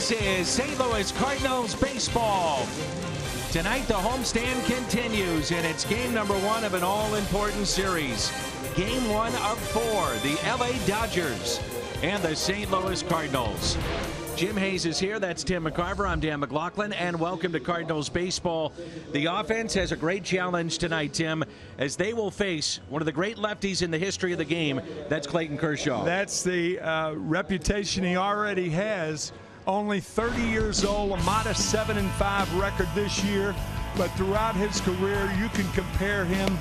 This is St. Louis Cardinals baseball. Tonight, the homestand continues, and it's game number 1 of an all-important series. Game 1 of 4, the LA Dodgers and the St. Louis Cardinals. Jim Hayes is here. That's Tim McCarver. I'm Dan McLaughlin, and welcome to Cardinals baseball. The offense has a great challenge tonight, Tim, as they will face one of the great lefties in the history of the game. That's Clayton Kershaw. That's the reputation he already has. Only 30 years old, a modest 7-5 record this year, but throughout his career, you can compare him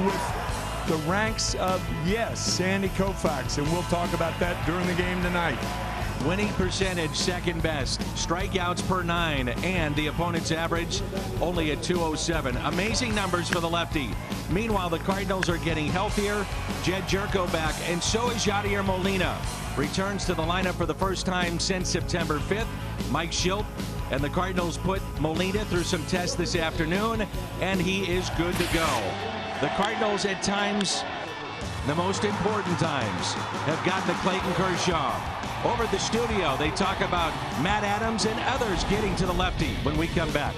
with the ranks of, yes, Sandy Koufax, and we'll talk about that during the game tonight. Winning percentage second best, strikeouts per 9, and the opponent's average only at 207. Amazing numbers for the lefty. Meanwhile, the Cardinals are getting healthier. Jed Jerko back, and so is Yadier Molina. Returns to the lineup for the first time since September 5th. Mike Schilt and the Cardinals put Molina through some tests this afternoon, and he is good to go. The Cardinals at times, the most important times, have gotten to Clayton Kershaw. Over at the studio, they talk about Matt Adams and others getting to the lefty when we come back.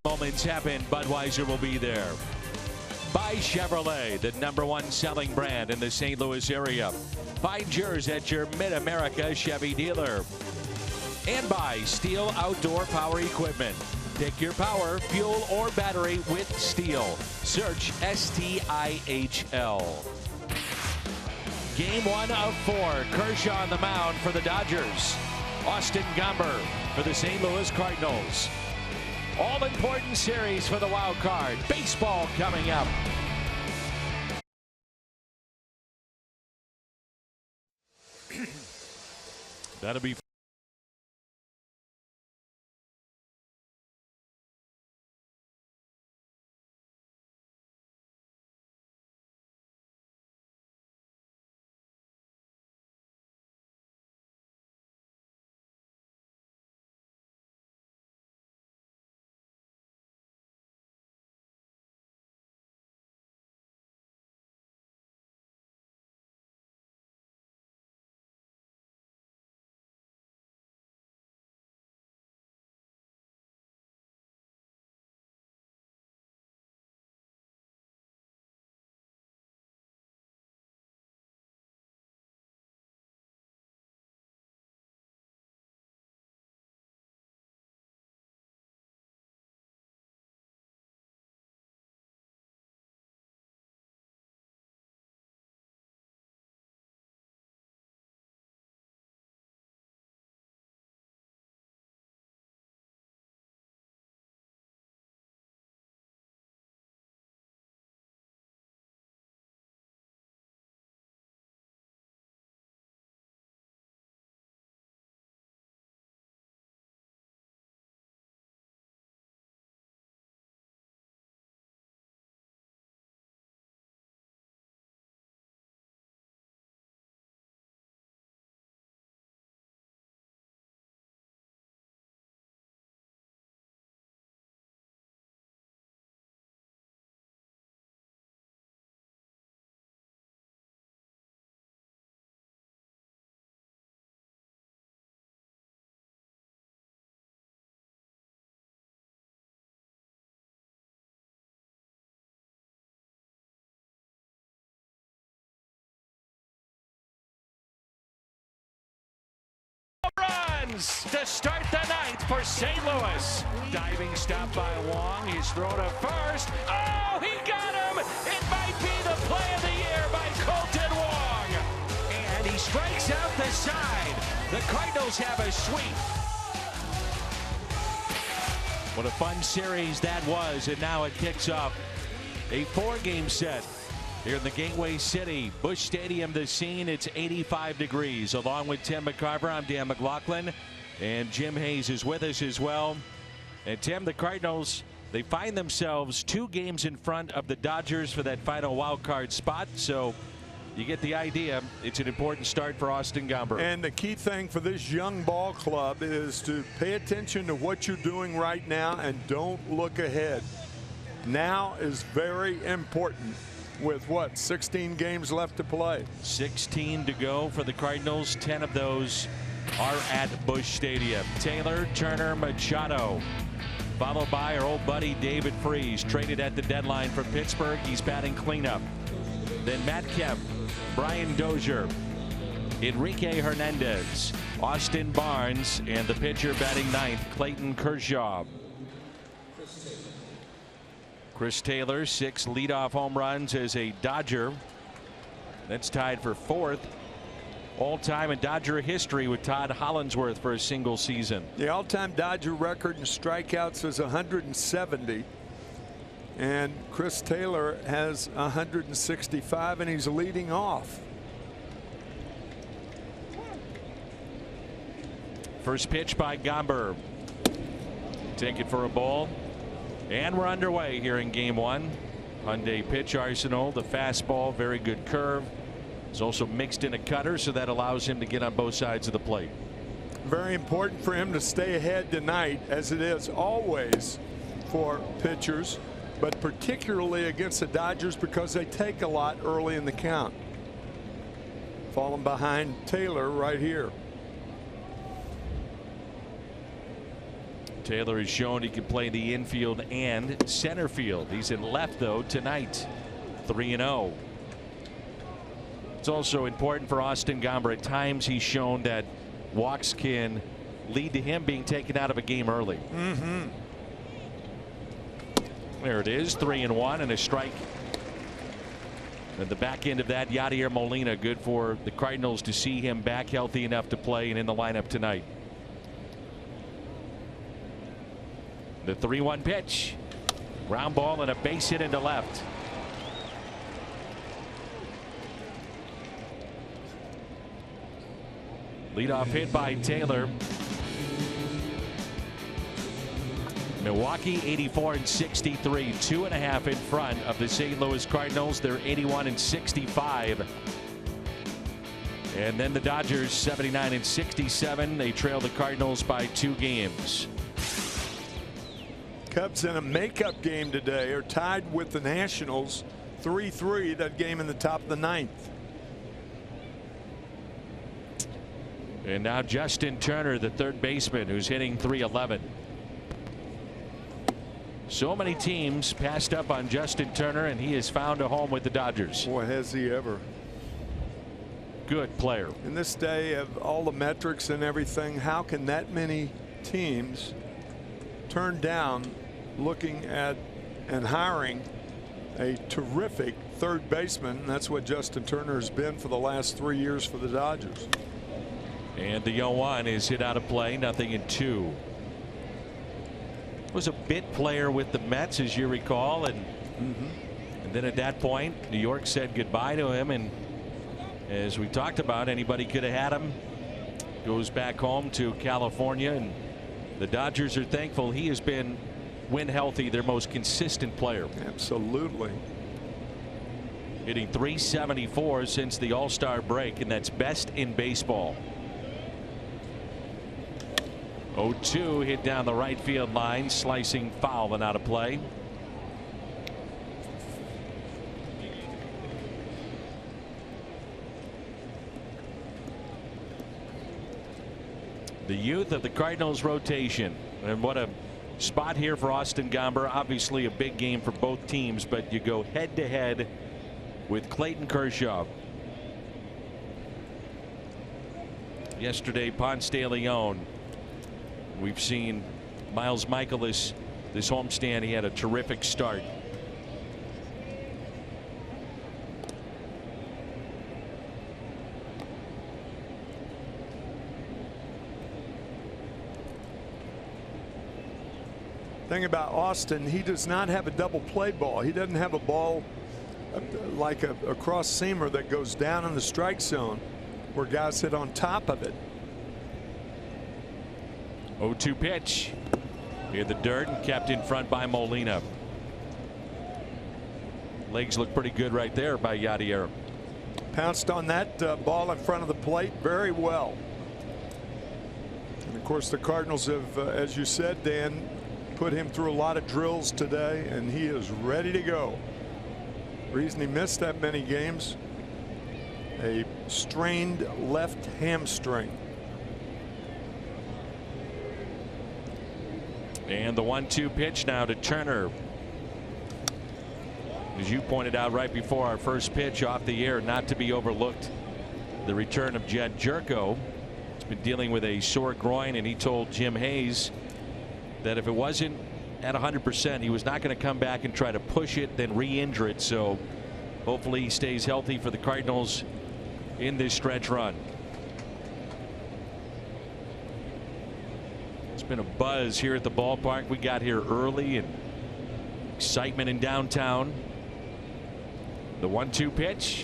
moments happen, Budweiser will be there. By Chevrolet, the #1 selling brand in the St. Louis area. Find yours at your Mid-America Chevy dealer. And by Steel Outdoor Power Equipment. Pick your power, fuel, or battery with Steel. Search STIHL. Game 1 of 4. Kershaw on the mound for the Dodgers. Austin Gomber for the St. Louis Cardinals. All-important series for the wild card. Baseball coming up. That'll be to start the ninth for St. Louis. Diving stop by Wong. He's thrown to first. Oh, he got him! It might be the play of the year by Colton Wong. And he strikes out the side. The Cardinals have a sweep. What a fun series that was, and now it kicks off a 4-game set. Here in the Gateway City, Busch Stadium, the scene, it's 85 degrees. Along with Tim McCarver, I'm Dan McLaughlin, and Jim Hayes is with us as well. And Tim, the Cardinals, they find themselves 2 games in front of the Dodgers for that final wild card spot. So you get the idea. It's an important start for Austin Gomber. And the key thing for this young ball club is to pay attention to what you're doing right now and don't look ahead. Now is very important. With what, 16 games left to play? 16 to go for the Cardinals. 10 of those are at Busch Stadium. Taylor, Turner, Machado, followed by our old buddy David Freese, traded at the deadline from Pittsburgh. He's batting cleanup. Then Matt Kemp, Brian Dozier, Enrique Hernandez, Austin Barnes, and the pitcher batting ninth, Clayton Kershaw. Chris Taylor, 6 leadoff home runs as a Dodger. That's tied for 4th all-time in Dodger history with Todd Hollandsworth for a single season. The all-time Dodger record in strikeouts is 170. And Chris Taylor has 165, and he's leading off. First pitch by Gomber. Take it for a ball. And we're underway here in game 1. Hyundai pitch arsenal, the fastball, very good curve. It's also mixed in a cutter, so that allows him to get on both sides of the plate. Very important for him to stay ahead tonight, as it is always for pitchers, but particularly against the Dodgers because they take a lot early in the count. Falling behind Taylor right here. Taylor has shown he can play the infield and center field. He's in left, though, tonight. 3-0. It's also important for Austin Gomber. At times, he's shown that walks can lead to him being taken out of a game early. There it is, 3-1 and a strike. At the back end of that, Yadier Molina, good for the Cardinals to see him back healthy enough to play and in the lineup tonight. The 3-1 pitch. Ground ball and a base hit into left. Leadoff hit by Taylor. Milwaukee 84-63, 2.5 in front of the St. Louis Cardinals. They're 81-65. And then the Dodgers 79-67. They trail the Cardinals by 2 games. Cubs in a makeup game today are tied with the Nationals 3-3. That game in the top of the 9th. And now Justin Turner, the third baseman, who's hitting .311. So many teams passed up on Justin Turner, and he has found a home with the Dodgers. Boy, has he ever. Good player. In this day of all the metrics and everything, how can that many teams turn down looking at and hiring a terrific third baseman? That's what Justin Turner has been for the last 3 years for the Dodgers. And the 0-1 is hit out of play, 0-2. Was a bit player with the Mets, as you recall, and then at that point New York said goodbye to him, and as we talked about, anybody could have had him. Goes back home to California, and the Dodgers are thankful he has been, when healthy, their most consistent player. Absolutely. Hitting .374 since the All-Star break, and that's best in baseball. 0-2 hit down the right field line, slicing foul and out of play. The youth of the Cardinals rotation, and what a spot here for Austin Gomber. Obviously a big game for both teams, but you go head to head with Clayton Kershaw. Yesterday, Ponce de Leon. We've seen Miles Michaelis this homestand. He had a terrific start. Thing about Austin, he does not have a double play ball. He doesn't have a ball like a cross seamer that goes down in the strike zone where guys hit on top of it. 0-2 pitch. Hit the dirt and kept in front by Molina. Legs look pretty good right there by Yadier. Pounced on that ball in front of the plate very well. And of course the Cardinals have, as you said, Dan, put him through a lot of drills today, and he is ready to go. Reason he missed that many games, a strained left hamstring. And the 1-2 pitch now to Turner. As you pointed out right before our first pitch off the air, not to be overlooked, the return of Jed Jerko. He's been dealing with a sore groin, and he told Jim Hayes that if it wasn't at 100%, he was not going to come back and try to push it, then re-injure it. So hopefully he stays healthy for the Cardinals in this stretch run. It's been a buzz here at the ballpark. We got here early, and excitement in downtown. The 1-2 pitch,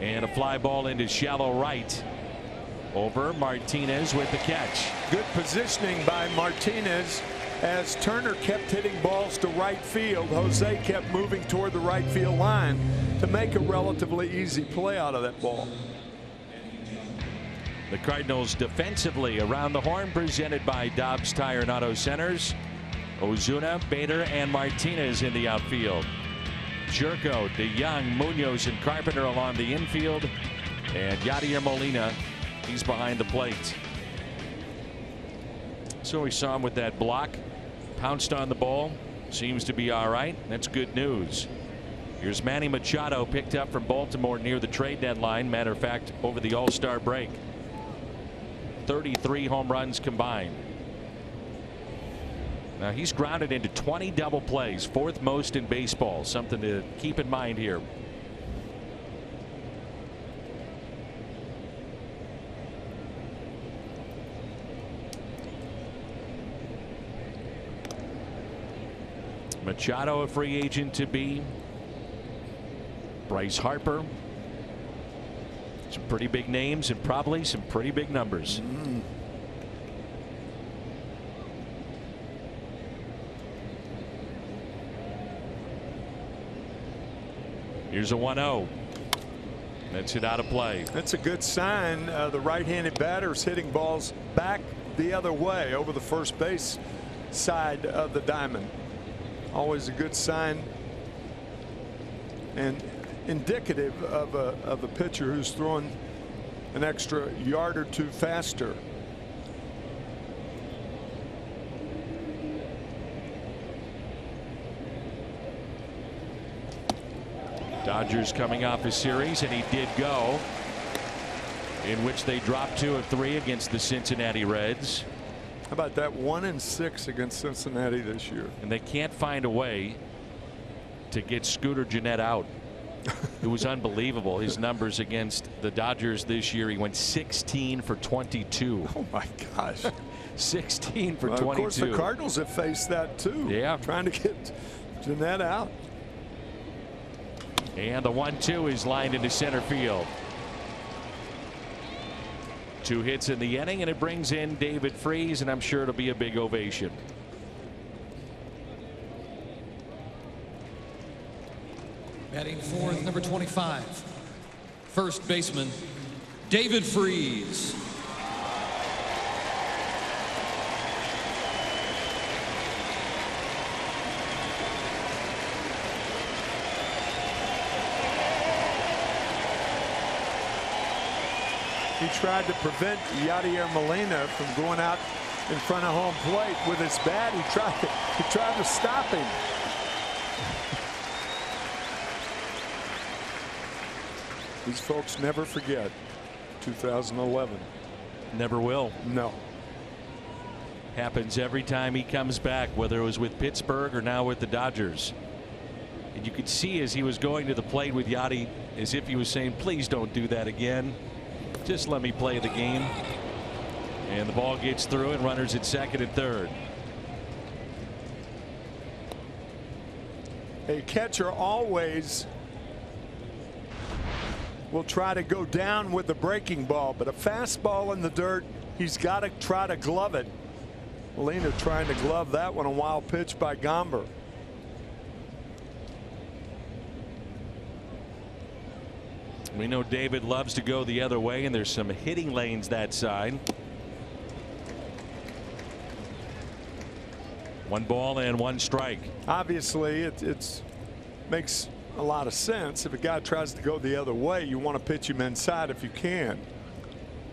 and a fly ball into shallow right. Over Martinez with the catch. Good positioning by Martinez as Turner kept hitting balls to right field. Jose kept moving toward the right field line to make a relatively easy play out of that ball. The Cardinals defensively around the horn, presented by Dobbs Tire and Auto Centers. Ozuna, Bader, and Martinez in the outfield. Jerko, DeYoung, Munoz, and Carpenter along the infield, and Yadier Molina, he's behind the plate. So we saw him with that block, pounced on the ball, seems to be all right. That's good news. Here's Manny Machado, picked up from Baltimore near the trade deadline. Matter of fact, over the All-Star break. 33 home runs combined. Now he's grounded into 20 double plays, fourth most in baseball. Something to keep in mind here. Machado a free agent to be. Bryce Harper. Some pretty big names and probably some pretty big numbers. Here's a 1-0. That's it out of play. That's a good sign. The right-handed batter's hitting balls back the other way over the first base side of the diamond. Always a good sign and indicative of a pitcher who's throwing an extra yard or two faster. Dodgers coming off a series, and he did go, in which they dropped 2 of 3 against the Cincinnati Reds. How about that? 1-6 against Cincinnati this year. And they can't find a way to get Scooter Gennett out. It was unbelievable, his numbers against the Dodgers this year. He went 16 for 22. Oh my gosh. 16 for 22. Of course the Cardinals have faced that too. Yeah. Trying to get Gennett out. And the 1-2 is lined into center field. 2 hits in the inning, and it brings in David Freese, and I'm sure it'll be a big ovation. Batting fourth, number 25, first baseman David Freese. He tried to prevent Yadier Molina from going out in front of home plate with his bat. He tried to stop him. These folks never forget 2011. Never will. No. Happens every time he comes back, whether it was with Pittsburgh or now with the Dodgers. And you could see as he was going to the plate with Yadi, as if he was saying, please don't do that again. Just let me play the game. And the ball gets through, and runners at second and third. A catcher always will try to go down with the breaking ball, but a fastball in the dirt, he's got to try to glove it. Molina trying to glove that one. A wild pitch by Gomber. We know David loves to go the other way, and there's some hitting lanes that side. 1 ball and 1 strike. Obviously, it makes a lot of sense. If a guy tries to go the other way, you want to pitch him inside if you can.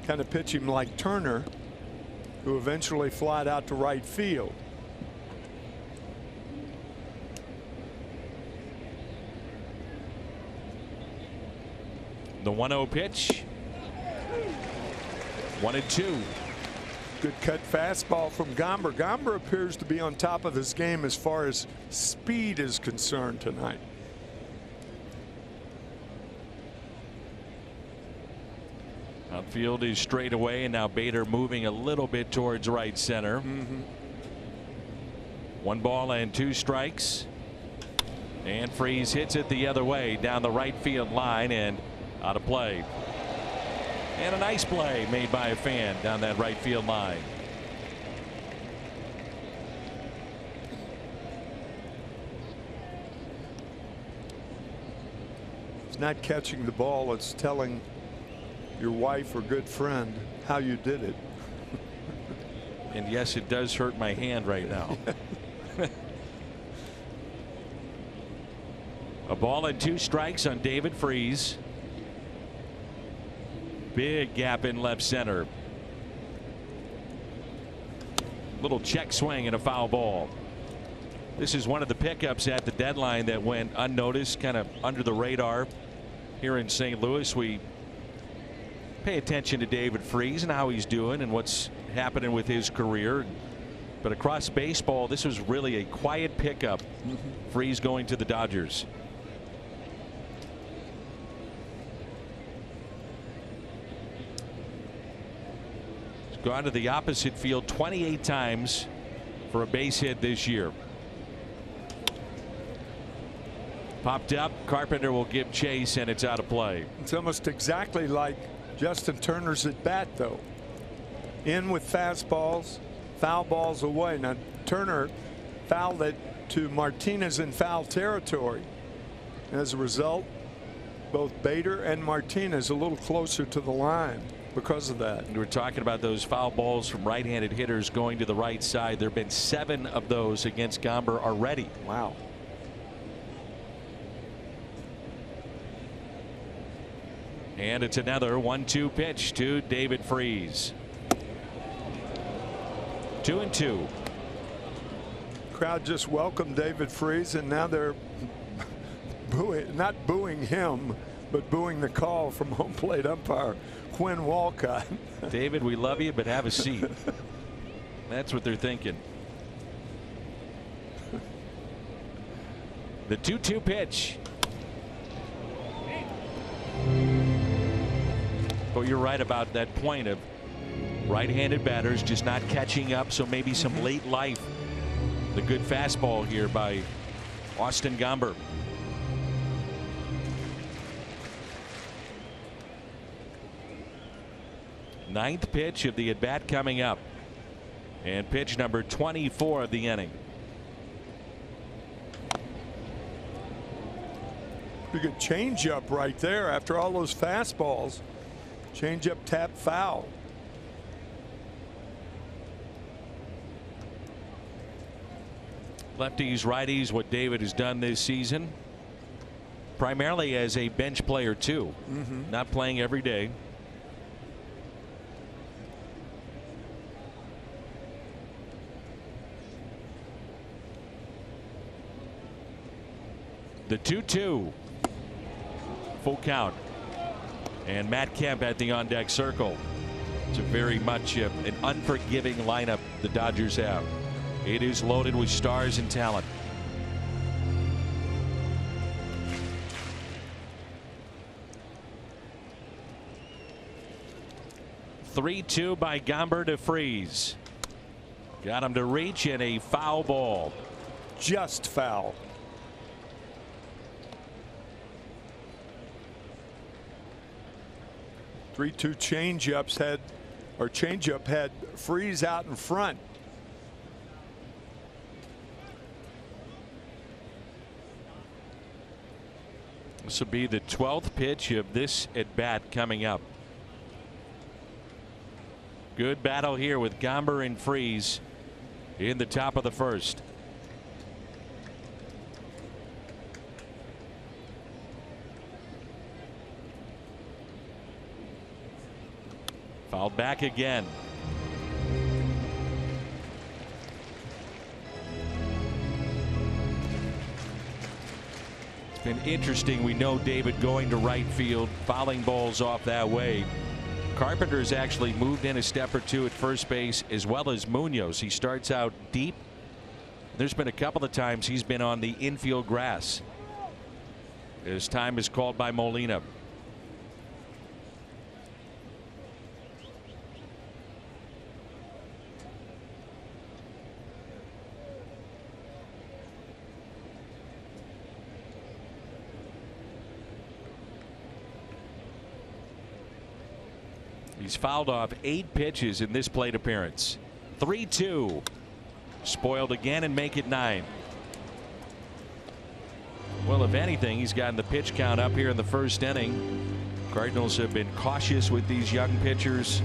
Kind of pitch him like Turner, who eventually flied out to right field. The 1-0 pitch. 1-2. Good cut fastball from Gomber. Gomber appears to be on top of his game as far as speed is concerned tonight. Outfield is straight away, and now Bader moving a little bit towards right center. 1 ball and 2 strikes. And Freese hits it the other way down the right field line and out of play. And a nice play made by a fan down that right field line. It's not catching the ball, it's telling your wife or good friend how you did it. And yes, it does hurt my hand right now. A ball and 2 strikes on David Freese. Big gap in left center. Little check swing and a foul ball. This is one of the pickups at the deadline that went unnoticed, kind of under the radar here in St. Louis. We pay attention to David Freese and how he's doing and what's happening with his career. But across baseball, this was really a quiet pickup. Freese going to the Dodgers. He's gone to the opposite field 28 times for a base hit this year. Popped up. Carpenter will give chase, and it's out of play. It's almost exactly like Justin Turner's at bat, though. In with fastballs, foul balls away. Now Turner fouled it to Martinez in foul territory. As a result, both Bader and Martinez a little closer to the line because of that. We were talking about those foul balls from right-handed hitters going to the right side. There have been 7 of those against Gomber already. Wow. And it's another 1-2 pitch to David Freese. 2-2. Crowd just welcomed David Freese, and now they're booing, not booing him, but booing the call from home plate umpire Quinn Walcott. David, we love you, but have a seat. That's what they're thinking. The 2-2 pitch. But you're right about that point of right-handed batters just not catching up, so maybe some late life. The good fastball here by Austin Gomber. Ninth pitch of the at bat coming up, and pitch number 24 of the inning. Pretty good changeup right there after all those fastballs. Changeup tap foul. Lefties, righties, what David has done this season, primarily as a bench player too, not playing every day. The 2-2. Full count. And Matt Kemp at the on deck circle. It's a very much an unforgiving lineup the Dodgers have. It is loaded with stars and talent. (3-2) by Gomber to Freese. Got him to reach, and a foul ball. Just foul. Three-two changeups had, or changeup had Freese out in front. This will be the 12th pitch of this at bat coming up. Good battle here with Gomber and Freese in the top of the first. Fouled back again. It's been interesting. We know David going to right field, fouling balls off that way. Carpenter's actually moved in a step or two at first base, as well as Munoz. He starts out deep. There's been a couple of times he's been on the infield grass. His time is called by Molina. He's fouled off 8 pitches in this plate appearance. 3-2. Spoiled again and make it 9. Well, if anything, he's gotten the pitch count up here in the first inning. Cardinals have been cautious with these young pitchers,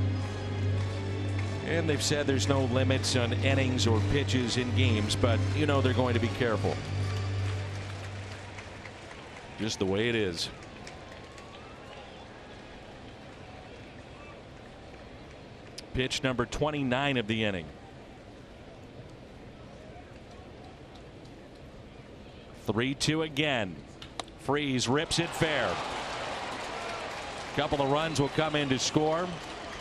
and they've said there's no limits on innings or pitches in games, but you know they're going to be careful. Just the way it is. Pitch number 29 of the inning. 3-2 again. Freeze rips it fair. Couple of runs will come in to score.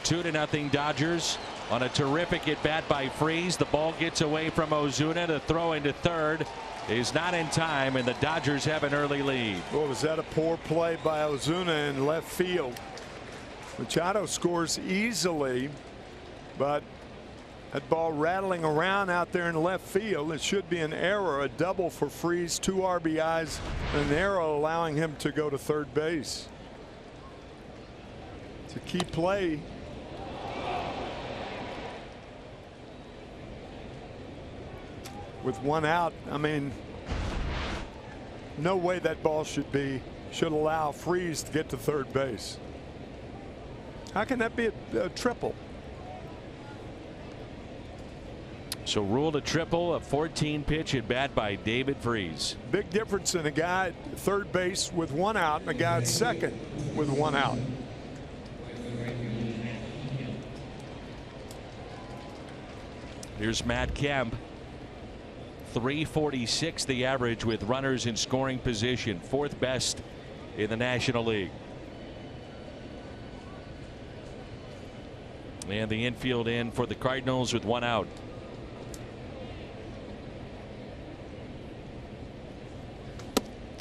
2-0 Dodgers on a terrific at bat by Freeze. The ball gets away from Ozuna. The throw into third is not in time, and the Dodgers have an early lead. Well, was that a poor play by Ozuna in left field? Machado scores easily, but that ball rattling around out there in left field. It should be an error. A double for Freeze, 2 RBIs, and an error allowing him to go to third base. It's a key play. With 1 out, I mean, no way that ball should allow Freeze to get to third base. How can that be a triple? So ruled a triple, a 14-pitch at bat by David Freeze. Big difference in a guy at third base with 1 out and a guy at second with 1 out. Here's Matt Kemp. 346 the average with runners in scoring position, 4th best in the National League. And the infield in for the Cardinals with 1 out.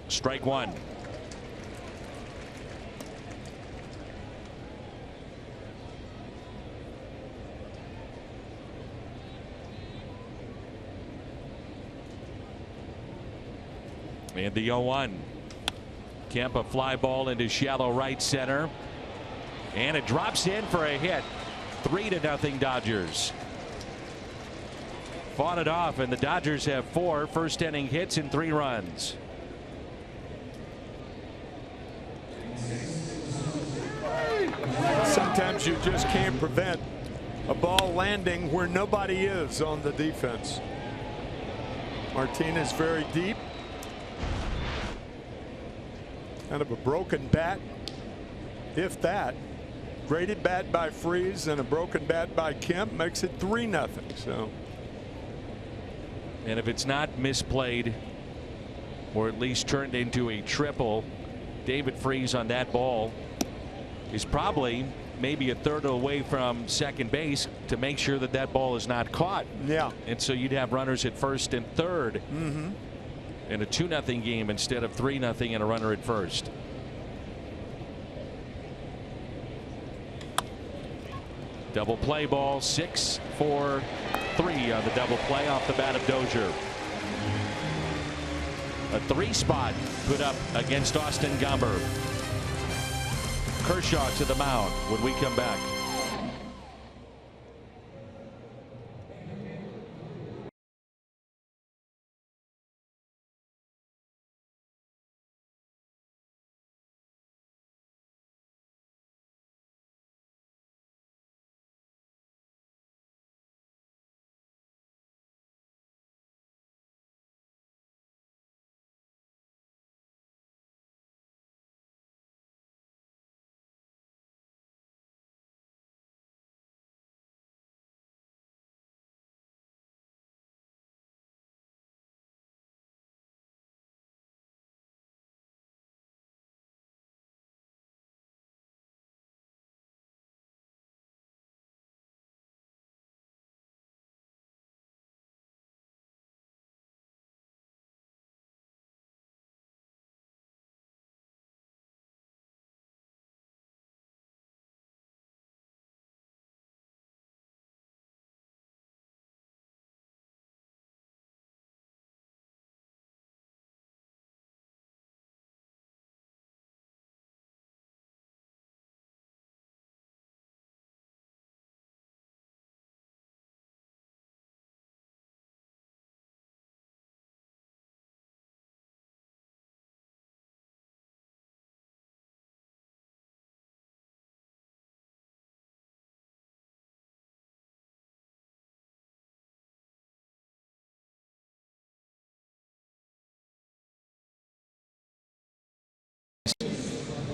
Strike 1. And the 0-1. Kemp, a fly ball into shallow right center. And it drops in for a hit. 3-0 Dodgers. Fought it off, and the Dodgers have 4 first-inning hits and 3 runs. Sometimes you just can't prevent a ball landing where nobody is on the defense. Martinez very deep. Kind of a broken bat, if that. Great at bat by Freeze and a broken bat by Kemp makes it 3-0. So, and if it's not misplayed or at least turned into a triple, David Freeze on that ball is probably maybe a third away from second base to make sure that that ball is not caught. Yeah. And so you'd have runners at first and third. In a 2-0 game instead of 3-0 and a runner at first. Double play ball, 6-4-3 on the double play off the bat of Dozier. A 3-spot put up against Austin Gomber. Kershaw to the mound when we come back.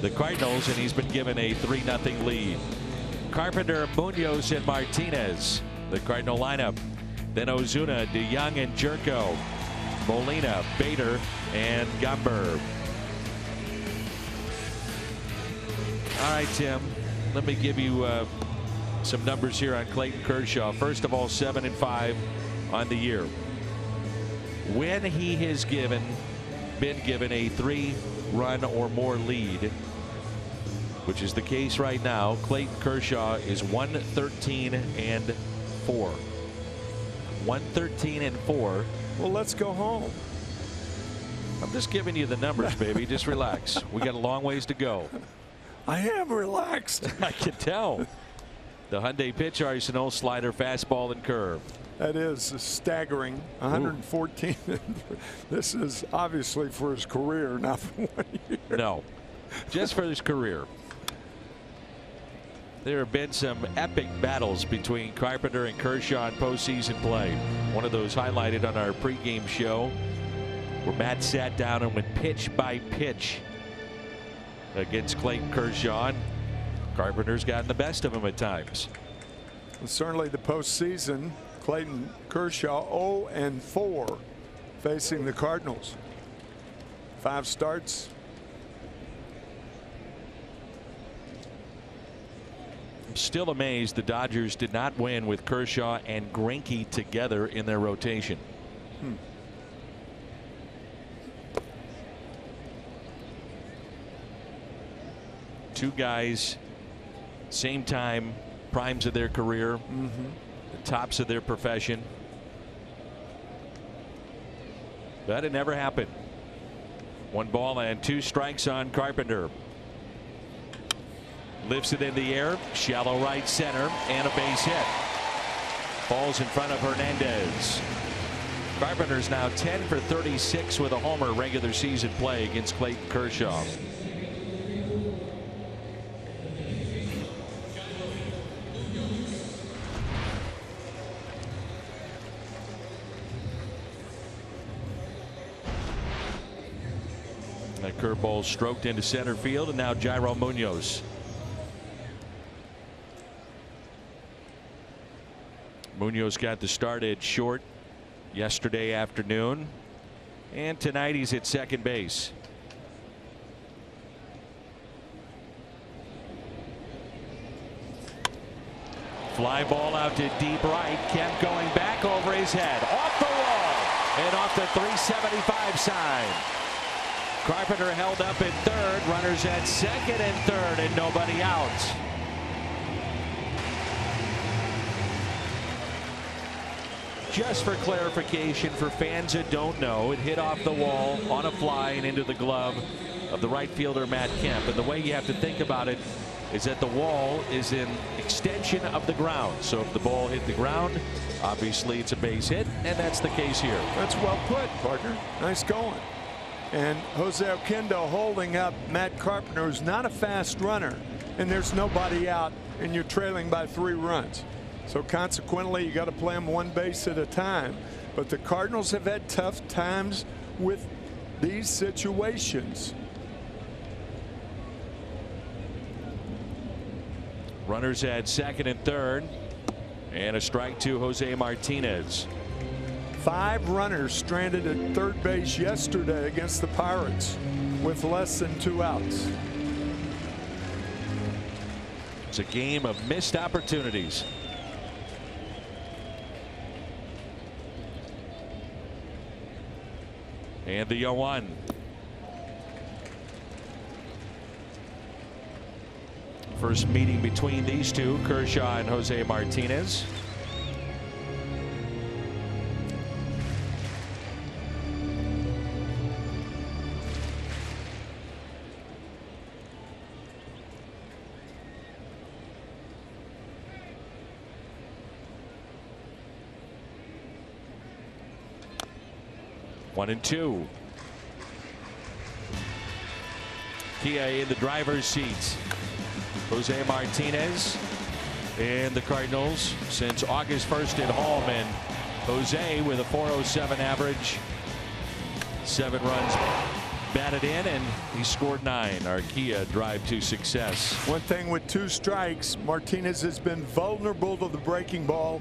The Cardinals, and he's been given a 3-0 lead. Carpenter, Munoz, and Martinez, the Cardinal lineup. Then Ozuna, DeYoung, and Jerko. Molina, Bader, and Gumber. All right, Tim, let me give you some numbers here on Clayton Kershaw. First of all, 7-5 on the year. When he has been given a 3-run or more lead, which is the case right now, Clayton Kershaw is 113-4. 113-4. Well, let's go home. I'm just giving you the numbers, baby. Just relax. We got a long ways to go. I am relaxed. I can tell. The Hyundai pitch arsenal: slider, fastball, and curve. That is staggering. 114. This is obviously for his career, not for 1 year. No, just for his career. There have been some epic battles between Carpenter and Kershaw in postseason play. One of those highlighted on our pregame show, where Matt sat down and went pitch by pitch against Clayton Kershaw. And Carpenter's gotten the best of him at times. Well, certainly the postseason, Clayton Kershaw 0-4 facing the Cardinals. 5 starts. I'm still amazed the Dodgers did not win with Kershaw and Greinke together in their rotation. Two guys, same time, primes of their career, the tops of their profession. But it never happened. 1 ball and 2 strikes on Carpenter. Lifts it in the air, shallow right center, and a base hit. Falls in front of Hernandez. Carpenter's now 10 for 36 with a homer regular season play against Clayton Kershaw. That curveball stroked into center field, and now Jairo Munoz. Munoz got the start at short yesterday afternoon, and tonight he's at second base. Fly ball out to deep right. Kemp going back over his head, off the wall, and off the 375 sign. Carpenter held up at third, runners at second and third, and nobody out. Just for clarification, for fans that don't know, it hit off the wall on a fly and into the glove of the right fielder Matt Kemp. And the way you have to think about it is that the wall is an extension of the ground. So if the ball hit the ground, obviously it's a base hit, and that's the case here. That's well put, partner. Nice going. And Jose Oquendo holding up Matt Carpenter, who's not a fast runner, and there's nobody out, and you're trailing by 3 runs. So consequently, you got to play them 1 base at a time. But the Cardinals have had tough times with these situations. Runners at second and third, and a strike to Jose Martinez. 5 runners stranded at third base yesterday against the Pirates with less than 2 outs. It's a game of missed opportunities. And the 0-1. First meeting between these two, Kershaw and Jose Martinez. One and two. Kia in the driver's seats. Jose Martinez and the Cardinals since August 1st at home, and Jose with a .407 average, 7 runs batted in, and he scored 9. Our Kia drive to success. One thing with 2 strikes, Martinez has been vulnerable to the breaking ball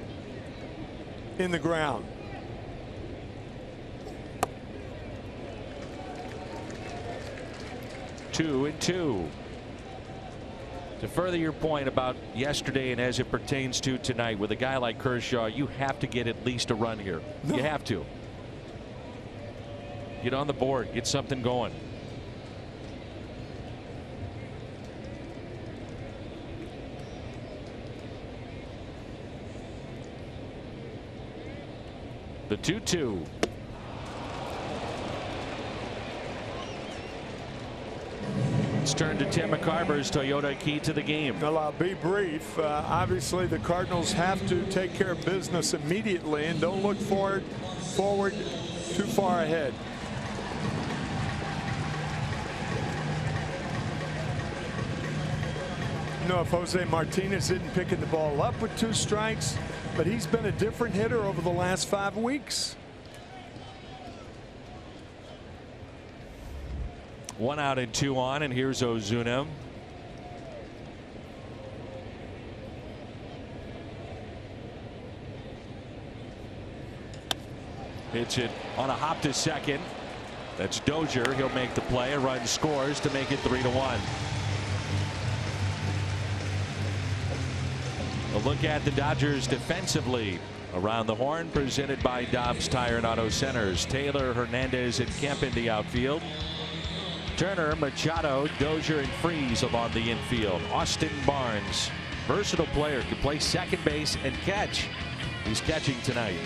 in the ground. 2-2. To further your point about yesterday and as it pertains to tonight, with a guy like Kershaw, you have to get at least a run here. No. You have to. Get on the board. Get something going. The 2-2. Let's turn to Tim McCarver's Toyota key to the game. Well, I'll be brief. Obviously, the Cardinals have to take care of business immediately and don't look forward too far ahead. You know, if Jose Martinez isn't picking the ball up with 2 strikes, but he's been a different hitter over the last 5 weeks. 1 out and 2 on, and here's Ozuna. Hits it on a hop to second. That's Dozier. He'll make the play. A run scores to make it 3-1. A look at the Dodgers defensively. Around the horn, presented by Dobbs Tire and Auto Centers. Taylor, Hernandez, and Kemp in the outfield. Turner, Machado, Dozier, and Freeze along the infield. Austin Barnes, versatile player, can play second base and catch. He's catching tonight.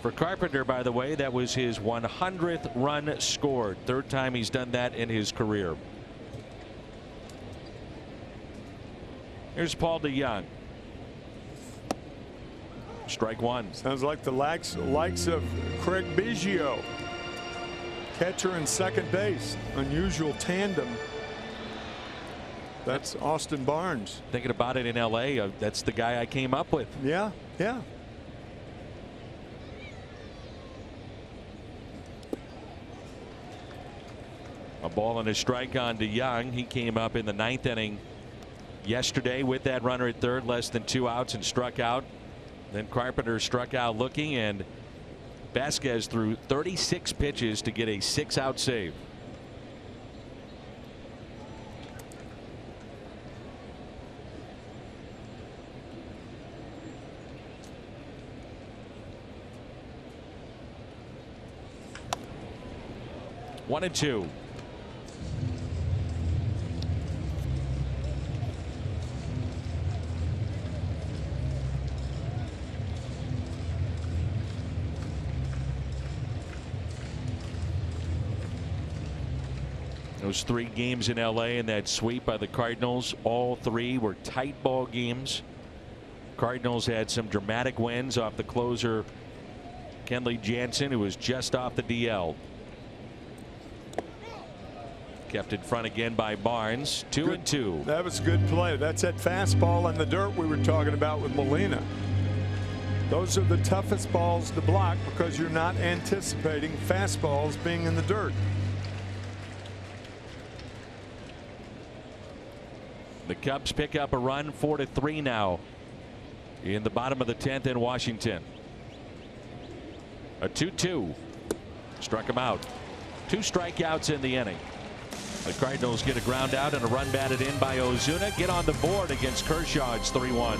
For Carpenter, by the way, that was his 100th run scored. 3rd time he's done that in his career. Here's Paul DeYoung. Strike 1. Sounds like the likes of Craig Biggio. Catcher and second base. Unusual tandem. That's Austin Barnes. Thinking about it in LA, that's the guy I came up with. Yeah, yeah. A ball and a strike on DeYoung. He came up in the 9th inning yesterday with that runner at 3rd, less than 2 outs, and struck out. Then Carpenter struck out looking, and Vasquez threw 36 pitches to get a 6-out save. One and 2. Those 3 games in LA and that sweep by the Cardinals, all 3 were tight ball games. Cardinals had some dramatic wins off the closer Kenley Jansen, who was just off the DL. Kept in front again by Barnes. 2 and 2. That was a good play. That's that fastball in the dirt we were talking about with Molina. Those are the toughest balls to block because you're not anticipating fastballs being in the dirt. The Cubs pick up a run, 4-3 now in the bottom of the 10th in Washington. A 2-2. Struck him out. 2 strikeouts in the inning. The Cardinals get a ground out and a run batted in by Ozuna. Get on the board against Kershaw. It's 3-1.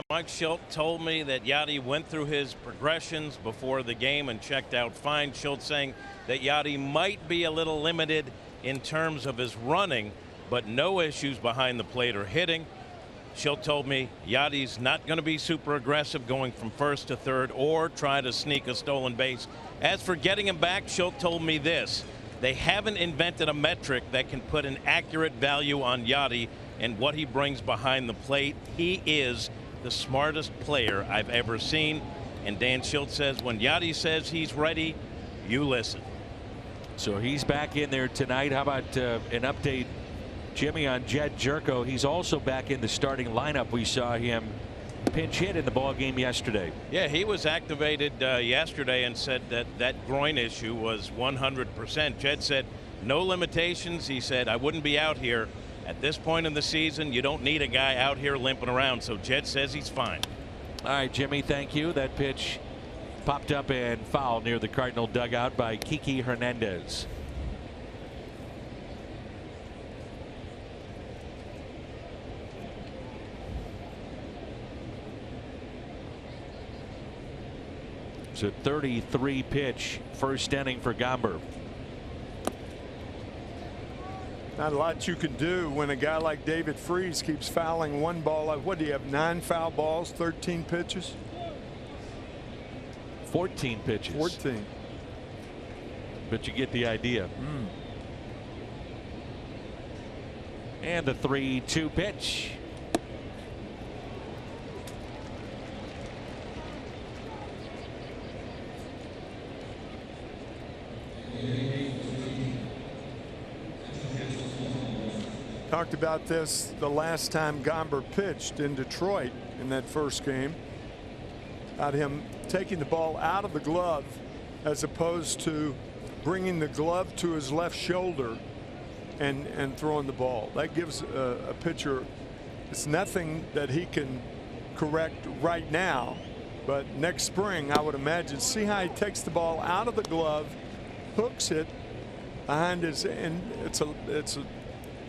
Mike Schilt told me that Yadi went through his progressions before the game and checked out fine. Schilt saying that Yadi might be a little limited in terms of his running, but no issues behind the plate or hitting. Schilt told me Yadi's not going to be super aggressive going from first to third or try to sneak a stolen base. As for getting him back, Schilt told me this: they haven't invented a metric that can put an accurate value on Yadi and what he brings behind the plate. He is the smartest player I've ever seen. And Dan Schilt says when Yadi says he's ready, you listen. So he's back in there tonight. How about an update, Jimmy, on Jed Jerko? He's also back in the starting lineup. We saw him pinch hit in the ball game yesterday. Yeah, he was activated yesterday and said that that groin issue was 100%. Jed said no limitations. He said, I wouldn't be out here at this point in the season. You don't need a guy out here limping around. So Jed says he's fine. All right, Jimmy, thank you. That pitch popped up and fouled near the Cardinal dugout by Kiki Hernandez. It's a 33 pitch first inning for Gomber. Not a lot you can do when a guy like David Freese keeps fouling one ball. What do you have, 9 foul balls, 13 pitches? 14 pitches. 14. But you get the idea. And the 3-2 pitch. Talked about this the last time Gomber pitched in Detroit in that first game, about him taking the ball out of the glove as opposed to bringing the glove to his left shoulder and throwing the ball. That gives a pitcher, it's nothing that he can correct right now, but next spring I would imagine. See how he takes the ball out of the glove, hooks it behind his, and it's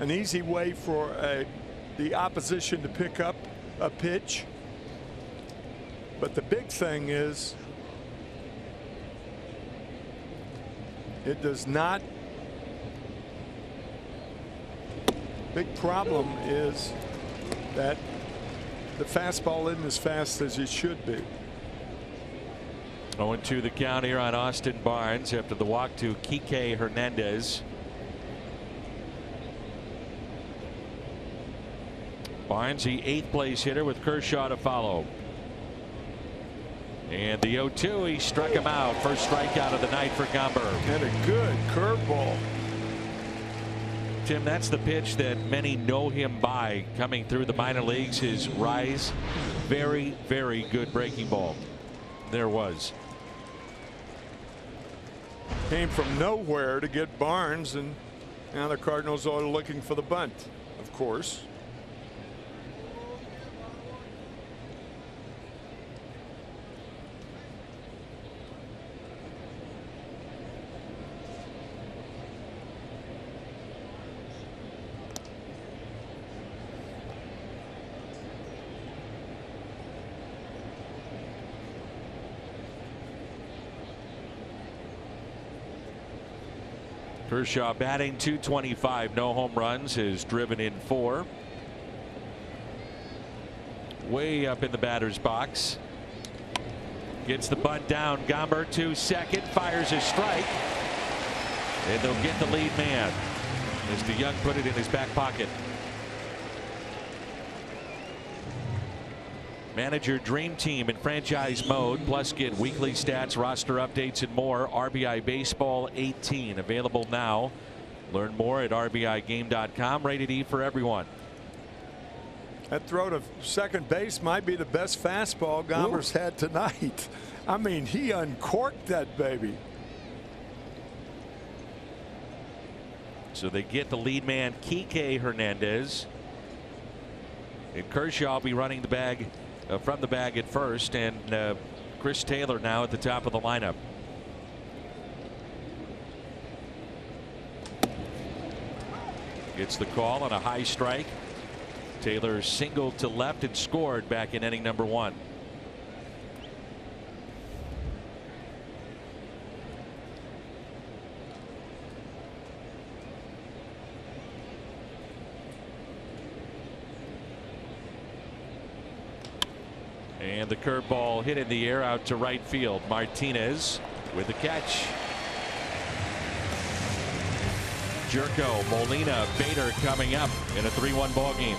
an easy way for the opposition to pick up a pitch. But the big thing is it does not. Big problem is that the fastball isn't as fast as it should be. 0-2 the count here on Austin Barnes after the walk to Kike Hernandez. Barnes, the 8th place hitter, with Kershaw to follow. And the 0-2, he struck him out. First strikeout of the night for Gomber. And a good curveball. Tim, that's the pitch that many know him by coming through the minor leagues. His rise, very, very good breaking ball. There was. Came from nowhere to get Barnes, and now the Cardinals are looking for the bunt, of course. Kershaw batting .225, no home runs, has driven in 4. Way up in the batter's box. Gets the bunt down. Gomber to second, fires a strike, and they'll get the lead man as DeYoung put it in his back pocket. Manager Dream Team in franchise mode, plus get weekly stats, roster updates, and more. RBI Baseball 18 available now. Learn more at RBIGame.com. Rated E for everyone. That throw to second base might be the best fastball Gomber's had tonight. I mean, he uncorked that baby. So they get the lead man, Kike Hernandez. And Kershaw will be running the bag from the bag at first, and Chris Taylor now at the top of the lineup. Gets the call on a high strike. Taylor singled to left and scored back in inning number 1. And the curveball hit in the air out to right field. Martinez with the catch. Jerko, Molina, Bader coming up in a 3-1 ball game.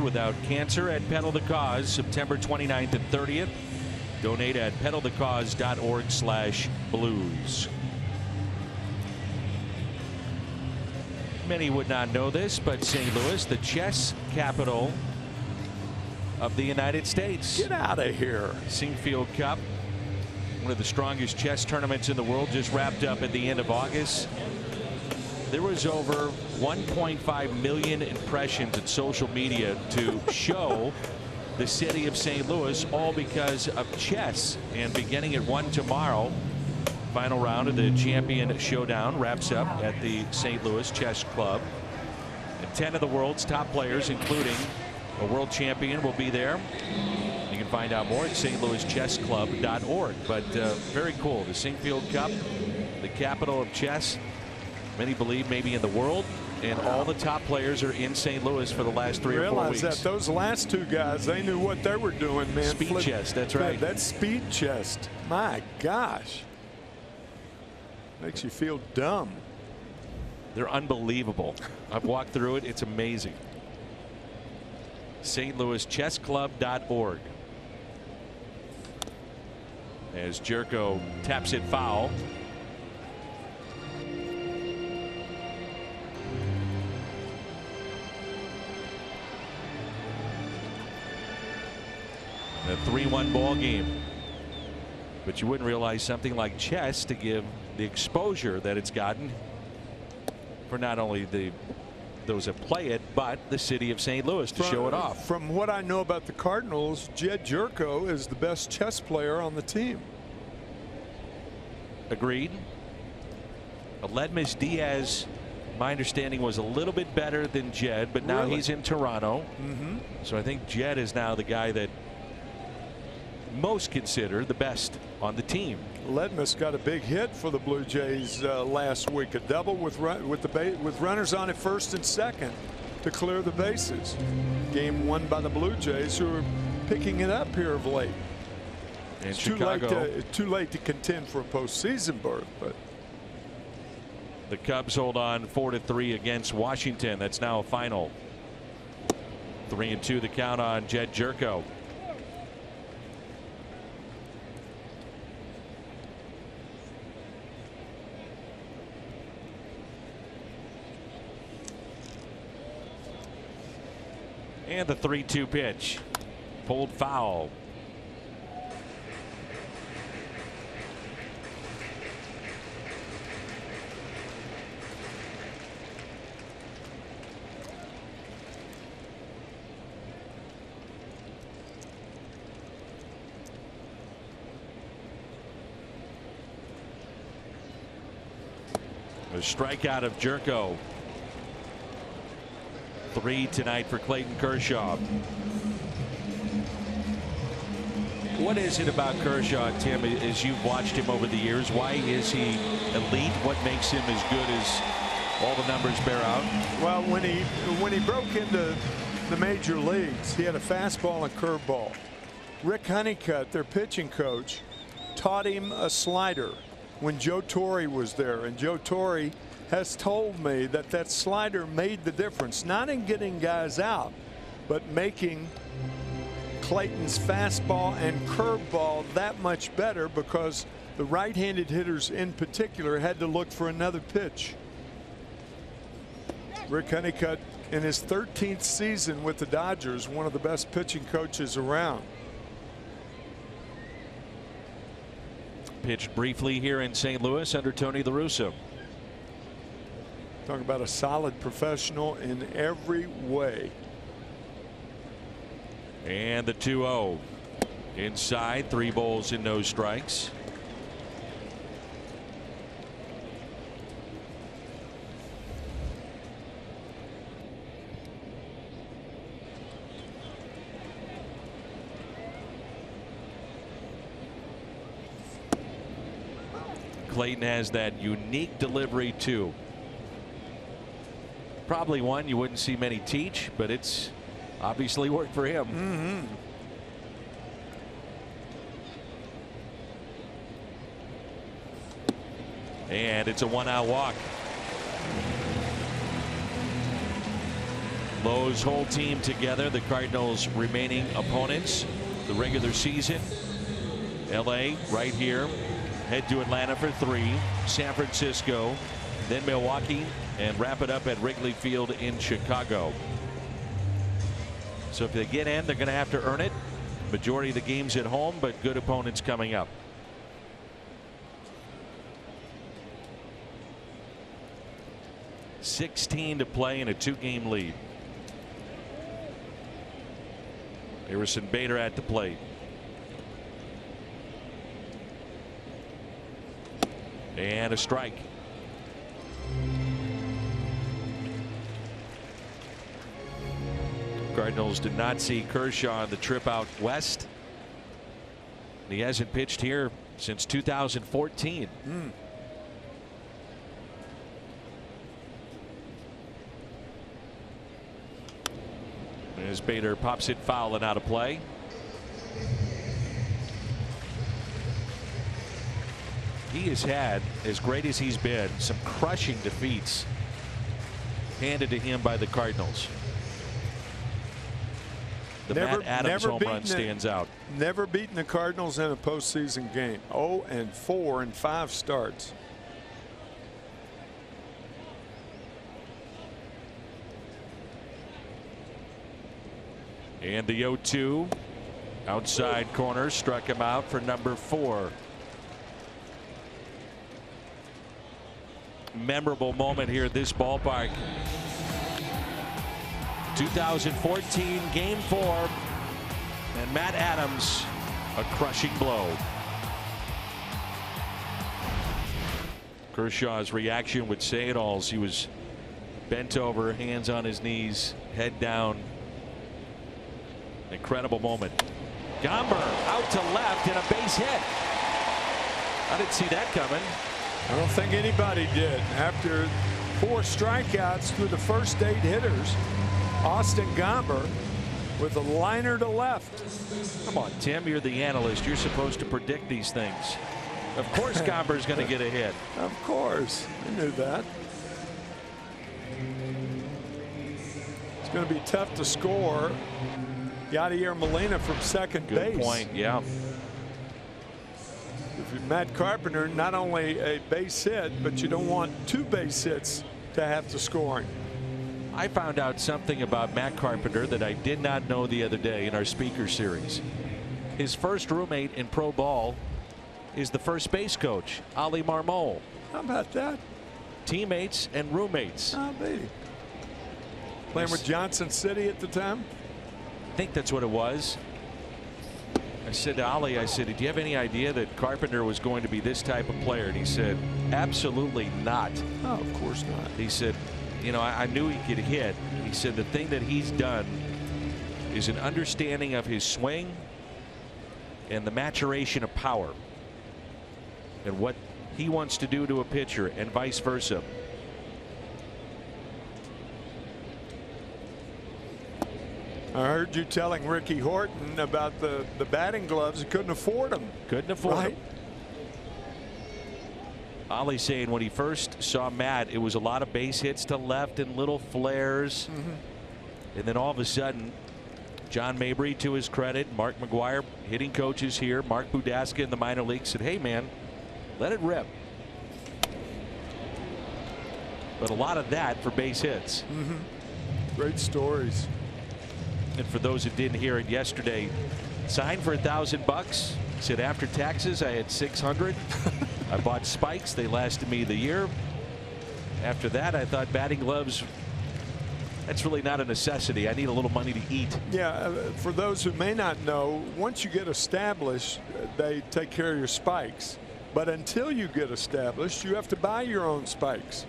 Without cancer at Pedal the Cause, September 29th and 30th. Donate at pedalthecause.org/blues. Many would not know this, but St. Louis, the chess capital of the United States. Get out of here. Singfield Cup, one of the strongest chess tournaments in the world, just wrapped up at the end of August. There was over 1.5 million impressions in social media to show the city of St. Louis, all because of chess. And beginning at 1 tomorrow, final round of the Champion Showdown wraps up at the St. Louis Chess Club. And 10 of the world's top players, including a world champion, will be there. You can find out more at stlouischessclub.org. But very cool. The Singfield Cup, the capital of chess. Many believe maybe in the world, and all the top players are in St. Louis for the last 3 or 4 weeks. Realize that those last 2 guys, they knew what they were doing, man. Speed chess, that's right. That's speed chess. My gosh. Makes you feel dumb. They're unbelievable. I've walked through it. It's amazing. stlouischessclub.org. As Jerko taps it foul. A 3-1 ball game. But you wouldn't realize something like chess to give the exposure that it's gotten for not only those that play it, but the city of St. Louis to show it off. From what I know about the Cardinals, Jed Jerko is the best chess player on the team. Agreed. Aledmus Diaz, my understanding, was a little bit better than Jed, but now he's in Toronto. So I think Jed is now the guy that most consider the best on the team. Ledmus got a big hit for the Blue Jays last week, a double with runners on at first and second to clear the bases. Game won by the Blue Jays, who are picking it up here of late. And it's Chicago, too late to contend for a postseason berth, but the Cubs hold on 4-3 against Washington. That's now a final. 3-2 the count on Jed Jerko. And the 3-2 pitch. Pulled foul. A strikeout of Jerko. 3 tonight for Clayton Kershaw. What is it about Kershaw, Tim, as you've watched him over the years? Why is he elite? What makes him as good as all the numbers bear out? Well, when he broke into the major leagues, he had a fastball and curveball. Rick Honeycutt, their pitching coach, taught him a slider when Joe Torre was there, and Joe Torre has told me that that slider made the difference, not in getting guys out, but making Clayton's fastball and curveball that much better, because the right-handed hitters in particular had to look for another pitch. Rick Honeycutt, in his 13th season with the Dodgers, one of the best pitching coaches around. Pitched briefly here in St. Louis under Tony La Russa. Talk about a solid professional in every way. And the 2-0. Inside, 3 balls and no strikes. Clayton has that unique delivery too. Probably one you wouldn't see many teach, but it's obviously worked for him. Mm-hmm. And it's a 1-out walk. Lowe's whole team together, the Cardinals' remaining opponents, the regular season. LA right here. Head to Atlanta for 3, San Francisco, then Milwaukee, and wrap it up at Wrigley Field in Chicago. So if they get in, they're going to have to earn it. Majority of the games at home, but good opponents coming up. .16 to play in a 2-game lead. Harrison Bader at the plate. And a strike. Cardinals did not see Kershaw on the trip out west. He hasn't pitched here since 2014. As Bader pops it foul and out of play. He has had, as great as he's been, some crushing defeats handed to him by the Cardinals. The Matt Adams home run stands out. Never beaten the Cardinals in a postseason game. 0-4 in 5 starts. And the 0-2 outside corner struck him out for number 4. Memorable moment here at this ballpark. 2014 game 4, and Matt Adams, a crushing blow. Kershaw's reaction would say it all. He was bent over, hands on his knees, head down. Incredible moment. Gomber out to left and a base hit. I didn't see that coming. I don't think anybody did. After 4 strikeouts through the first 8 hitters, Austin Gomber with a liner to left. Come on, Tim, you're the analyst. You're supposed to predict these things. Of course Gomber's going to get a hit. Of course. I knew that. It's going to be tough to score. Yadier Molina from second base. Good point, yeah. If you're Matt Carpenter, not only a base hit, but you don't want 2 base hits to have to scoring. I found out something about Matt Carpenter that I did not know the other day in our speaker series. His first roommate in pro ball is the first base coach, Ali Marmol. How about that? Teammates and roommates. I'll be. Playing with Johnson City at the time? I think that's what it was. I said to Ali, I said, did you have any idea that Carpenter was going to be this type of player? And he said, absolutely not. Oh, of course not. He said, you know, I knew he could hit. He said the thing that he's done is an understanding of his swing and the maturation of power and what he wants to do to a pitcher and vice versa. I heard you telling Ricky Horton about the batting gloves. He couldn't afford them. Couldn't afford right? them. Ali saying when he first saw Matt, it was a lot of base hits to left and little flares. And then all of a sudden, John Mabry, to his credit, Mark McGuire, hitting coaches here, Mark Budaska in the minor leagues, said, hey, man, let it rip. But a lot of that for base hits. Great stories. And for those who didn't hear it yesterday, signed for $1,000. Said after taxes, I had 600. I bought spikes. They lasted me the year. After that, I thought batting gloves, that's really not a necessity. I need a little money to eat. Yeah, for those who may not know, once you get established, they take care of your spikes. But until you get established, you have to buy your own spikes.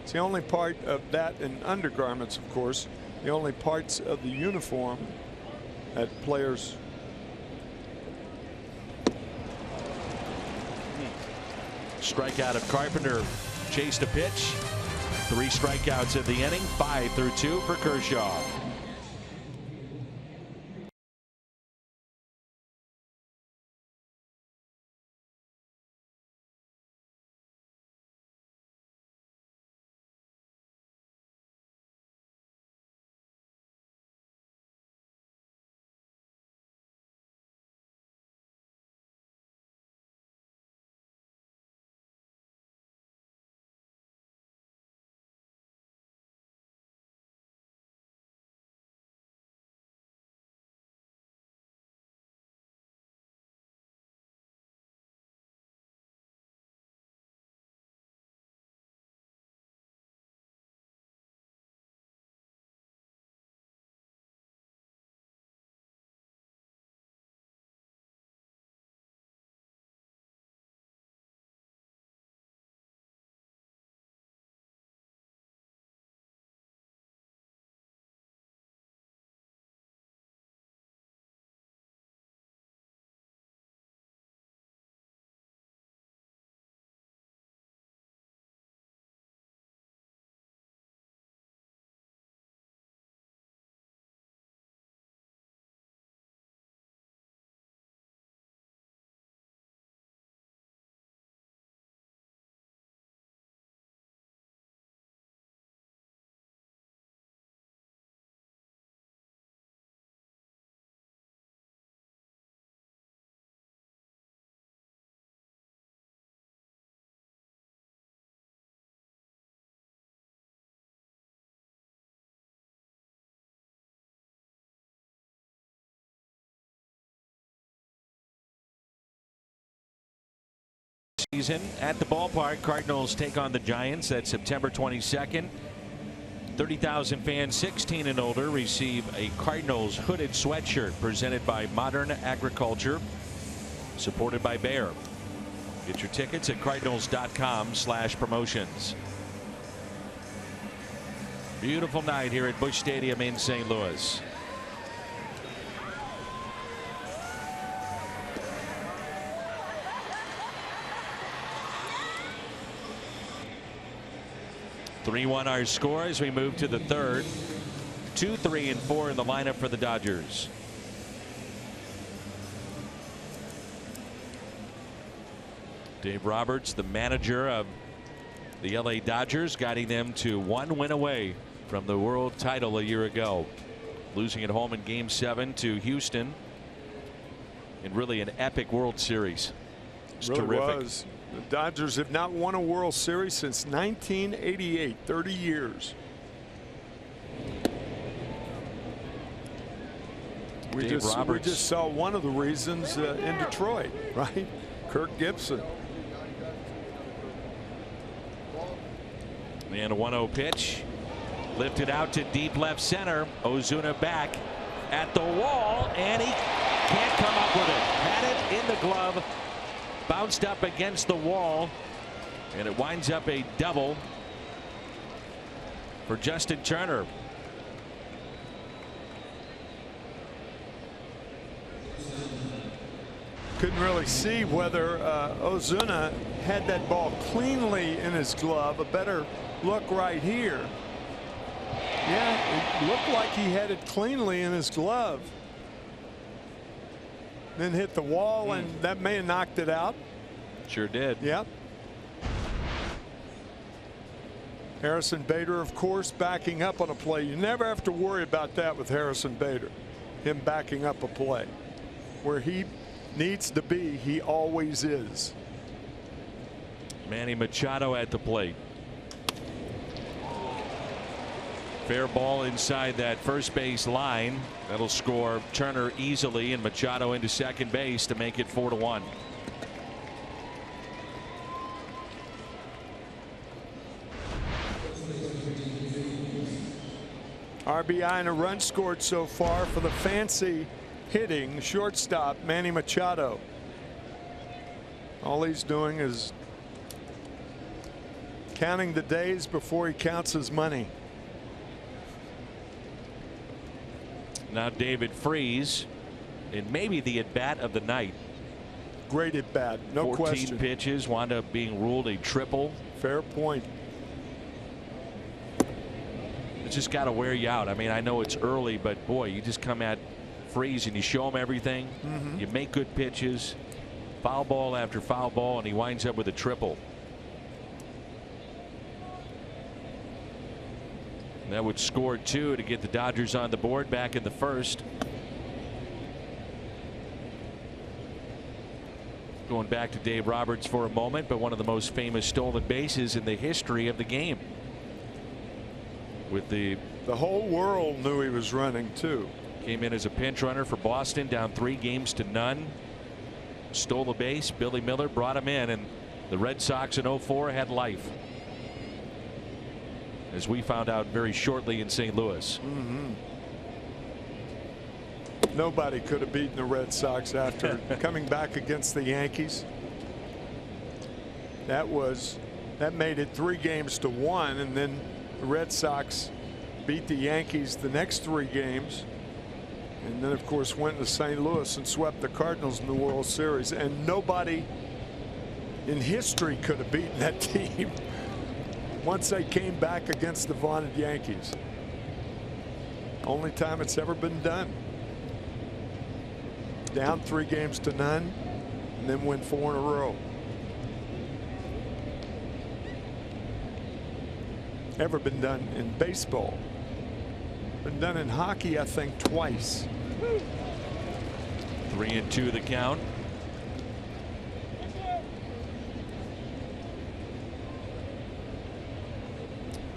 It's the only part of that, and undergarments, of course, the only parts of the uniform that players. Strikeout of Carpenter chased a pitch. 3 strikeouts in the inning, 5 through 2 for Kershaw. Season at the ballpark. Cardinals take on the Giants. That's September 22nd. 30,000 fans 16 and older receive a Cardinals hooded sweatshirt presented by Modern Agriculture, supported by Bayer. Get your tickets at cardinals.com/promotions. Beautiful night here at Busch Stadium in St. Louis. (3-1) our score as we move to the third. 2, 3, and 4 in the lineup for the Dodgers. Dave Roberts, the manager of the LA Dodgers, guiding them to 1 win away from the world title a year ago, losing at home in Game 7 to Houston in really an epic World Series. It's really terrific. Was. The Dodgers have not won a World Series since 1988, 30 years. We just saw one of the reasons in Detroit, right? Kirk Gibson. And a 1-0 pitch. Lifted out to deep left center. Ozuna back at the wall, and he can't come up with it. Had it in the glove. Bounced up against the wall. And it winds up a double for Justin Turner. Couldn't really see whether Ozuna had that ball cleanly in his glove. A better look right here. Yeah, it looked like he had it cleanly in his glove. Then hit the wall, and that may have knocked it out. Sure did. Yep. Harrison Bader, of course, backing up on a play. You never have to worry about that with Harrison Bader. Him backing up a play. Where he needs to be, he always is. Manny Machado at the plate. Fair ball inside that first base line. That'll score Turner easily, and Machado into second base to make it 4-1. RBI and a run scored so far for the fancy hitting shortstop Manny Machado. All he's doing is counting the days before he counts his money. Now David Freese, and maybe the at bat of the night. Great at bat, no 14 question. pitches, wound up being ruled a triple. Fair point. It's just got to wear you out. I mean, I know it's early, but boy, you just come at Freese and you show him everything. You make good pitches, foul ball after foul ball, and he winds up with a triple. That would score 2 to get the Dodgers on the board back in the first. Going back to Dave Roberts for a moment, but one of the most famous stolen bases in the history of the game. With the whole world knew he was running too. Came in as a pinch runner for Boston, down 3 games to none. Stole the base. Billy Miller brought him in, and the Red Sox in 04 had life, as we found out very shortly in St. Louis. Nobody could have beaten the Red Sox after coming back against the Yankees. That made it 3 games to 1, and then the Red Sox beat the Yankees the next 3 games, and then of course went to St. Louis and swept the Cardinals in the World Series, and nobody in history could have beaten that team once they came back against the vaunted Yankees. Only time it's ever been done. Down 3 games to none, and then win 4 in a row. Ever been done in baseball. Been done in hockey, I think, twice. 3-2 the count.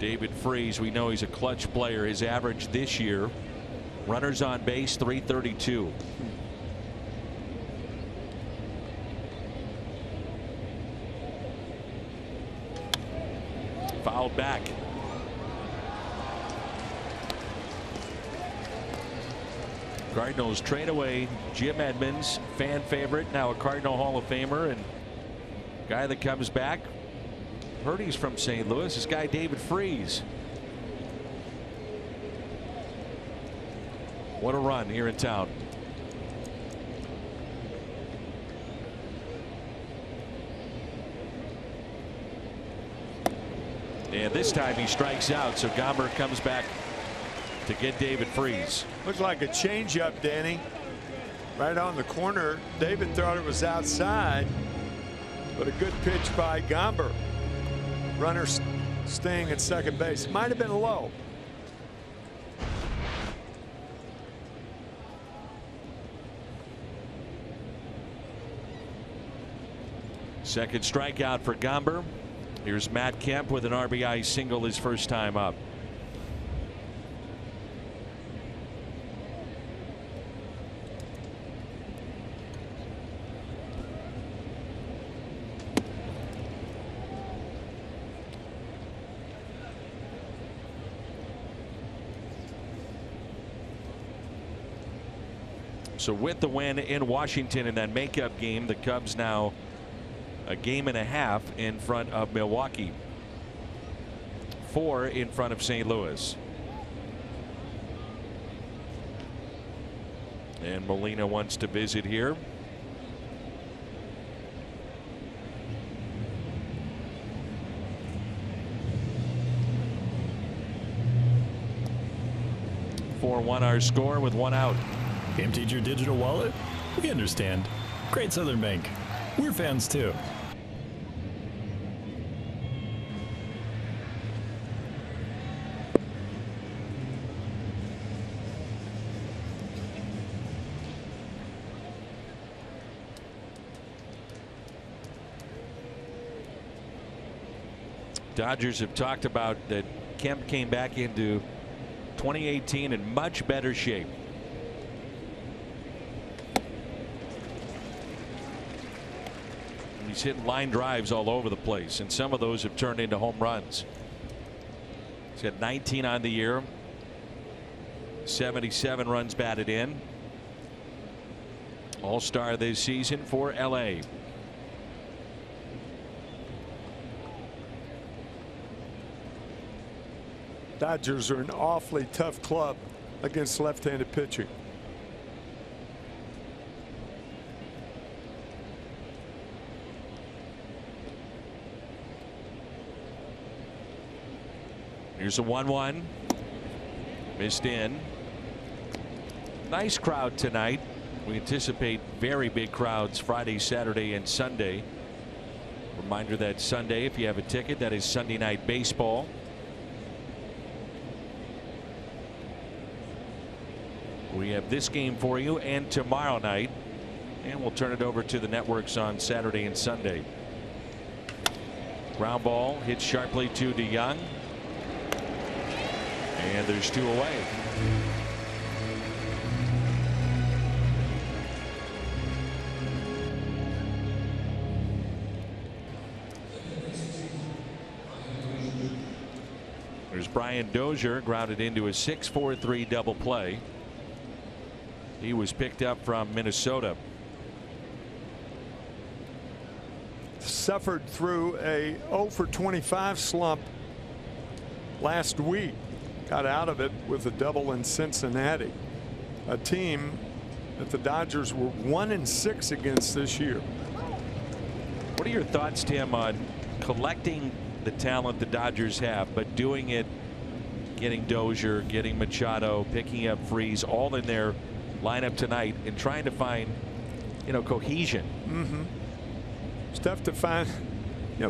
David Freese, we know he's a clutch player. His average this year, runners on base, 332. Fouled back. Cardinals trade away Jim Edmonds, fan favorite, now a Cardinal Hall of Famer, and guy that comes back. Heard he's from St. Louis. This guy David Freese. What a run here in town. And this time he strikes out, so Gomber comes back to get David Freese. Looked like a changeup, Danny. Right on the corner. David thought it was outside, but a good pitch by Gomber. Runner staying at second base. Might have been low. Second strikeout for Gomber. Here's Matt Kemp with an RBI single his first time up. So with the win in Washington in that makeup game, the Cubs now a game and a half in front of Milwaukee, 4 in front of St. Louis. And Molina wants to visit here. (4-1) our score with 1 out. Emptied your digital wallet? We understand. Great Southern Bank. We're fans too. Dodgers have talked about that Kemp came back into 2018 in much better shape. He's hitting line drives all over the place, and some of those have turned into home runs. He's got 19 on the year, 77 runs batted in. All-star this season for LA. Dodgers are an awfully tough club against left-handed pitching. Here's a 1-1. Missed in. Nice crowd tonight. We anticipate very big crowds Friday, Saturday, and Sunday. Reminder that Sunday, if you have a ticket, that is Sunday Night Baseball. We have this game for you and tomorrow night, and we'll turn it over to the networks on Saturday and Sunday. Ground ball hit sharply to DeYoung, and there's 2 away. There's Brian Dozier, grounded into a 6-4-3 double play. He was picked up from Minnesota. Suffered through a 0-for-25 slump last week. Got out of it with a double in Cincinnati, a team that the Dodgers were 1-6 against this year. What are your thoughts, Tim, on collecting the talent the Dodgers have, but doing it, getting Dozier, getting Machado, picking up Freese, all in their lineup tonight, and trying to find, cohesion? It's tough to find.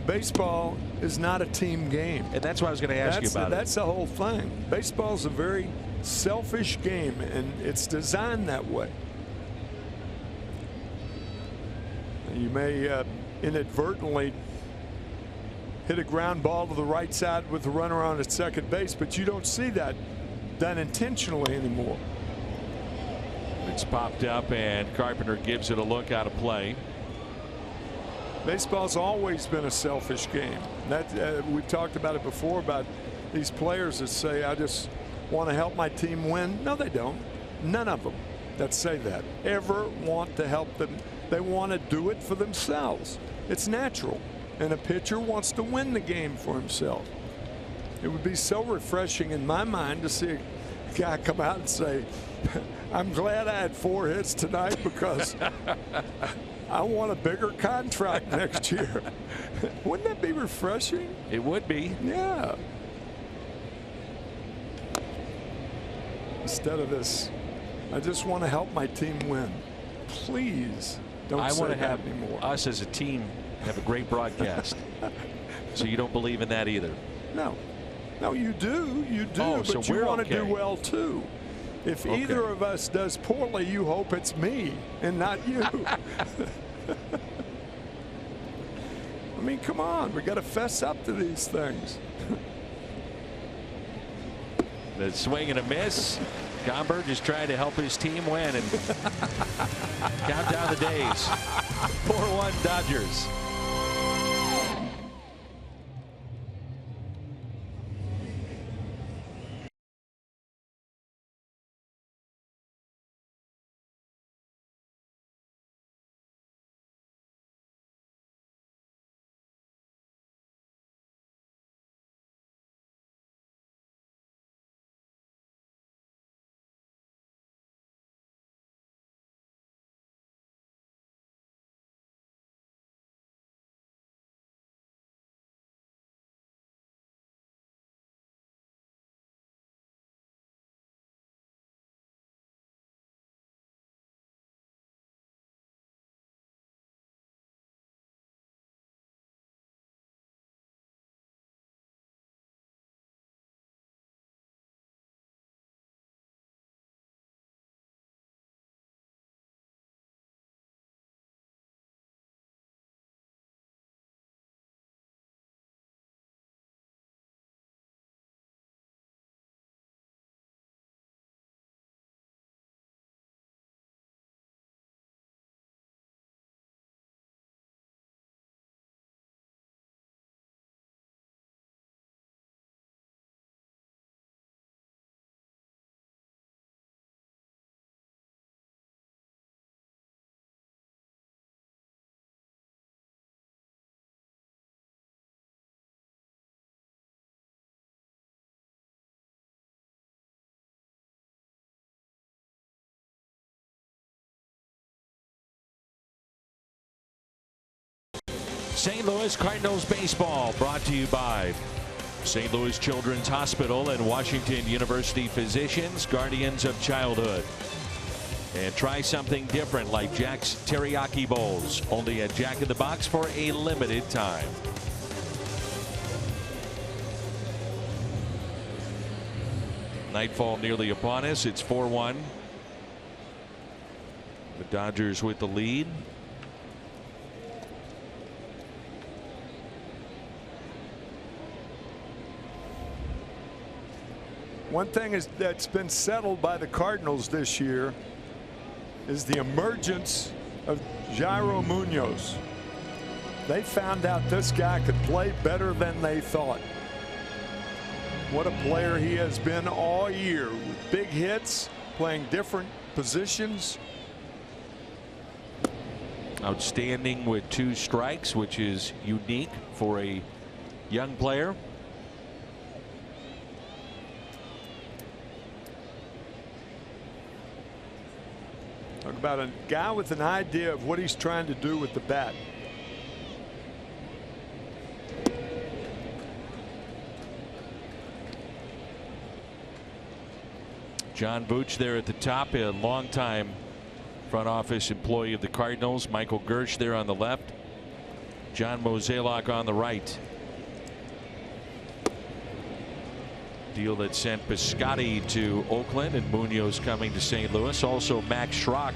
Baseball is not a team game, and that's what I was going to ask you about. That's the whole thing. Baseball is a very selfish game, and it's designed that way. You may inadvertently hit a ground ball to the right side with the runner on at second base, but you don't see that done intentionally anymore. It's popped up, and Carpenter gives it a look out of play. Baseball's always been a selfish game. We've talked about it before, about these players that say, I just want to help my team win. No, they don't. None of them that say that ever want to help them. They want to do it for themselves. It's natural. And a pitcher wants to win the game for himself. It would be so refreshing in my mind to see a guy come out and say, I'm glad I had 4 hits tonight because I want a bigger contract next year. Wouldn't that be refreshing? It would be. Yeah. Instead of this, I just want to help my team win. Please don't say that anymore. Us as a team have a great broadcast. So you don't believe in that either? No. No, you do. You do. Oh, but so you want okay. to do well, too. If either of us does poorly, you hope it's me and not you. I mean, come on. We got to fess up to these things. The swing and a miss. Gomberg just trying to help his team win and count down the days. 4-1 Dodgers. St. Louis Cardinals baseball brought to you by St. Louis Children's Hospital and Washington University Physicians, Guardians of Childhood. And try something different like Jack's Teriyaki Bowls, only at Jack in the Box for a limited time. Nightfall nearly upon us. It's 4-1. The Dodgers with the lead. One thing that's been settled by the Cardinals this year is the emergence of Jairo Munoz. They found out this guy could play better than they thought. What a player he has been all year, with big hits, playing different positions. Outstanding with 2 strikes, which is unique for a young player. Talk about a guy with an idea of what he's trying to do with the bat. John Booch there at the top, a longtime front office employee of the Cardinals. Michael Gersh there on the left. John Mozeliak on the right. Deal that sent Piscotty to Oakland and Munoz coming to St. Louis. Also Max Schrock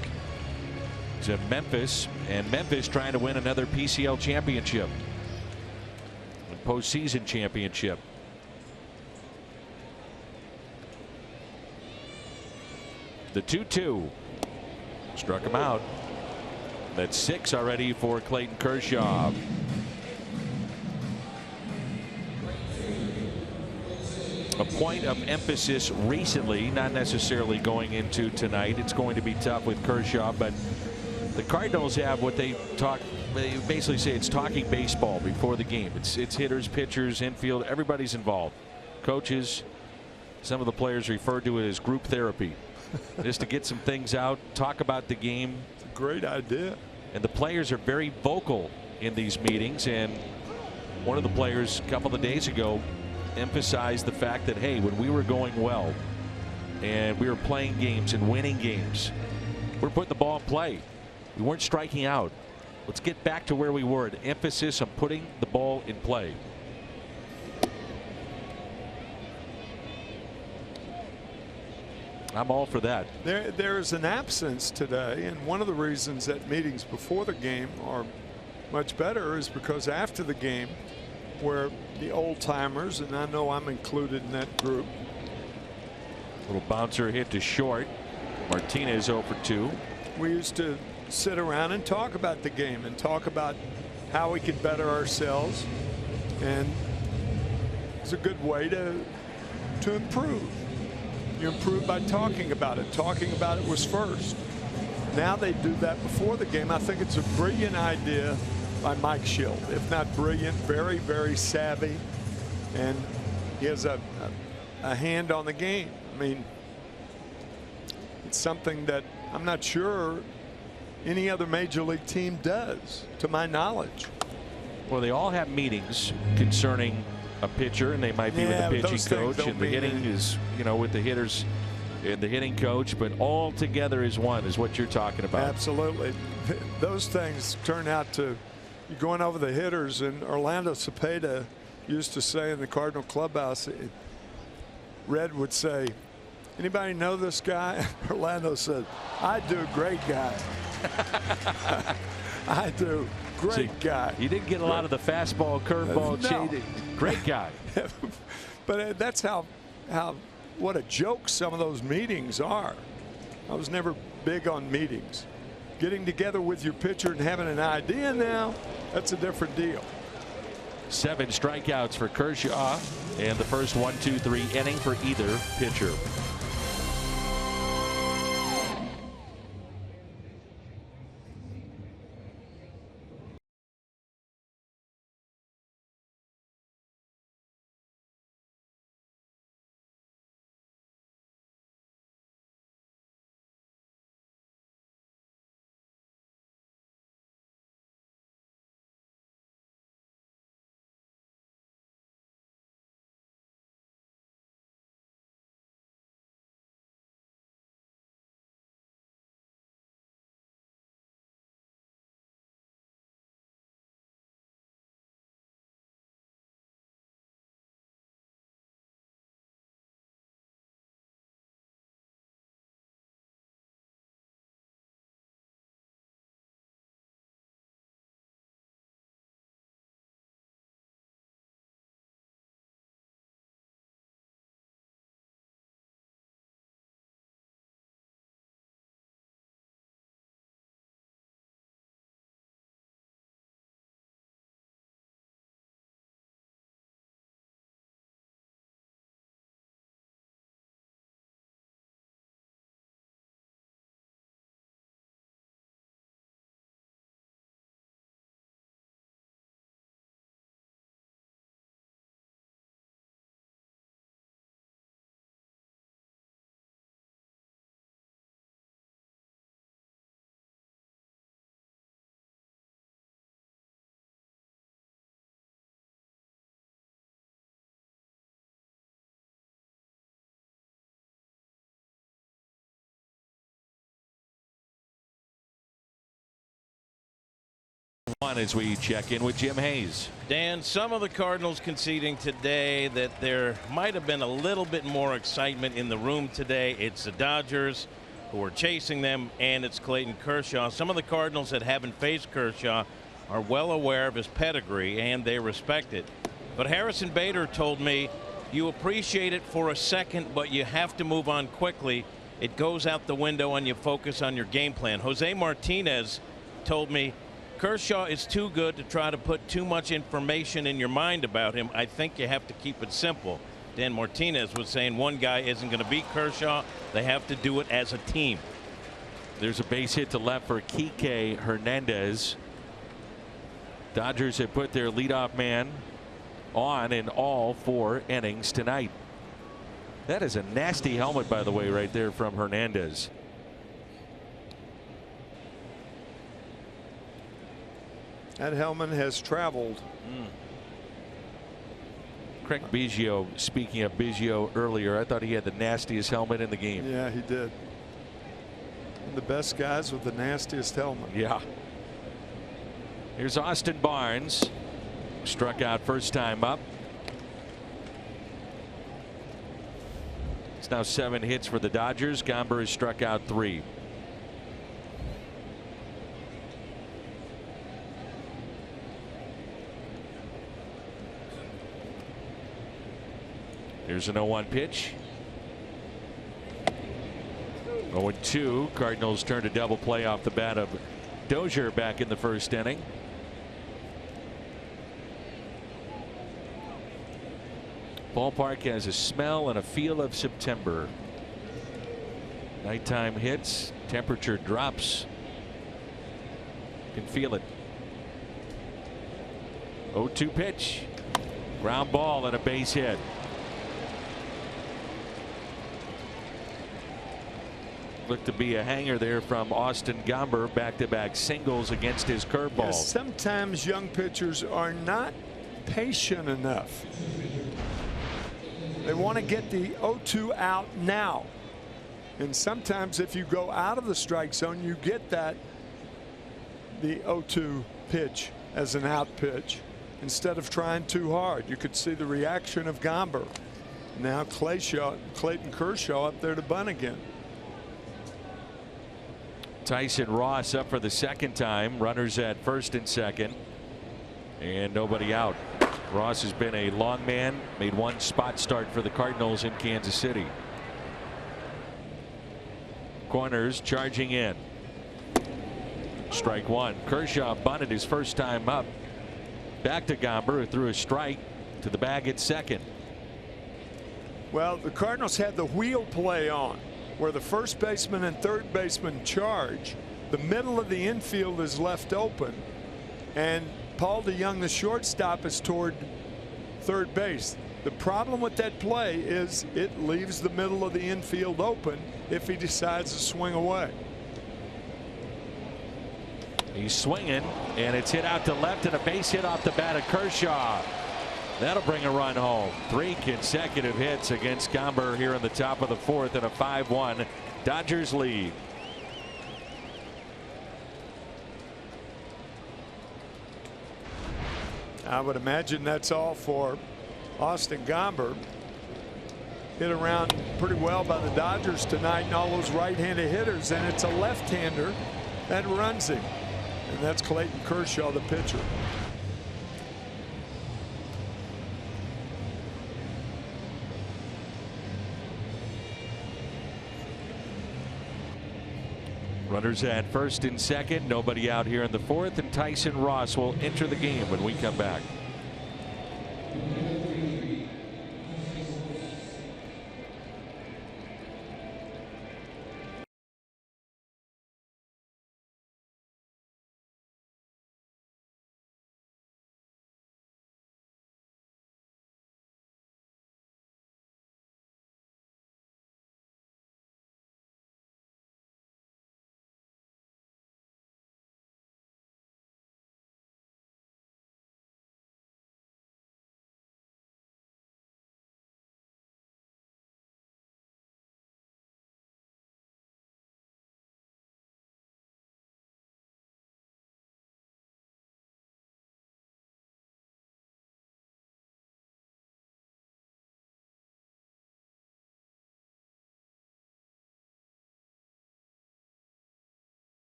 to Memphis, and Memphis trying to win another PCL championship and postseason championship. The 2-2 struck him out. That's 6 already for Clayton Kershaw. A point of emphasis recently, not necessarily going into tonight. It's going to be tough with Kershaw, but the Cardinals have what they basically say it's talking baseball before the game. It's hitters, pitchers, infield, everybody's involved. Coaches, some of the players refer to it as group therapy. Just to get some things out, talk about the game. It's a great idea. And the players are very vocal in these meetings, and one of the players a couple of days ago emphasized the fact that, hey, when we were going well and we were playing games and winning games, we're putting the ball in play. We weren't striking out. Let's get back to where we were. An emphasis on putting the ball in play. I'm all for that. There is an absence today, and one of the reasons that meetings before the game are much better is because after the game, where the old timers, and I know I'm included in that group. Little bouncer hit to short. Martinez 0 for 2. We used to sit around and talk about the game and talk about how we could better ourselves, and it's a good way to improve. You improve by talking about it. Talking about it was first. Now they do that before the game. I think it's a brilliant idea by Mike Schild. If not brilliant, very, very savvy, and he has a hand on the game. I mean, it's something that I'm not sure any other major league team does, to my knowledge. Well, they all have meetings concerning a pitcher, and they might be with the pitching coach, and the hitting is, you know, with the hitters and the hitting coach, but all together as one is what you're talking about. Absolutely. Those things turn out to, you're going over the hitters, and Orlando Cepeda used to say in the Cardinal clubhouse, Red would say, anybody know this guy? Orlando said, I do, great guy. I do. Great guy. You didn't get a lot of the fastball, curveball, no. Great guy. But that's how what a joke some of those meetings are. I was never big on meetings. Getting together with your pitcher and having an idea now, that's a different deal. 7 strikeouts for Kershaw, and the first 1-2-3 inning for either pitcher. As we check in with Jim Hayes. Dan, some of the Cardinals conceding today that there might have been a little bit more excitement in the room today. It's the Dodgers who are chasing them, and it's Clayton Kershaw. Some of the Cardinals that haven't faced Kershaw are well aware of his pedigree, and they respect it. But Harrison Bader told me, you appreciate it for a second, but you have to move on quickly. It goes out the window and you focus on your game plan. Jose Martinez told me, Kershaw is too good to try to put too much information in your mind about him. I think you have to keep it simple. Dan Martinez was saying one guy isn't going to beat Kershaw. They have to do it as a team. There's a base hit to left for Kike Hernandez. Dodgers have put their leadoff man on in all 4 innings tonight. That is a nasty helmet, by the way, right there from Hernandez. That helmet has traveled. Craig Biggio, speaking of Biggio earlier, I thought he had the nastiest helmet in the game. Yeah, he did. The best guys with the nastiest helmet. Yeah. Here's Austin Barnes. Struck out first time up. It's now 7 hits for the Dodgers. Gomber has struck out 3. Here's an 0-1 pitch. 0-2. Cardinals turned a double play off the bat of Dozier back in the first inning. Ballpark has a smell and a feel of September. Nighttime hits, temperature drops. You can feel it. 0-2 pitch. Ground ball and a base hit. Looked to be a hanger there from Austin Gomber. Back-to-back singles against his curveball. Yeah, sometimes young pitchers are not patient enough. They want to get the 0-2 out now. And sometimes if you go out of the strike zone, you get that the 0-2 pitch as an out pitch instead of trying too hard. You could see the reaction of Gomber. Now Clayton Kershaw up there to bunt again. Tyson Ross up for the second time. Runners at first and second. And nobody out. Ross has been a long man. Made 1 spot start for the Cardinals in Kansas City. Corners charging in. Strike 1. Kershaw bunted his first time up. Back to Gomber, who threw a strike to the bag at second. Well, the Cardinals had the wheel play on, where the first baseman and third baseman charge. The middle of the infield is left open, and Paul DeYoung, the shortstop, is toward third base. The problem with that play is it leaves the middle of the infield open if he decides to swing away. He's swinging, and it's hit out to left, and a base hit off the bat of Kershaw. That'll bring a run home. 3 consecutive hits against Gomber here in the top of the 4th, and a 5-1 Dodgers lead. I would imagine that's all for Austin Gomber. Hit around pretty well by the Dodgers tonight, and all those right-handed hitters, and it's a left-hander that runs him, and that's Clayton Kershaw, the pitcher. Runners at first and second. Nobody out here in the 4th, and Tyson Ross will enter the game when we come back.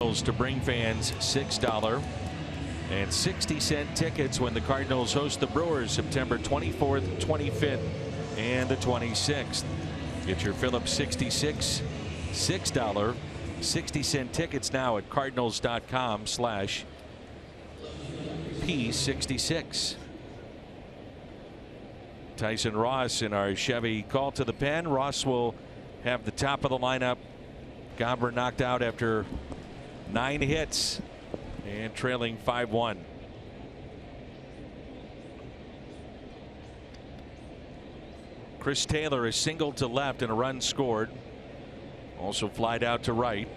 To bring fans $6 and 60-cent tickets when the Cardinals host the Brewers September 24th, 25th, and the 26th. Get your Phillips 66 $6 60-cent tickets now at cardinals.com/P66. Tyson Ross in our Chevy call to the pen. Ross will have the top of the lineup. Gomber knocked out after 9 hits and trailing 5-1. Chris Taylor is singled to left and a run scored. Also flied out to right.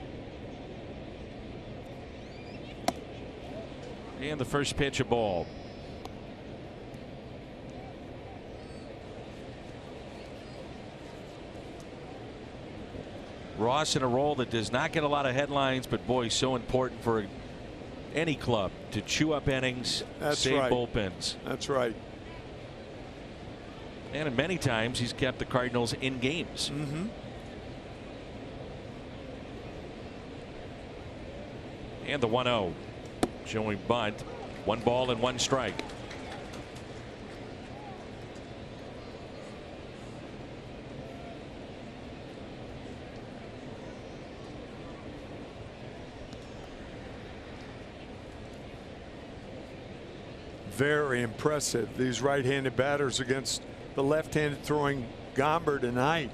And the first pitch, a ball. Ross in a role that does not get a lot of headlines, but boy, so important for any club to chew up innings, save bullpens. That's right. And many times he's kept the Cardinals in games. And the 1-0 showing bunt. 1 ball and 1 strike. Very impressive, these right-handed batters against the left-handed throwing Gomber tonight.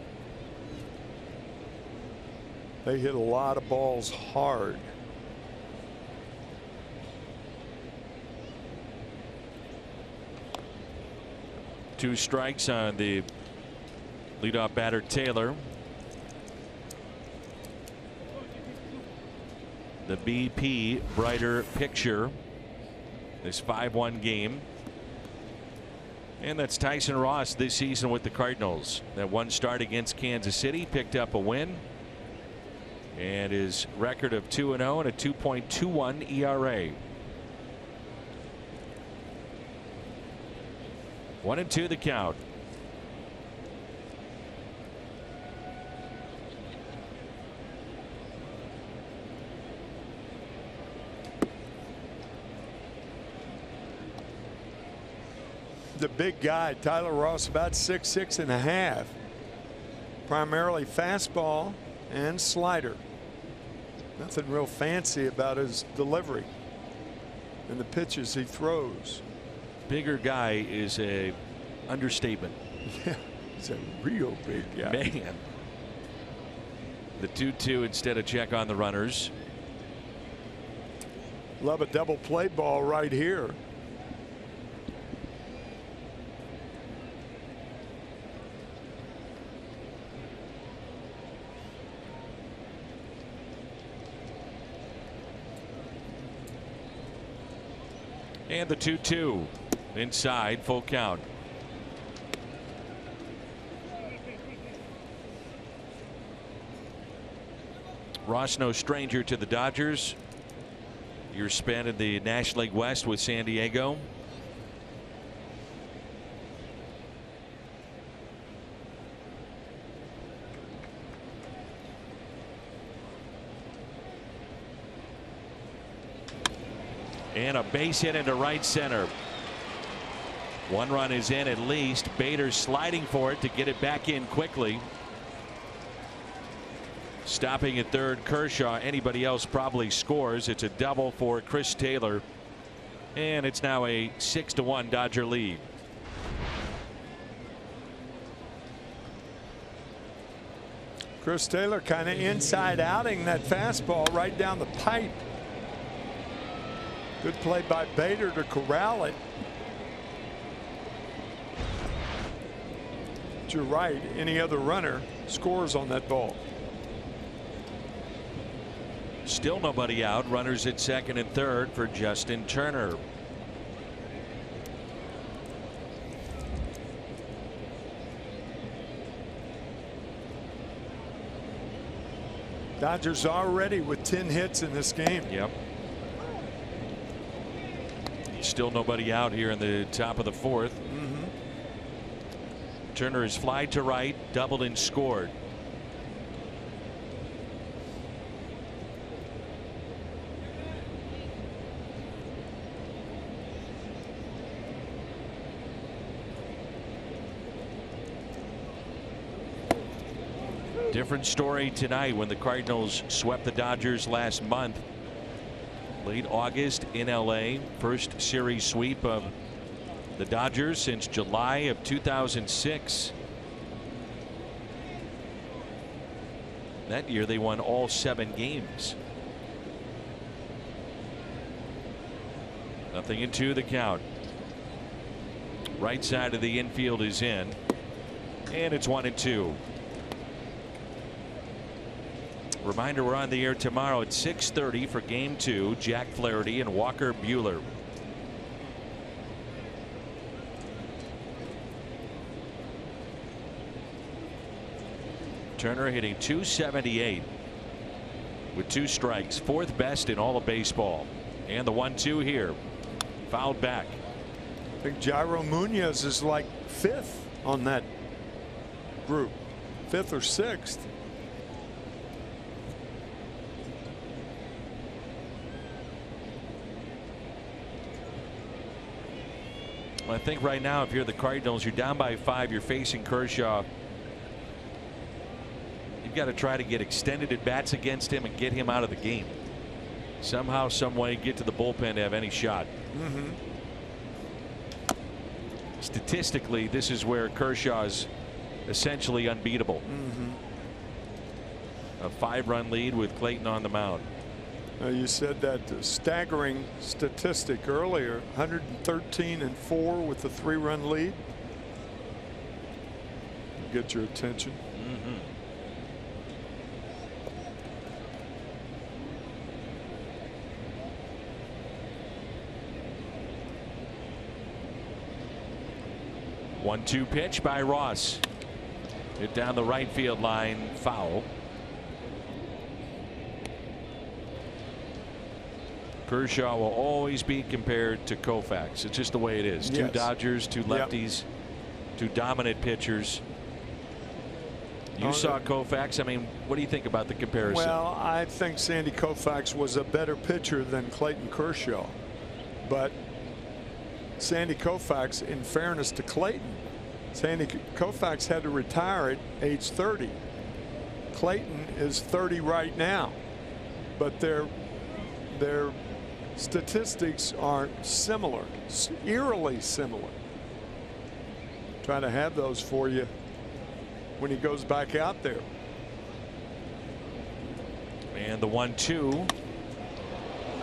They hit a lot of balls hard. Two strikes on the leadoff batter Taylor. The BP brighter picture. This 5-1 game. And that's Tyson Ross this season with the Cardinals. That 1 start against Kansas City picked up a win. And his record of 2-0 and a 2.21 ERA. 1-2 the count. The big guy, Tyler Ross, about 6'6" and a half. Primarily fastball and slider. Nothing real fancy about his delivery and the pitches he throws. Bigger guy is a understatement. Yeah, he's a real big guy. Man. The 2-2 instead of check on the runners. Love a double play ball right here. And the 2-2 inside, full count. Ross no stranger to the Dodgers. Year spent in the National League West with San Diego. And a base hit into right center. 1 run is in at least. Bader sliding for it to get it back in quickly. Stopping at third, Kershaw. Anybody else probably scores. It's a double for Chris Taylor. And it's now a 6-1 Dodger lead. Chris Taylor kind of inside outing that fastball right down the pipe. Good play by Bader to corral it. But you're right, any other runner scores on that ball. Still nobody out. Runners at second and third for Justin Turner. Dodgers already with 10 hits in this game. Yep. Still nobody out here in the top of the 4th. Turner is fly to right, doubled and scored. Different story tonight when the Cardinals swept the Dodgers last month. Late August in LA. First series sweep of the Dodgers since July of 2006. That year they won all 7 games. 0-2 the count. Right side of the infield is in, and it's 1-2. Reminder, we're on the air tomorrow at 6:30 for Game 2. Jack Flaherty and Walker Buehler. Turner hitting .278 with 2 strikes, 4th best in all of baseball. And the 1-2 here, fouled back. I think Jairo Munoz is like 5th on that group, 5th or 6th. I think right now, if you're the Cardinals, you're down by 5, you're facing Kershaw. You've got to try to get extended at bats against him and get him out of the game. Somehow, some way, get to the bullpen to have any shot. Statistically, this is where Kershaw's essentially unbeatable. A 5-run lead with Clayton on the mound. You said that staggering statistic earlier, 113-4 with the 3-run lead. Get your attention. 1-2 pitch by Ross. Hit down the right field line, foul. Kershaw will always be compared to Koufax. It's just the way it is. Two Dodgers, 2 lefties, 2 dominant pitchers. You saw Koufax. I mean, what do you think about the comparison? Well, I think Sandy Koufax was a better pitcher than Clayton Kershaw. But Sandy Koufax, in fairness to Clayton, Sandy Koufax had to retire at age 30. Clayton is 30 right now. But their statistics are similar, eerily similar. Trying to have those for you when he goes back out there. And the 1-2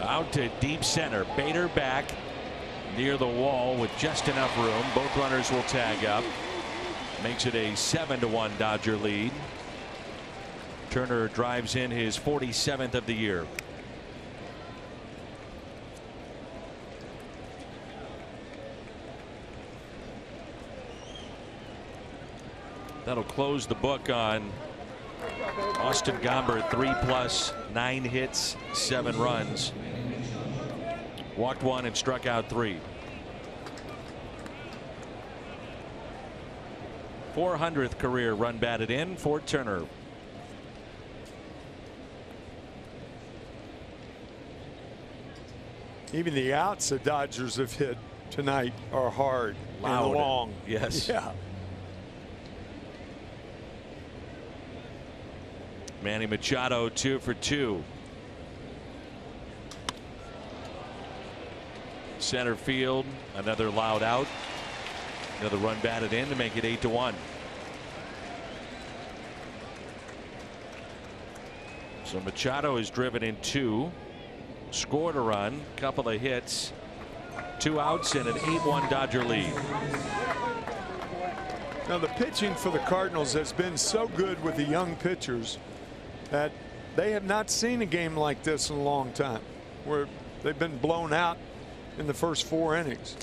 out to deep center. Bader back near the wall with just enough room. Both runners will tag up. Makes it a 7-1 Dodger lead. Turner drives in his 47th of the year. That'll close the book on Austin Gomber. 3+, 9 hits, 7 runs. Walked 1 and struck out 3. 400th career run batted in for Turner. Even the outs the Dodgers have hit tonight are hard and long. Yes. Yeah. Manny Machado 2 for 2. Center field, another loud out. Another run batted in to make it 8-1. So Machado is driven in 2, scored a run, couple of hits, 2 outs, and an 8-1 Dodger lead. Now the pitching for the Cardinals has been so good with the young pitchers that they have not seen a game like this in a long time, where they've been blown out in the first 4 innings.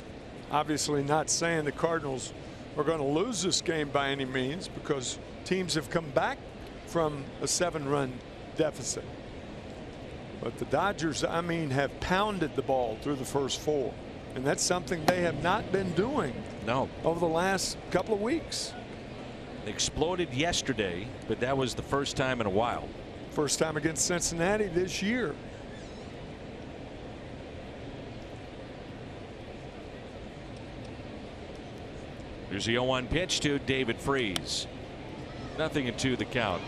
Obviously not saying the Cardinals are going to lose this game by any means, because teams have come back from a 7-run deficit. But the Dodgers, I mean, have pounded the ball through the first 4. And that's something they have not been doing over the last couple of weeks. Exploded yesterday, but that was the first time in a while. First time against Cincinnati this year. There's the 0-1 pitch to David Freese. 0-2 the count.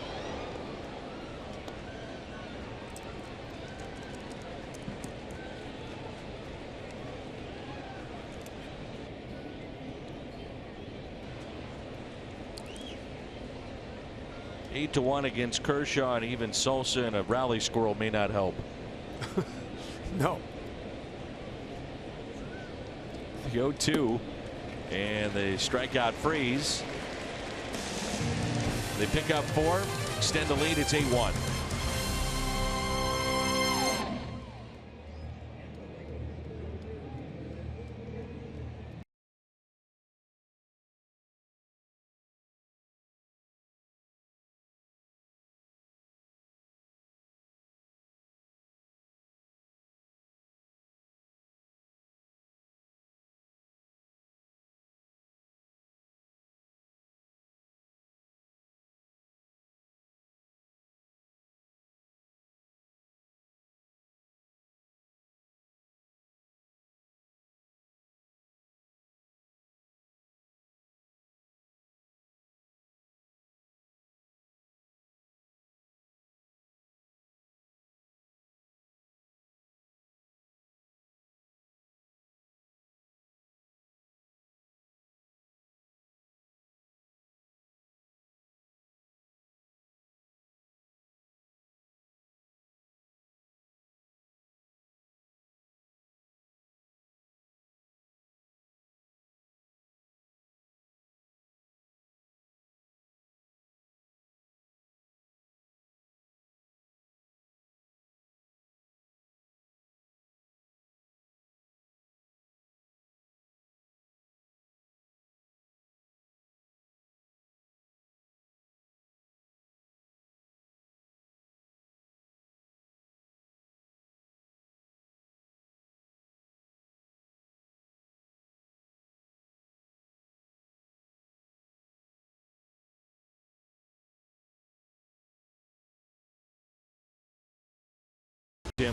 8-1 against Kershaw, and even Sosa and a rally squirrel may not help. No. The 0-2 and the strikeout freeze. They pick up 4, extend the lead. It's 8-1.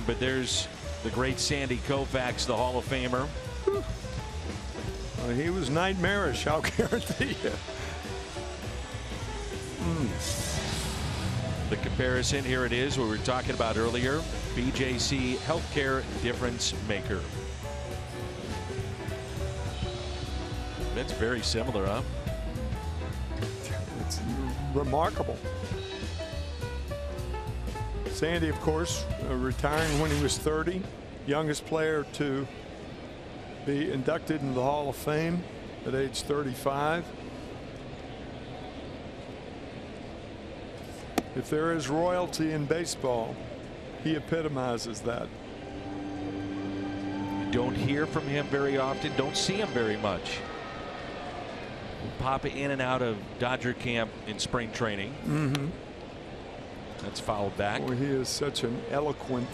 But there's the great Sandy Koufax, the Hall of Famer. Well, he was nightmarish, I'll guarantee you. The comparison, here it is, what we were talking about earlier. BJC Healthcare Difference Maker. That's very similar, huh? It's remarkable. Sandy, of course, retiring when he was 30, youngest player to be inducted into the Hall of Fame at age 35. If there is royalty in baseball, he epitomizes that. You don't hear from him very often, don't see him very much. Pop in and out of Dodger camp in spring training. Mm-hmm. That's fouled back. Boy, he is such an eloquent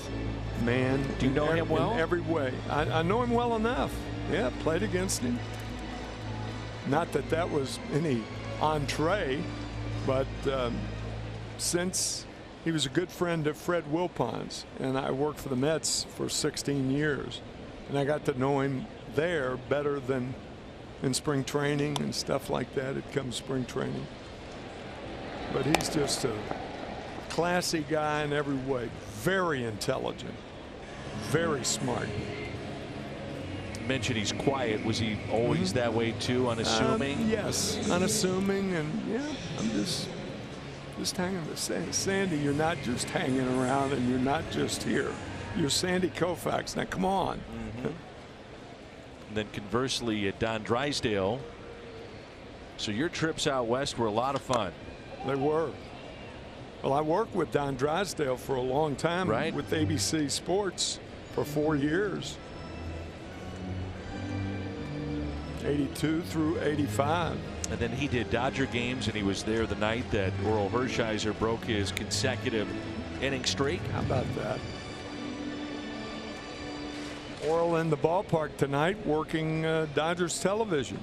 man. Do you know him well? In every way. I know him well enough. Yeah, played against him. Not that that was any entree, but since he was a good friend of Fred Wilpon's, and I worked for the Mets for 16 years, and I got to know him there better than in spring training and stuff like that. It comes spring training. But he's just a classy guy in every way. Very intelligent. Very smart. You mentioned he's quiet. Was he always that way too, unassuming? Yes, unassuming, and yeah, I'm just hanging with Sandy. You're not just hanging around, and you're not just here. You're Sandy Koufax. Now, come on. And then conversely, at Don Drysdale. So your trips out west were a lot of fun. They were. Well, I worked with Don Drysdale for a long time, right, with ABC Sports for 4 years. 82 through 85. And then he did Dodger games, and he was there the night that Oral Hershiser broke his consecutive inning streak. How about that? Oral in the ballpark tonight working Dodgers television.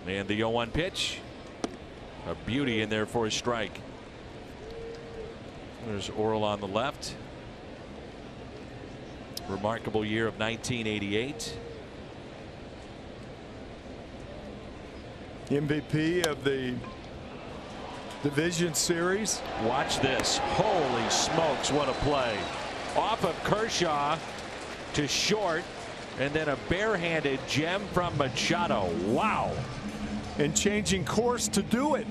And the 0-1 pitch. A beauty in there for a strike. There's Oral on the left. Remarkable year of 1988. MVP of the division series. Watch this. Holy smokes, what a play. Off of Kershaw to short, and then a barehanded gem from Machado. Wow. And changing course to do it.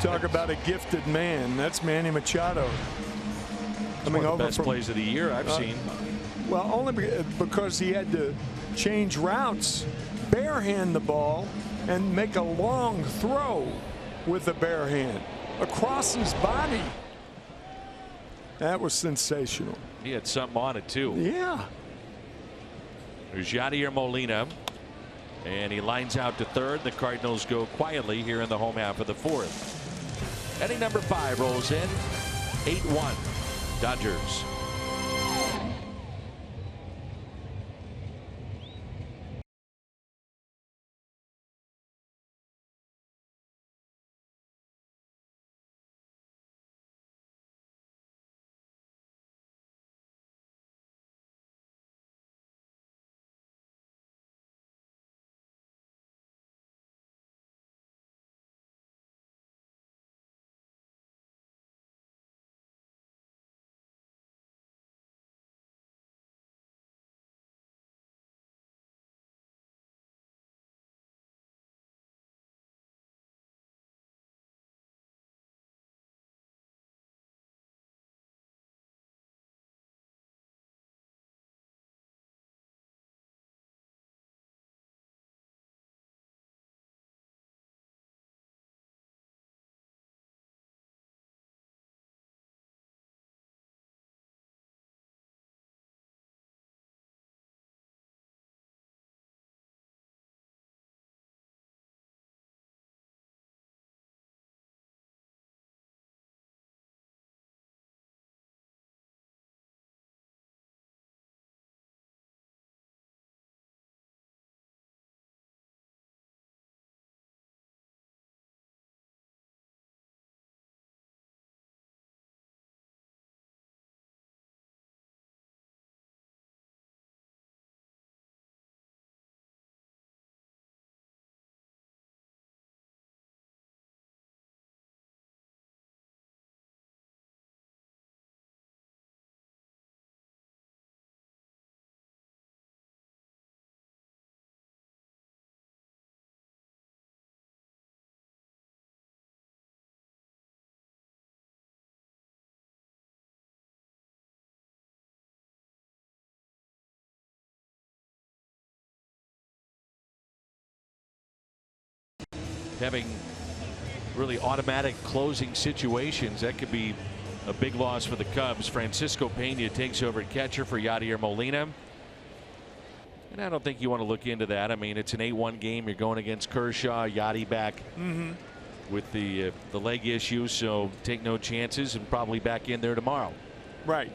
talk about a gifted man. That's Manny Machado. One of the best plays of the year I've seen. Well, only because he had to change routes, barehand the ball, and make a long throw with the bare hand across his body. That was sensational. He had something on it, too. Yeah. There's Yadier Molina. And he lines out to third. The Cardinals go quietly here in the home half of the fourth. Inning number 5 rolls in. 8-1. Dodgers. Having really automatic closing situations, that could be a big loss for the Cubs. Francisco Pena takes over at catcher for Yadier Molina. And I don't think you want to look into that. I mean, it's an 8-1 game. You're going against Kershaw. Yadi back with the leg issue, so take no chances and probably back in there tomorrow. Right.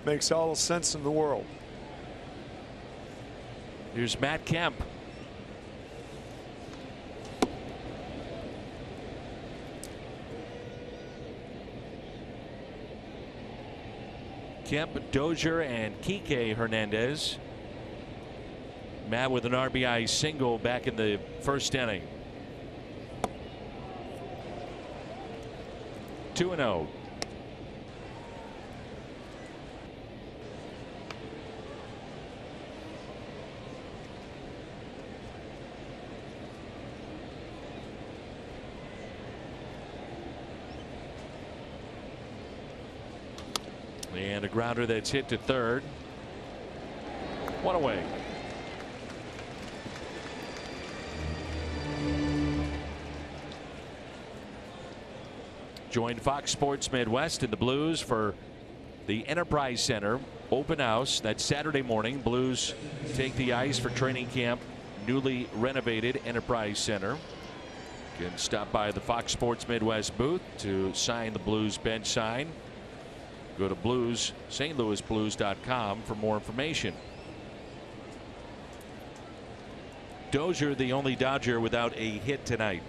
Makes all the sense in the world. Here's Matt Kemp. Kemp, Dozier, and Kike Hernandez. Matt with an RBI single back in the first inning. 2-0. And a grounder that's hit to third. One away. Join Fox Sports Midwest and the Blues for the Enterprise Center open house. That's Saturday morning. Blues take the ice for training camp. Newly renovated Enterprise Center. You can stop by the Fox Sports Midwest booth to sign the Blues bench sign. Go to StLouisBlues.com for more information. Dozier, the only Dodger without a hit tonight.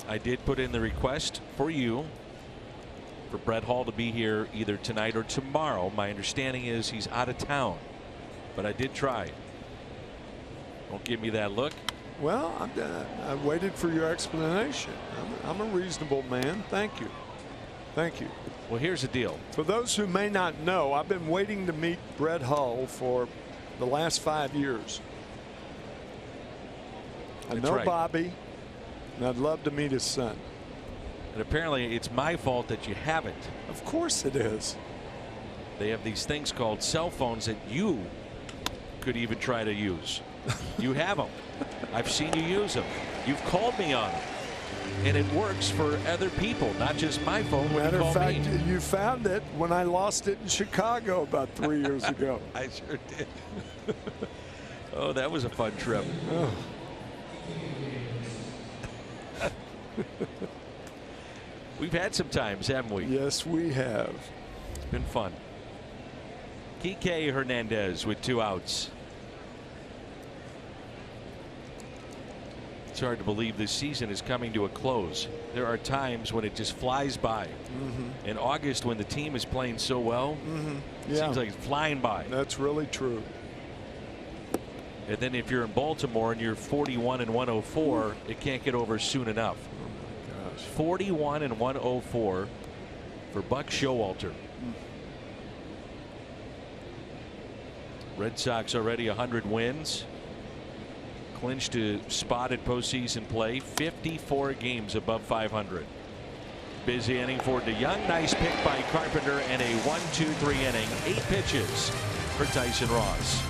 I did put in the request for you for Brett Hall to be here either tonight or tomorrow. My understanding is he's out of town, but I did try. Don't give me that look. Well, I waited for your explanation. I'm a reasonable man. Thank you. Thank you. Well, here's the deal. For those who may not know, I've been waiting to meet Brett Hull for the last 5 years. I That's know right. Bobby, and I'd love to meet his son. And apparently it's my fault that you haven't. Of course it is. They have these things called cell phones that you could even try to use. You have them. I've seen you use them. You've called me on them. And it works for other people, not just my phone when Matter you of call fact, me. you found it when I lost it in Chicago about 3 years ago. I sure did. Oh, that was a fun trip. Oh. We've had some times, haven't we? Yes, we have. It's been fun. Kike Hernandez with 2 outs. It's hard to believe this season is coming to a close. There are times when it just flies by. In August, when the team is playing so well, it seems like it's flying by. That's really true. And then if you're in Baltimore and you're 41 and 104, it can't get over soon enough. 41 and 104 for Buck Showalter. Red Sox already 100 wins. Clinched a spot at postseason play. 54 games above 500. Busy inning for DeYoung. Nice pick by Carpenter and a 1-2-3 inning. 8 pitches for Tyson Ross.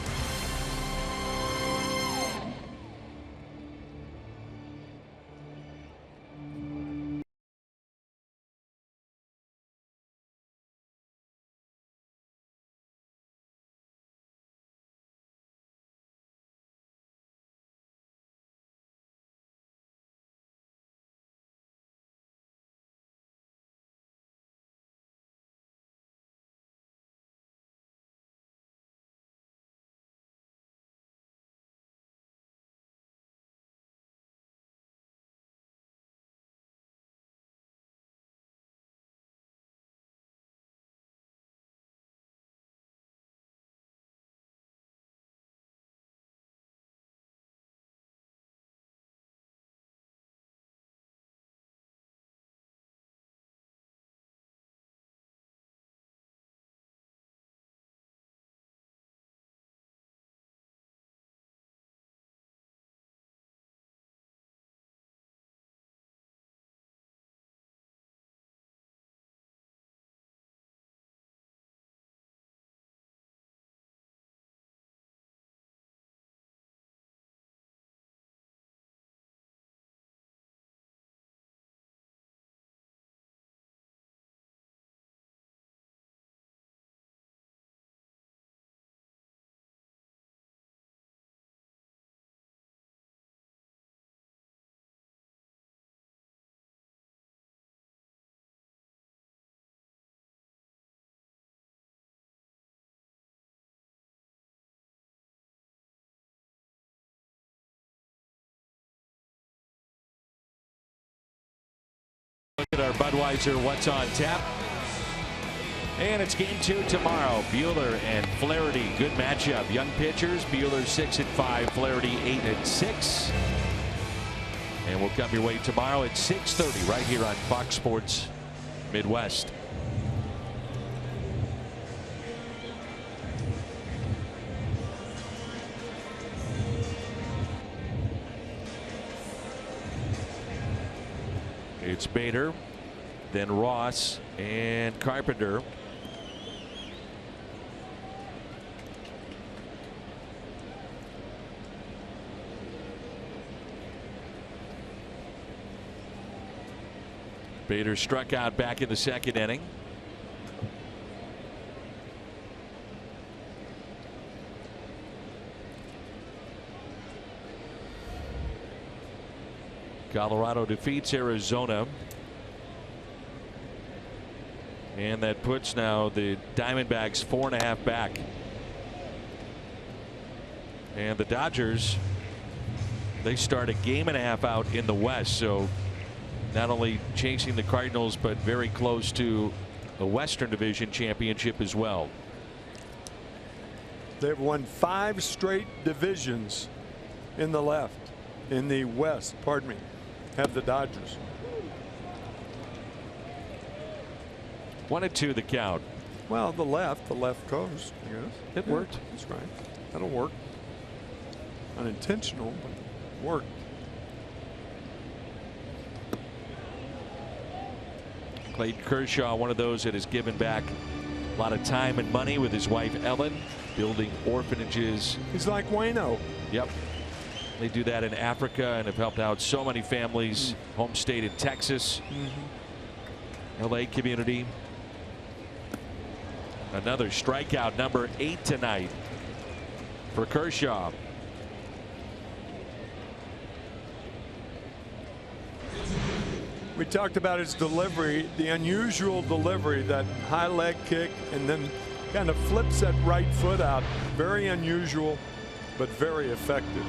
Look at our Budweiser What's on Tap. And it's game 2 tomorrow. Buehler and Flaherty. Good matchup. Young pitchers. Buehler 6-5. Flaherty 8-6. And we'll come your way tomorrow at 6:30 right here on Fox Sports Midwest. It's Bader, then Ross and Carpenter. Bader struck out back in the 2nd inning. Colorado defeats Arizona. And that puts now the Diamondbacks 4.5 back. And the Dodgers, they start a 1.5 games out in the West. So not only chasing the Cardinals, but very close to the Western Division championship as well. They've won 5 straight divisions in the left. In the West, pardon me, have the Dodgers. 1-2 the count. Well, the left coast, I guess. It worked. That's right. That'll work. Unintentional, but worked. Clayton Kershaw, one of those that has given back a lot of time and money with his wife Ellen, building orphanages. He's like Wayno. Yep. They do that in Africa and have helped out so many families. Home state in Texas. LA community. Another strikeout, number 8 tonight for Kershaw. We talked about his delivery, the unusual delivery, that high leg kick, and then kind of flips that right foot out. Very unusual, but very effective.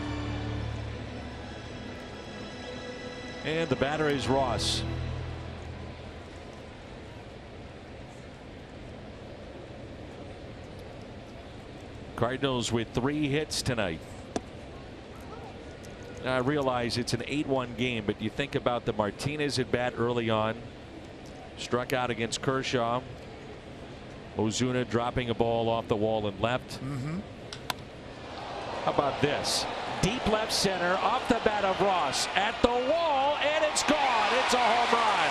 And the batter is Ross. Cardinals with 3 hits tonight. I realize it's an 8-1 game, but you think about the Martinez at bat early on. Struck out against Kershaw. Ozuna dropping a ball off the wall and left. How about this? Deep left center, off the bat of Ross, at the wall, and it's gone. It's a home run.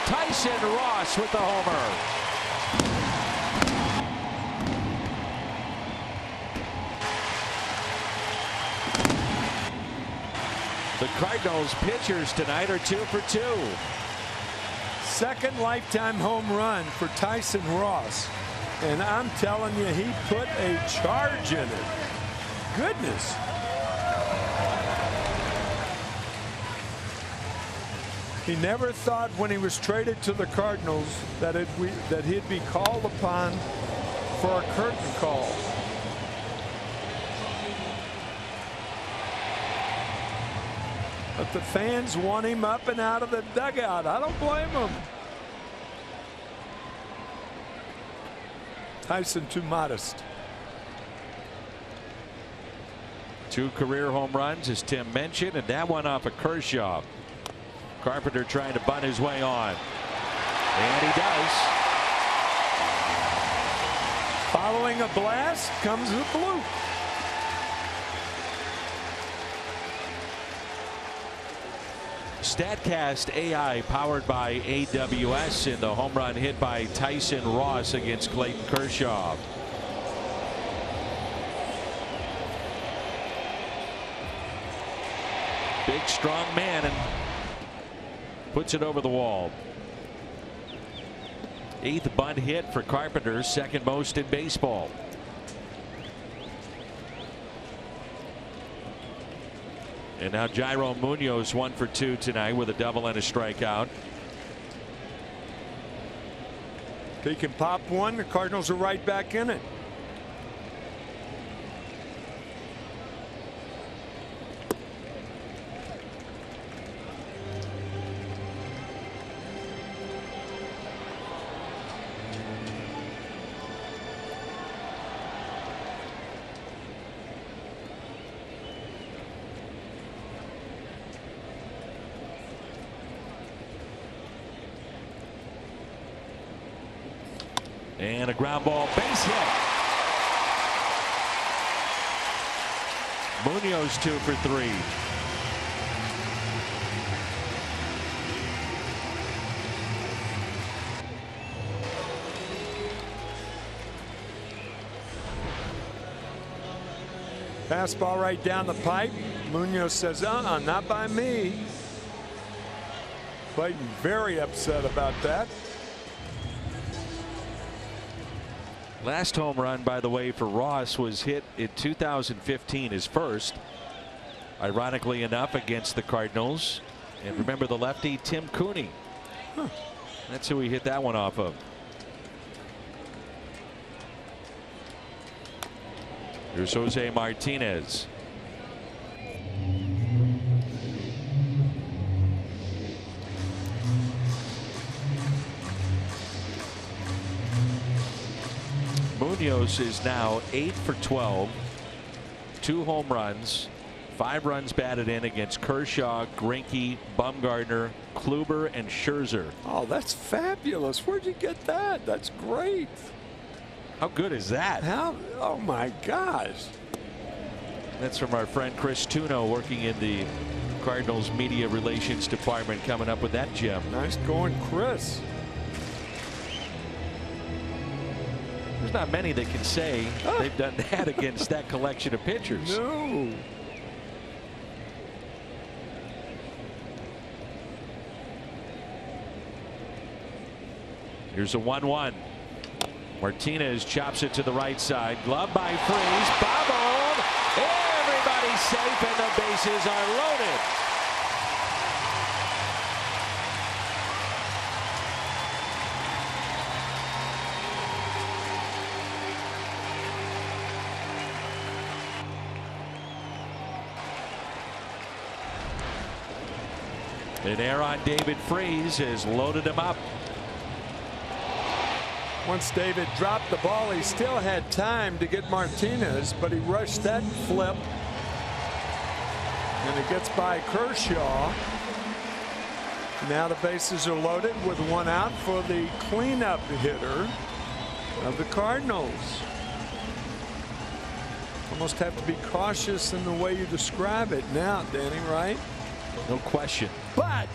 Tyson Ross with the homer. The Cardinals pitchers tonight are 2 for 2. Second lifetime home run for Tyson Ross. And I'm telling you, he put a charge in it. Goodness. He never thought when he was traded to the Cardinals that he'd be called upon for a curtain call. But the fans want him up and out of the dugout. I don't blame them. Tyson too modest. 2 career home runs, as Tim mentioned, and that one off of Kershaw. Carpenter trying to bunt his way on. And he does. Following a blast comes the blue. StatCast AI powered by AWS in the home run hit by Tyson Ross against Clayton Kershaw. Big strong man and puts it over the wall. 8th bunt hit for Carpenter, 2nd most in baseball. And now Jairo Munoz 1 for 2 tonight with a double and a strikeout. If he can pop one, the Cardinals are right back in it. And a ground ball, base hit. Munoz 2 for 3. Fastball right down the pipe. Munoz says, not by me. Clayton very upset about that. Last home run, by the way, for Ross was hit in 2015, his first. Ironically enough, against the Cardinals. And remember the lefty, Tim Cooney. That's who he hit that one off of. Here's Jose Martinez. Munoz is now 8 for 12, 2 home runs, 5 runs batted in against Kershaw, Greinke, Bumgarner, Kluber, and Scherzer. Oh, that's fabulous. Where'd you get that? That's great. How good is that? Oh my gosh. That's from our friend Chris Tuno, working in the Cardinals media relations department, coming up with that gem. Nice going, Chris. There's not many that can say they've done that against that collection of pitchers. No. Here's a 1-1. Martinez chops it to the right side. Glove by Freeze. Bobbled. Everybody's safe and the bases are loaded. An error on David Freeze has loaded him up. Once David dropped the ball, he still had time to get Martinez, but he rushed that flip. And it gets by Kershaw. Now the bases are loaded with one out for the cleanup hitter of the Cardinals. Almost have to be cautious in the way you describe it now, Danny, right? No question. But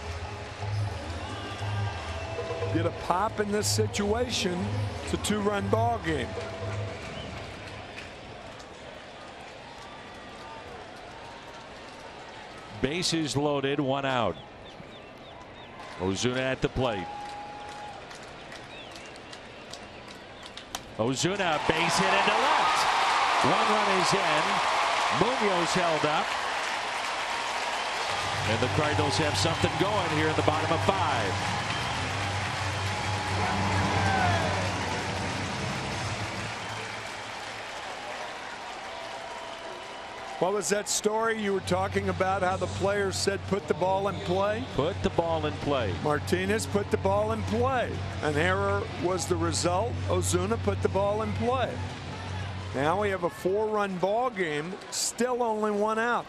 get a pop in this situation. It's a two-run ball game. Bases loaded, one out. Ozuna at the plate. Ozuna, base hit into left. One run is in. Munoz held up. And the Cardinals have something going here in the bottom of 5. What was that story you were talking about, how the players said put the ball in play? Put the ball in play. Martinez put the ball in play. An error was the result. Ozuna put the ball in play. Now we have a 4-run ball game, still only one out.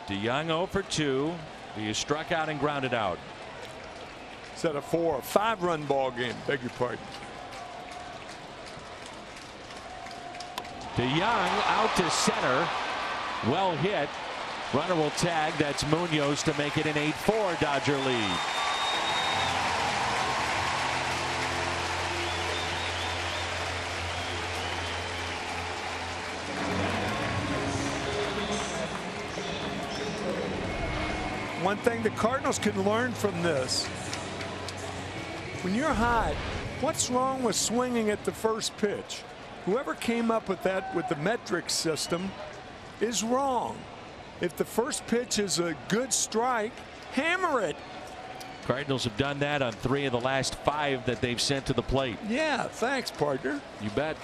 DeYoung 0 for 2. He struck out and grounded out. Is that a 4 or 5-run ball game? Beg your pardon. DeYoung out to center. Well hit. Runner will tag. That's Munoz to make it an 8-4 Dodger lead. One thing the Cardinals can learn from this. When you're hot, what's wrong with swinging at the first pitch? Whoever came up with that with the metric system is wrong. If the first pitch is a good strike, hammer it. Cardinals have done that on 3 of the last 5 that they've sent to the plate. Yeah, thanks, partner. You bet.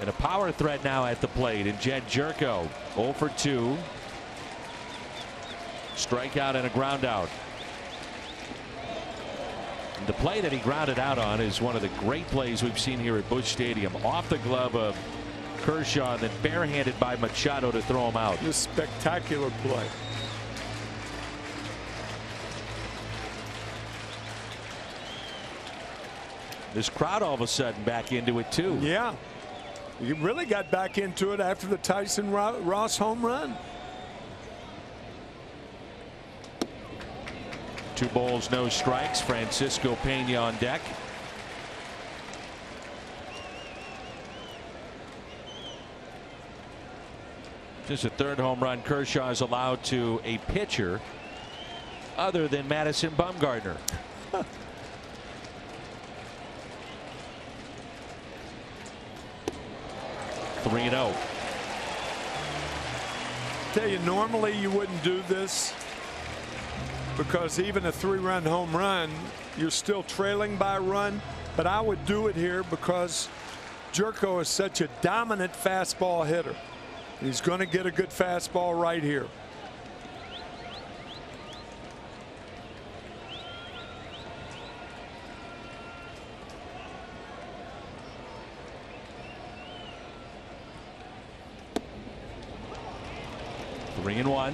And a power threat now at the plate in Jed Jerko. 0 for 2. Strikeout and a ground out. The play that he grounded out on is one of the great plays we've seen here at Busch Stadium. Off the glove of Kershaw, then barehanded by Machado to throw him out. This spectacular play. This crowd all of a sudden back into it too. Yeah. You really got back into it after the Tyson Ross home run. 2 balls, no strikes. Francisco Pena on deck. Just a 3rd home run Kershaw is allowed to a pitcher other than Madison Bumgarner. 3-0. Tell you, normally you wouldn't do this, because even a 3-run home run, you're still trailing by a run. But I would do it here because Jerko is such a dominant fastball hitter. He's going to get a good fastball right here. Three and 1.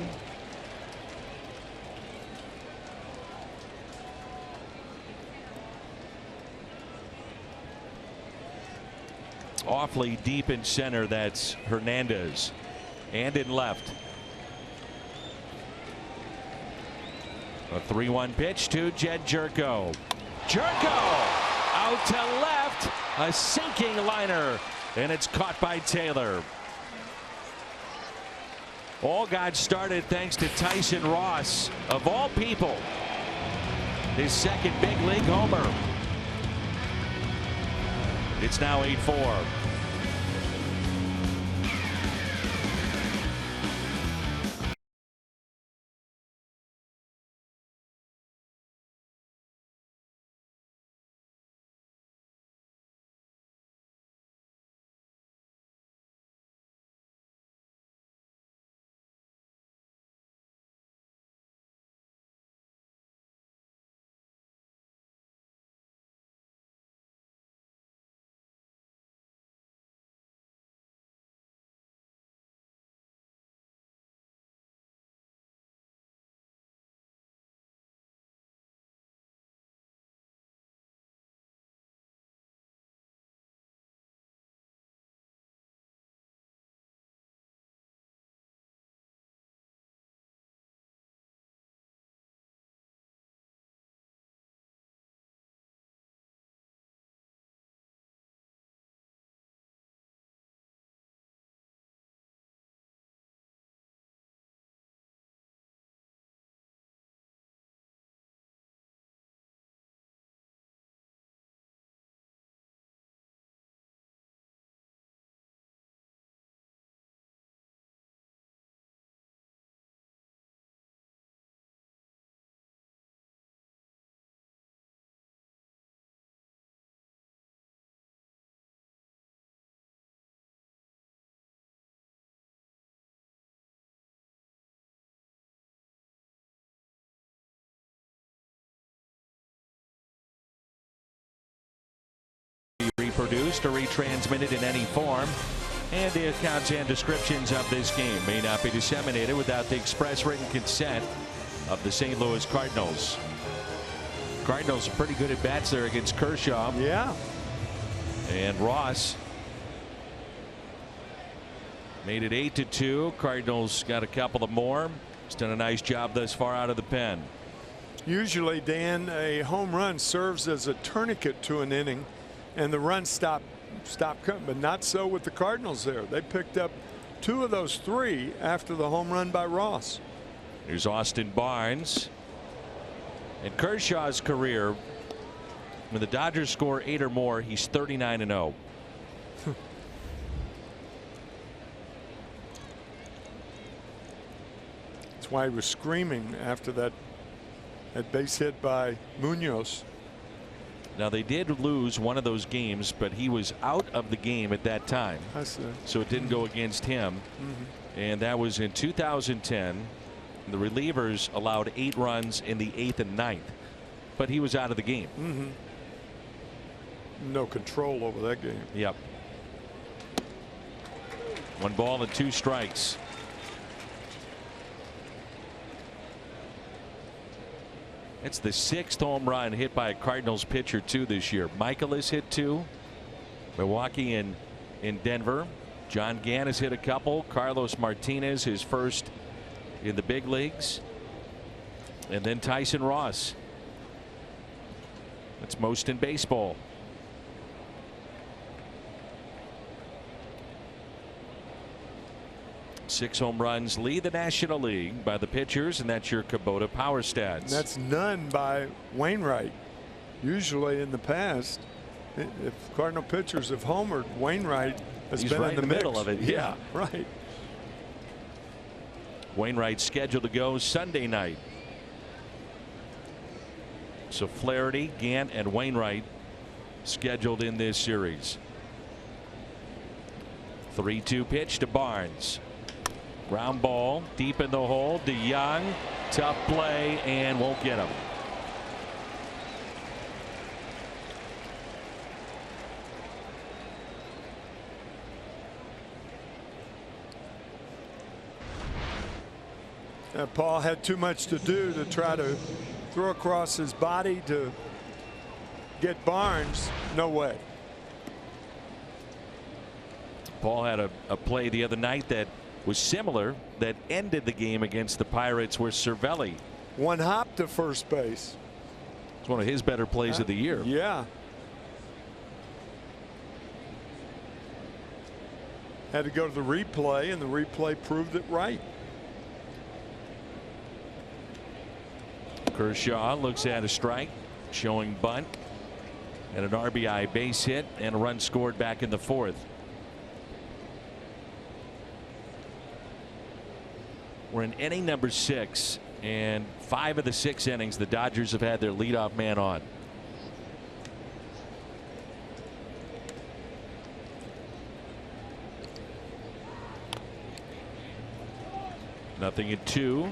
Awfully deep in center. That's Hernandez. And in left. A 3-1 pitch to Jed Jerko. Jerko out to left. A sinking liner. And it's caught by Taylor. All got started thanks to Tyson Ross, of all people. His second big league homer. It's now 8-4. Reproduced or retransmitted in any form, and the accounts and descriptions of this game may not be disseminated without the express written consent of the St. Louis Cardinals. Cardinals are pretty good at bats there against Kershaw. Yeah. And Ross made it 8-2. Cardinals got a couple of more. He's done a nice job thus far out of the pen. Usually, Dan, a home run serves as a tourniquet to an inning, and the runs stop coming, but not so with the Cardinals there. They picked up 2 of those 3 after the home run by Ross. Here's Austin Barnes. In Kershaw's career, when the Dodgers score 8 or more, he's 39-0. That's why he was screaming after that base hit by Munoz. Now, they did lose one of those games, but he was out of the game at that time. I see. So it didn't go against him. And that was in 2010. The relievers allowed 8 runs in the 8th and 9th, but he was out of the game. No control over that game. Yep. 1 ball and 2 strikes. It's the 6th home run hit by a Cardinals pitcher too this year. Michael has hit 2. Milwaukee and in Denver. John Gant has hit a couple. Carlos Martinez, his first in the big leagues. And then Tyson Ross. That's most in baseball. Six home runs lead the National League by the pitchers, and that's your Kubota power stats. And that's none by Wainwright. Usually in the past, if Cardinal pitchers have homered, Wainwright has been right in the middle of it. Yeah, right. Wainwright scheduled to go Sunday night. So Flaherty, Gant, and Wainwright scheduled in this series. 3-2 pitch to Barnes. Ground ball deep in the hole. DeYoung, tough play, and won't get him. Paul had too much to do to try to throw across his body to get Barnes. No way. Paul had a play the other night that was similar, that ended the game against the Pirates, where Cervelli One hop to first base. It's one of his better plays of the year. Yeah. Had to go to the replay, and the replay proved it right. Kershaw looks at a strike, showing bunt, and an RBI base hit, and a run scored back in the fourth. We're in inning number 6, and 5 of the 6 innings the Dodgers have had their leadoff man on. Nothing at 2.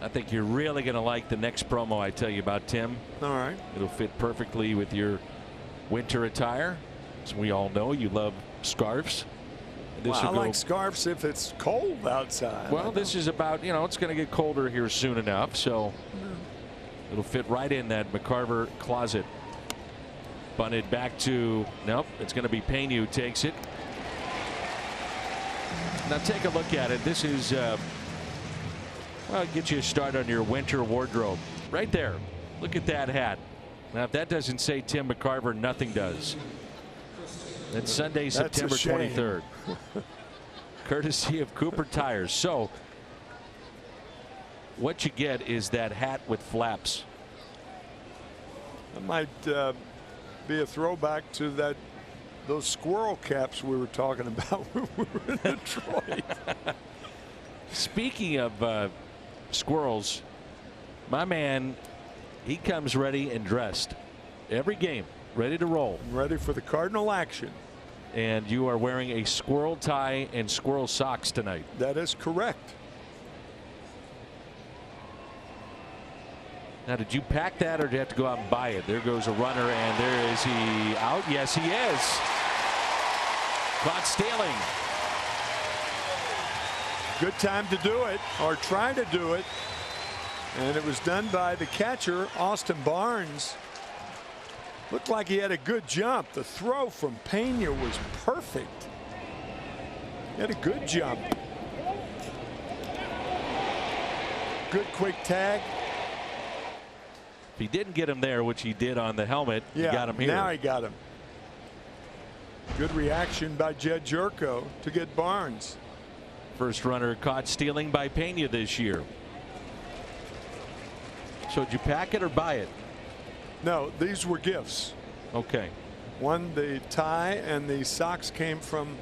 I think you're really going to like the next promo I tell you about, Tim. All right. It'll fit perfectly with your winter attire. As we all know, you love scarves. Well, I like scarves if it's cold outside. Well, this is about, you know, it's going to get colder here soon enough, so it'll fit right in that McCarver closet. Bunted back to, nope, it's going to be Pena who takes it. Now take a look at it. This is well, get you a start on your winter wardrobe right there. Look at that hat. Now if that doesn't say Tim McCarver, nothing does. That's Sunday, September 23rd. Courtesy of Cooper Tires. So what you get is that hat with flaps. That might be a throwback to those squirrel caps we were talking about when we were in Detroit. Speaking of squirrels, my man, he comes ready and dressed every game, ready to roll. Ready for the Cardinal action. And you are wearing a squirrel tie and squirrel socks tonight. That is correct. Now, did you pack that or did you have to go out and buy it? There goes a runner, and there is he out. Yes, he is. Caught stealing. Good time to do it, or try to do it. And it was done by the catcher, Austin Barnes. Looked like he had a good jump. The throw from Pena was perfect. He had a good jump. Good quick tag. If he didn't get him there, which he did on the helmet, he got him here. Now he got him. Good reaction by Jed Jerko to get Barnes. First runner caught stealing by Pena this year. So did you pack it or buy it? No, these were gifts. Okay. One, the tie and the socks came from,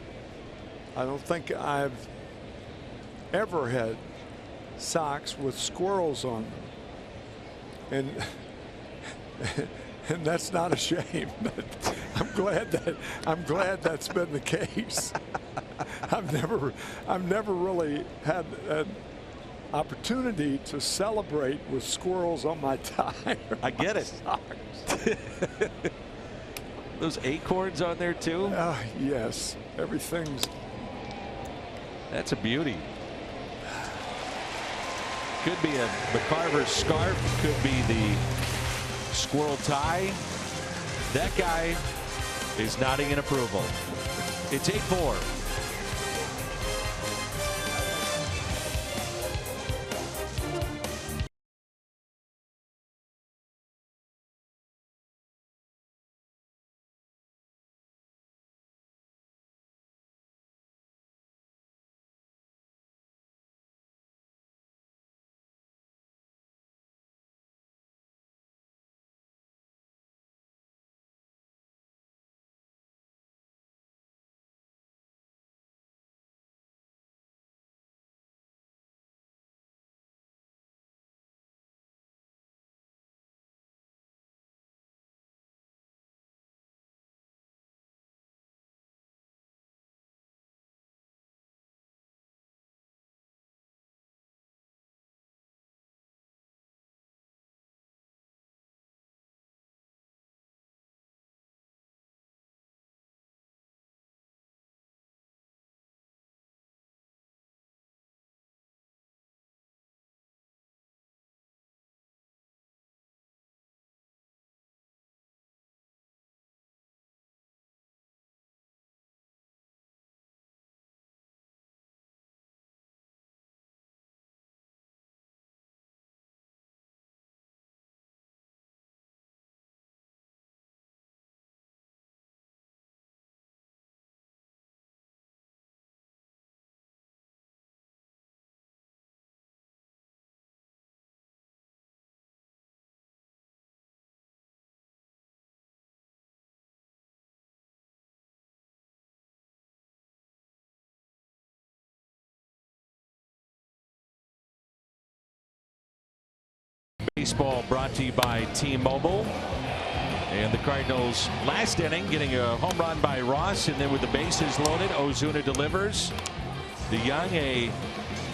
I don't think I've ever had socks with squirrels on them. And that's not a shame. I'm glad that's been the case. I've never really had an opportunity to celebrate with squirrels on my tie. I get it. Those acorns on there too. Yes, everything's. That's a beauty. Could be a McCarver scarf. Could be the squirrel tie. That guy is nodding in approval. It's 8-4. Baseball brought to you by T-Mobile. And the Cardinals last inning getting a home run by Ross, and then with the bases loaded, Ozuna delivers. DeYoung, a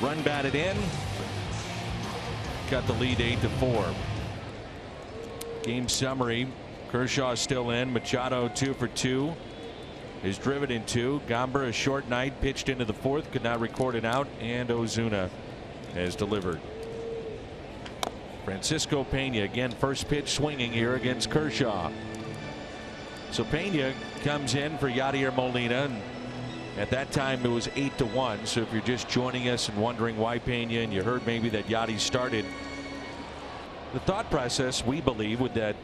run batted in. Got the lead 8-4. Game summary. Kershaw still in. Machado 2 for 2. Is driven in 2. Gomber a short night, pitched into the 4th, could not record an out, and Ozuna has delivered. Francisco Pena again, first pitch swinging here against Kershaw. So Pena comes in for Yadier Molina, and at that time it was 8-1. So if you're just joining us and wondering why Pena, and you heard maybe that Yadi started, the thought process we believe with that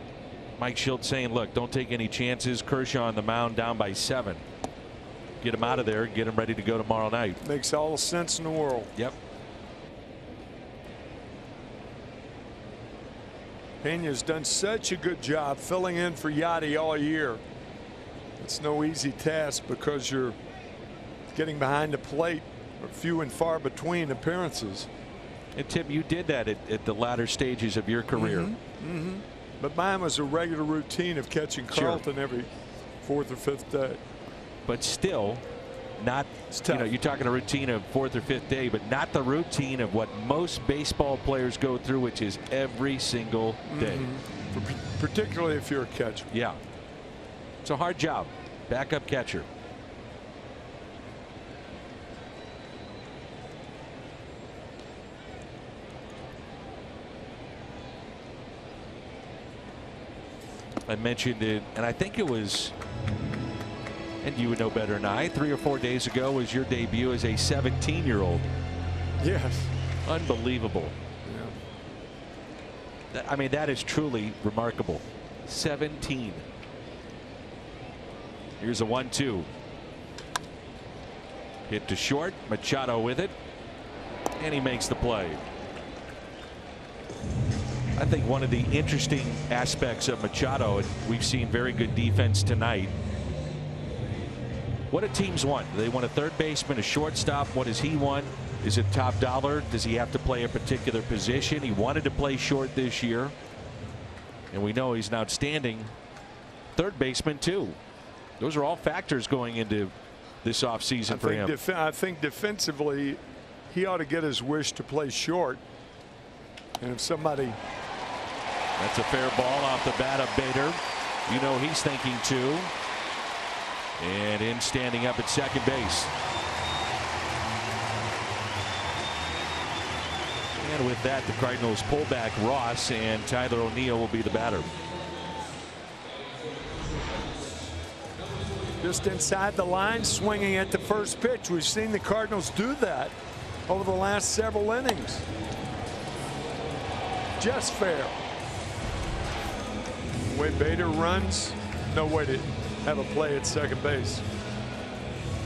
Mike Shildt saying, look, don't take any chances. Kershaw on the mound down by 7. Get him out of there, get him ready to go tomorrow night. Makes all the sense in the world. Yep. Pena's done such a good job filling in for Yadi all year. It's no easy task because you're getting behind the plate, few and far between appearances. And Tim, you did that at the latter stages of your career. But mine was a regular routine of catching Carlton every 4th or 5th day. But still, not, you know, you're talking a routine of 4th or 5th day, but not the routine of what most baseball players go through, which is every single day. Particularly if you're a catcher. Yeah. It's a hard job. Backup catcher. I mentioned it, and I think it was, and you would know better than I, 3 or 4 days ago was your debut as a 17-year-old. Yes. Unbelievable. Yeah. I mean, that is truly remarkable. 17. Here's a 1-2. Hit to short. Machado with it, and he makes the play. I think one of the interesting aspects of Machado, and we've seen very good defense tonight. What do teams want? Do they want a third baseman, a shortstop? What does he want? Is it top dollar? Does he have to play a particular position? He wanted to play short this year, and we know he's an outstanding third baseman too. Those are all factors going into this offseason for him. I think defensively, he ought to get his wish to play short. And if somebody. That's a fair ball off the bat of Bader. You know he's thinking too. And in standing up at second base. And with that, the Cardinals pull back Ross, and Tyler O'Neill will be the batter. Just inside the line, swinging at the first pitch. We've seen the Cardinals do that over the last several innings. Just fair. The way Bader runs, no way to have a play at second base.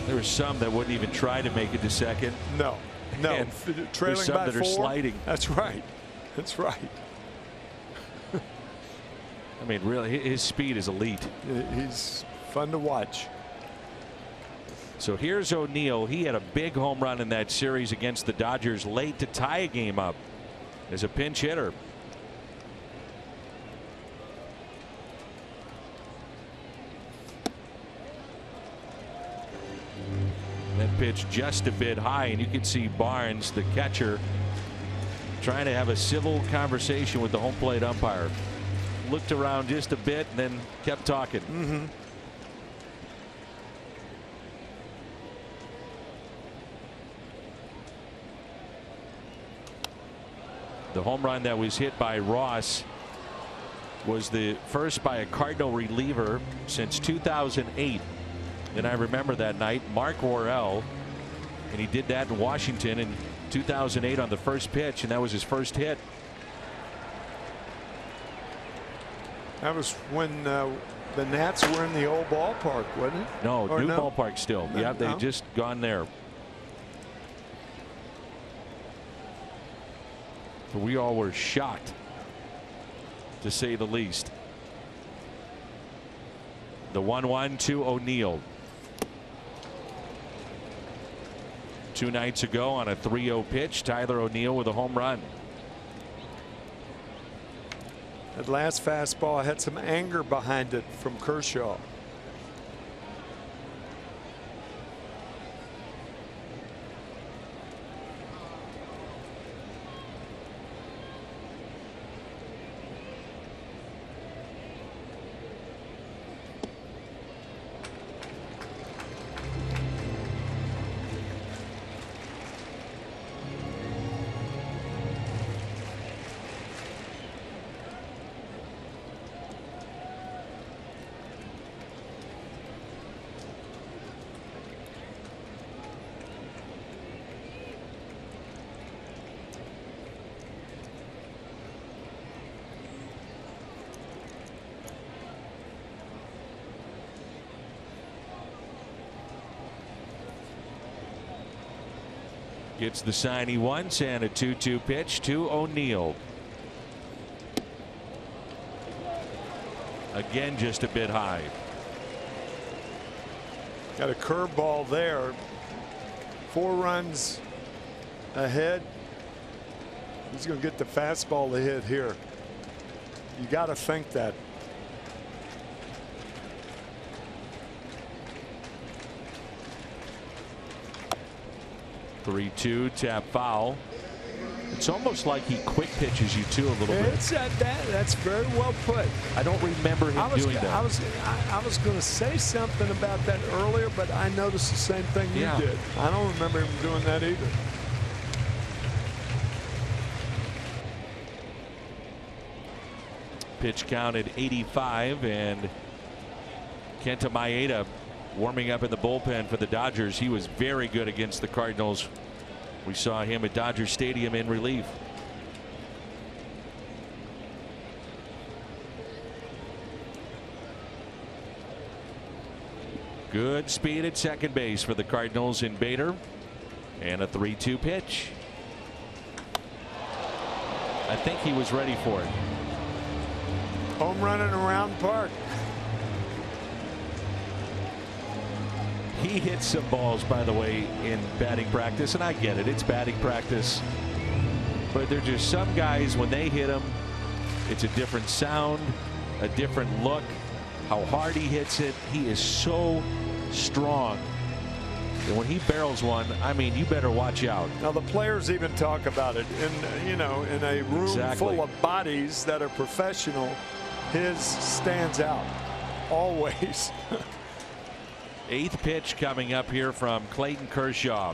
There were some that wouldn't even try to make it to second. No. And trailing some by that 4. are sliding. That's right. That's right. I mean, really, his speed is elite. He's fun to watch. So here's O'Neill. He had a big home run in that series against the Dodgers late to tie a game up as a pinch hitter. That pitch just a bit high, and you can see Barnes, the catcher, trying to have a civil conversation with the home plate umpire. Looked around just a bit and then kept talking. The home run that was hit by Ross was the first by a Cardinal reliever since 2008. And I remember that night, Mark Worrell, and he did that in Washington in 2008 on the first pitch, and that was his first hit. That was when the Nats were in the old ballpark, wasn't it? No, new ballpark still. Yeah, they've just gone there. So we all were shocked, to say the least. The 1-1 to O'Neill. 2 nights ago on a 3-0 pitch, Tyler O'Neill with a home run. That last fastball had some anger behind it from Kershaw. Gets the sign he wants and a 2-2 pitch to O'Neill. Again, just a bit high. Got a curveball there. 4 runs ahead. He's going to get the fastball to hit here. You got to think that. Three-two, tap foul. It's almost like he quick pitches you too a little bit. That's very well put. I don't remember him doing that. I was going to say something about that earlier, but I noticed the same thing you did. I don't remember him doing that either. Pitch count at 85, and Kenta Maeda warming up in the bullpen for the Dodgers. He was very good against the Cardinals. We saw him at Dodger Stadium in relief. Good speed at second base for the Cardinals in Bader, and a 3-2 pitch. I think he was ready for it. Home running around park. He hits some balls, by the way, in batting practice, and I get it. It's batting practice. But they're just some guys, when they hit them, it's a different sound, a different look. How hard he hits it. He is so strong. And when he barrels one, I mean, you better watch out. Now, the players even talk about it. In a room full of bodies that are professional, his stands out always. 8th pitch coming up here from Clayton Kershaw.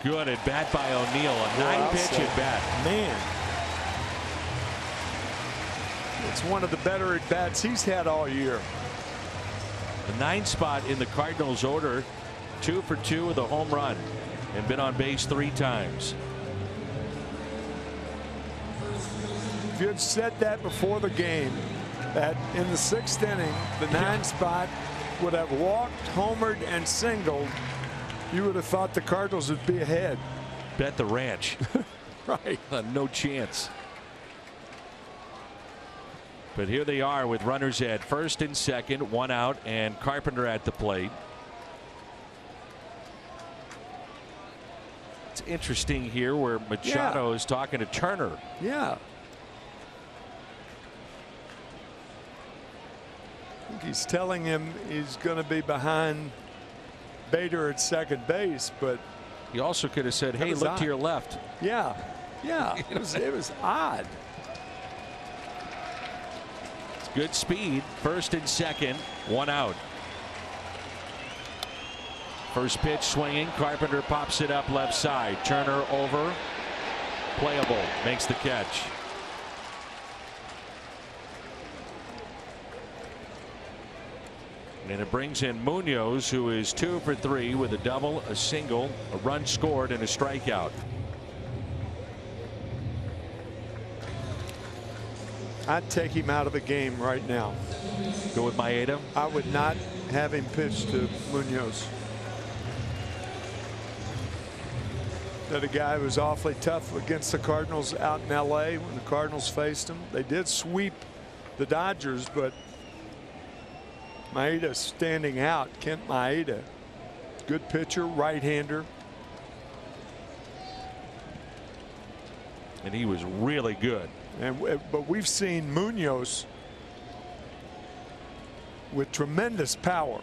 Good at bat by O'Neill. A 9-pitch at bat. Man, it's one of the better at bats he's had all year. The 9th spot in the Cardinals order. 2 for 2 with a home run and been on base 3 times. If you had said that before the game, that in the 6th inning, the 9th spot would have walked, homered, and singled, you would have thought the Cardinals would be ahead. Bet the ranch. Right. No chance. But here they are with runners at first and second, 1 out, and Carpenter at the plate. It's interesting here where Machado is talking to Turner. Yeah. I think he's telling him he's going to be behind Bader at second base, but he also could have said, hey, look to your left. Yeah. It was odd. It's good speed. First and second, 1 out. First pitch swinging. Carpenter pops it up left side. Turner over. Playable. Makes the catch. And it brings in Munoz, who is 2 for 3 with a double, a single, a run scored, and a strikeout. I'd take him out of the game right now. Go with Maeda? I would not have him pitch to Munoz. That a guy was awfully tough against the Cardinals out in LA when the Cardinals faced him. They did sweep the Dodgers, but Maeda standing out. Kent Maeda, good pitcher, right-hander. And he was really good. But we've seen Munoz with tremendous power.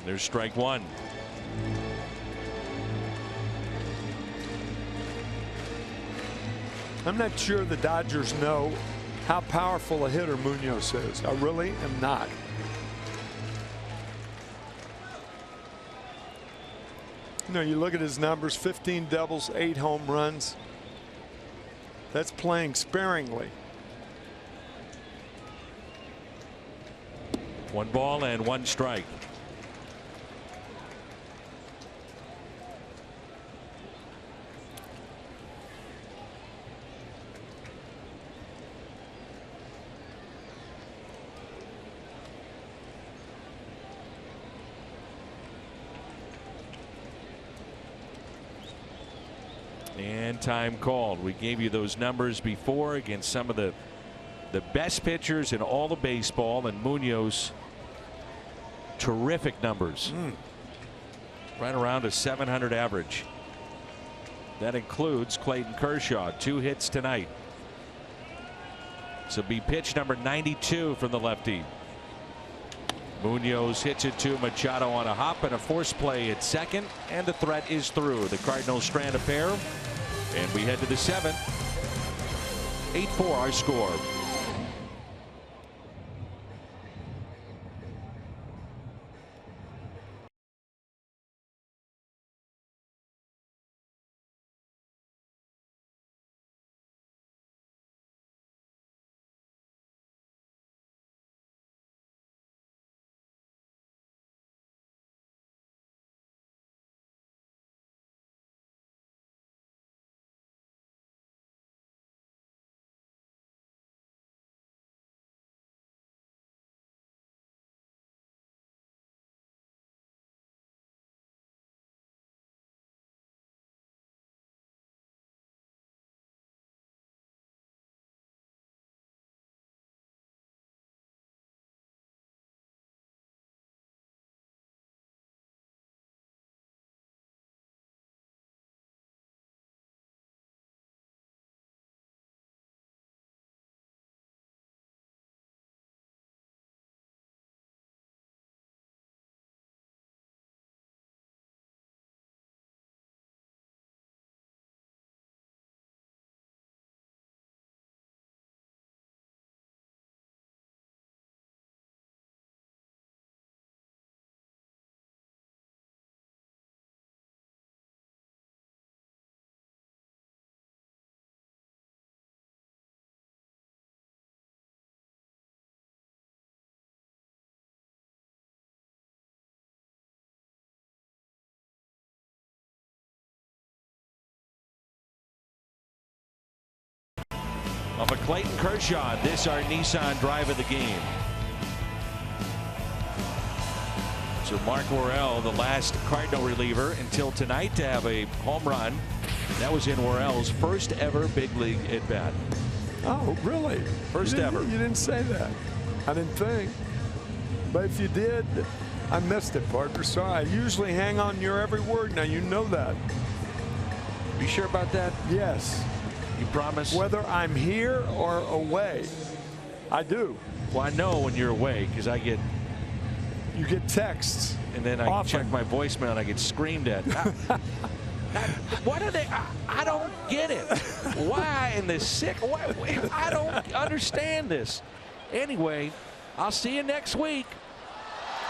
There's strike one. I'm not sure the Dodgers know how powerful a hitter Munoz is. I really am not. You know, you look at his numbers, 15 doubles, 8 home runs. That's playing sparingly. 1 ball and 1 strike. And time called. We gave you those numbers before against some of the best pitchers in all of baseball, and Munoz, terrific numbers. Right around a 700 average. That includes Clayton Kershaw, 2 hits tonight. So be pitch number 92 from the lefty. Munoz hits it to Machado on a hop and a force play at second, and the threat is through. The Cardinals strand a pair, and we head to the 7th. 8-4 our score. Off of Clayton Kershaw, this our Nissan drive of the game. So Mark Worrell, the last Cardinal reliever until tonight to have a home run. That was in Worrell's first ever big league at bat. Oh, really? First ever. You didn't say that. I didn't think. But if you did, I missed it, partner. Sorry. I usually hang on your every word. Now you know that. You sure about that? Yes. You promise? Whether I'm here or away, I do. Well, I know when you're away because I get. You get texts. And then I check my voicemail and I get screamed at. What are they? I don't get it. Why in the sick? I don't understand this. Anyway, I'll see you next week.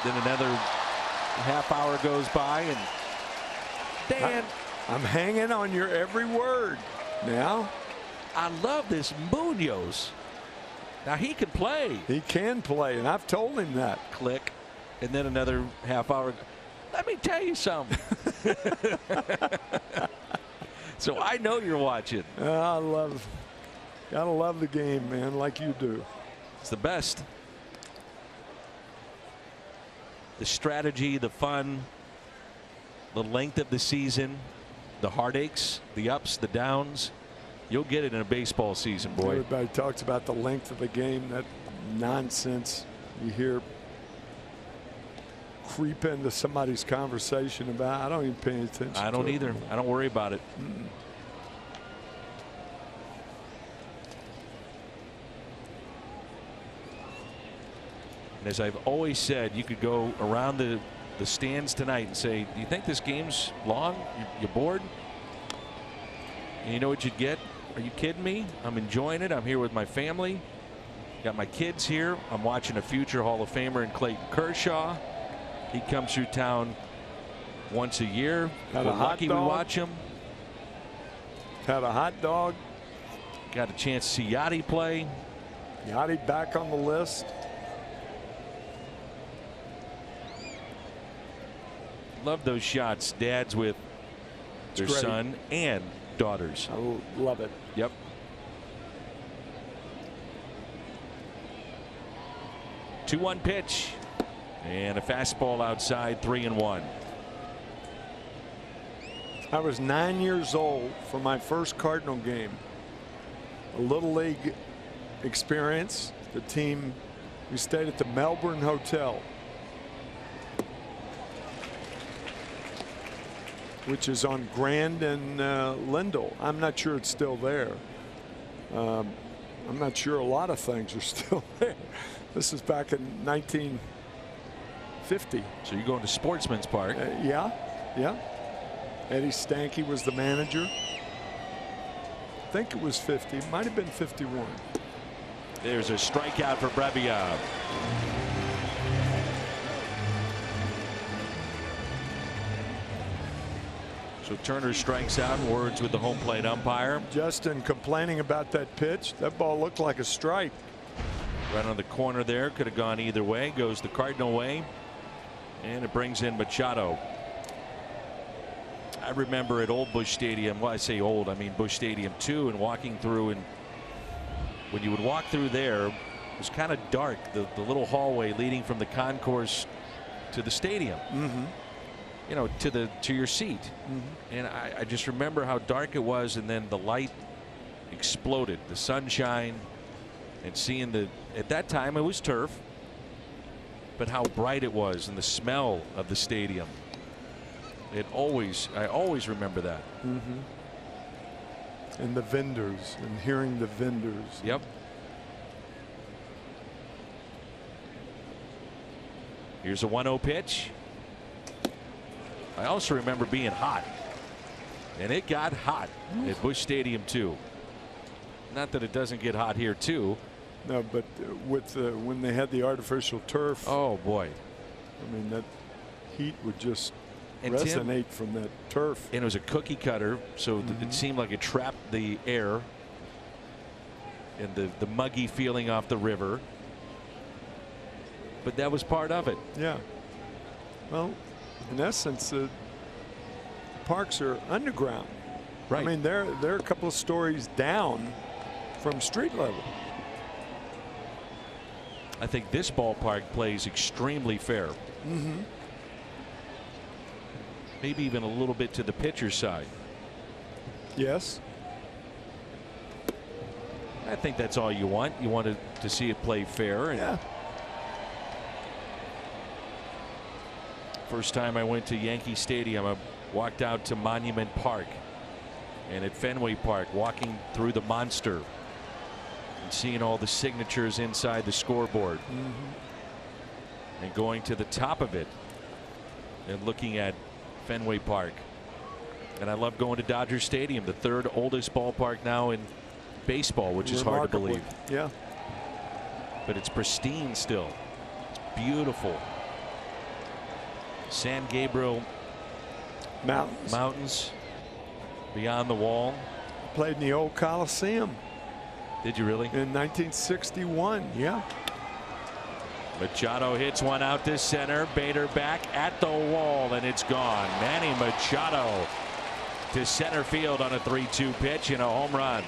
Then another half hour goes by, and Dan, I'm hanging on your every word. Now, I love this Munoz. Now he can play. He can play, and I've told him that. Click, and then another half hour. Let me tell you something. So I know you're watching. I love Gotta love the game, man, like you do. It's the best. The strategy, the fun, the length of the season, the heartaches, the ups, the downs. You'll get it in a baseball season, boy. Everybody talks about the length of the game. That nonsense you hear creep into somebody's conversation about. I don't even pay attention. I don't either. I don't worry about it. And as I've always said, you could go around the stands tonight and say, do you think this game's long? You bored? And you know what you'd get? Are you kidding me? I'm enjoying it. I'm here with my family. Got my kids here. I'm watching a future Hall of Famer in Clayton Kershaw. He comes through town once a year. We're lucky we watch him. Had a hot dog. Got a chance to see Yachty play. Yachty back on the list. Love those shots. Dads with their son and daughters. I love it. Yep. Two-one pitch. And a fastball outside, 3-1. I was 9 years old for my first Cardinal game. A Little League experience. The team, we stayed at the Melbourne Hotel, which is on Grand and Lindell. I'm not sure it's still there. I'm not sure a lot of things are still there. This is back in 1950. So you're going to Sportsman's Park. Yeah. Eddie Stanky was the manager. I think it was 50. Might have been 51. There's a strikeout for Brebbia. So Turner strikes out, words with the home plate umpire. Justin complaining about that pitch. That ball looked like a strike. Right on the corner there. Could have gone either way. Goes the Cardinal way. And it brings in Machado. I remember at Old Busch Stadium. Well, I say old, I mean Busch Stadium 2, and walking through, and when you would walk through there, it was kind of dark. The little hallway leading from the concourse to the stadium. You know, to your seat. And I just remember how dark it was, and then the light exploded, the sunshine, and seeing at that time it was turf, but how bright it was, and the smell of the stadium. I always remember that. And the vendors, and hearing the vendors. Yep. Here's a 1-0 pitch. I also remember being hot, and it got hot at Busch Stadium too. Not that it doesn't get hot here too. No, but with when they had the artificial turf. Oh boy. I mean, that heat would just and resonate from that turf. And it was a cookie cutter, so it seemed like it trapped the air and the muggy feeling off the river. But that was part of it. Yeah. Well, in essence, the parks are underground. Right. I mean, they're a couple of stories down from street level. I think this ballpark plays extremely fair. Maybe even a little bit to the pitcher's side. Yes. I think that's all you want. You wanted to see it play fair. And yeah. First time I went to Yankee Stadium, I walked out to Monument Park, and at Fenway Park, walking through the monster and seeing all the signatures inside the scoreboard, and going to the top of it and looking at Fenway Park. And I love going to Dodger Stadium, the third oldest ballpark now in baseball, which is hard to believe. Yeah. But it's pristine still. It's beautiful. San Gabriel Mountains beyond the wall. Played in the old Coliseum. Did you really? In 1961. Yeah. Machado hits one out to center. Bader back at the wall, and it's gone. Manny Machado to center field on a 3-2 pitch and a home run.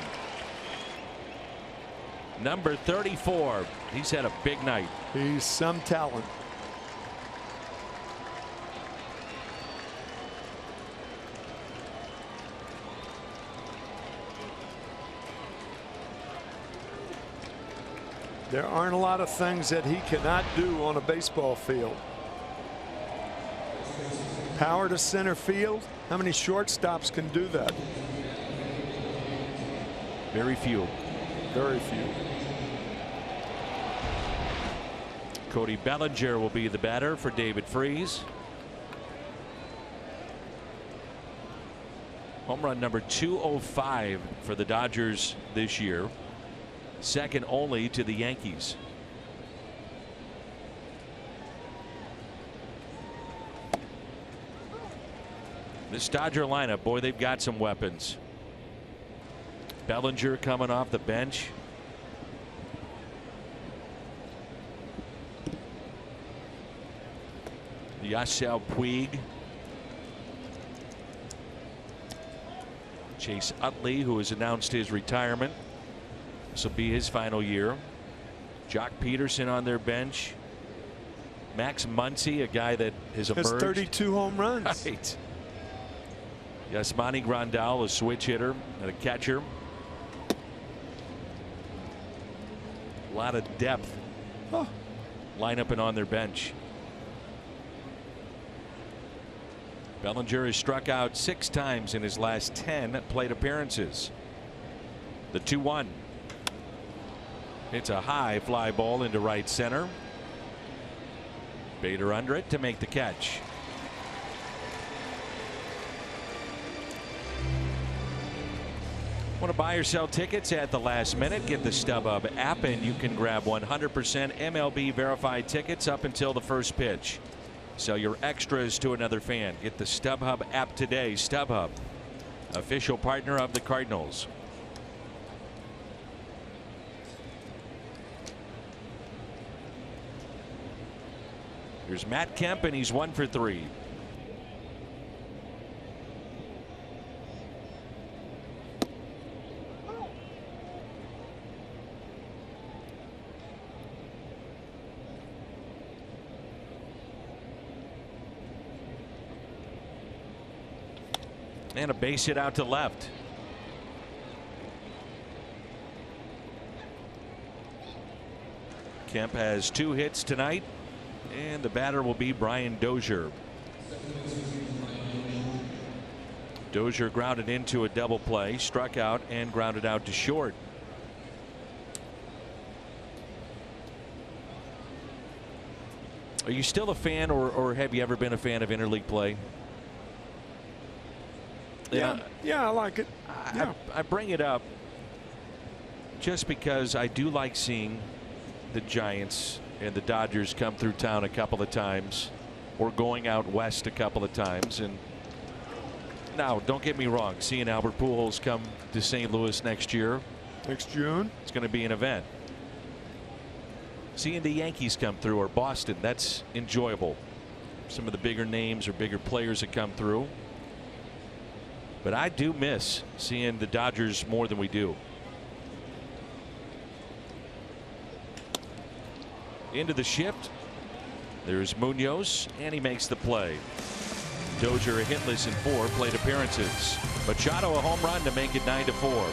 Number 34. He's had a big night. He's some talent. There aren't a lot of things that he cannot do on a baseball field. Power to center field. How many shortstops can do that? Very few. Very few. Cody Bellinger will be the batter for David Freese. Home run number 205 for the Dodgers this year. Second only to the Yankees. This Dodger lineup, boy, they've got some weapons. Bellinger coming off the bench. Yasiel Puig. Chase Utley, who has announced his retirement. This will be his final year. Jock Peterson on their bench. Max Muncy, a guy that has emerged. Has 32 home runs. Right. Yasmani Grandal, a switch hitter and a catcher. A lot of depth. Lineup and on their bench. Bellinger has struck out 6 times in his last 10 plate appearances. The 2-1. It's a high fly ball into right center. Bader under it to make the catch. Want to buy or sell tickets at the last minute? Get the StubHub app and you can grab 100% MLB verified tickets up until the first pitch. Sell your extras to another fan. Get the StubHub app today. StubHub, official partner of the Cardinals. Here's Matt Kemp, and he's 1 for 3. And a base hit out to left. Kemp has 2 hits tonight, and the batter will be Brian Dozier. Dozier grounded into a double play, struck out and grounded out to short. Are you still a fan, or have you ever been a fan of interleague play? Yeah, I like it. I bring it up just because I do like seeing the Giants and the Dodgers come through town a couple of times, or going out west a couple of times. And now, don't get me wrong, seeing Albert Pujols come to St. Louis next year, next June, it's going to be an event. Seeing the Yankees come through, or Boston, that's enjoyable. Some of the bigger names or bigger players that come through. But I do miss seeing the Dodgers more than we do. Into the shift. There's Munoz, and he makes the play. Dozier hitless in 4 plate appearances. Machado a home run to make it 9-4.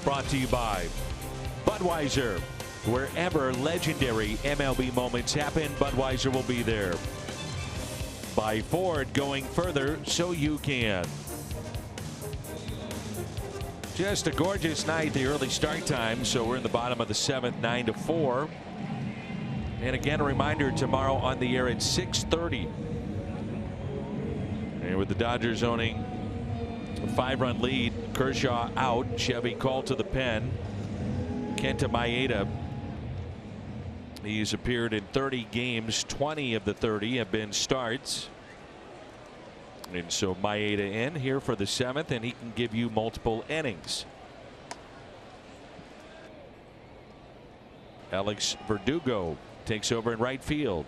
brought to you by Budweiser. Wherever legendary MLB moments happen, Budweiser will be there. By Ford, going further so you can. Just a gorgeous night, the early start time. So we're in the bottom of the 7th, 9-4. And again, a reminder, tomorrow on the air at 6:30. And with the Dodgers owning a 5-run lead, Kershaw out, Chevy called to the pen. Kenta Maeda, he's appeared in 30 games. 20 of the 30 have been starts. And so Maeda in here for the 7th, and he can give you multiple innings. Alex Verdugo takes over in right field,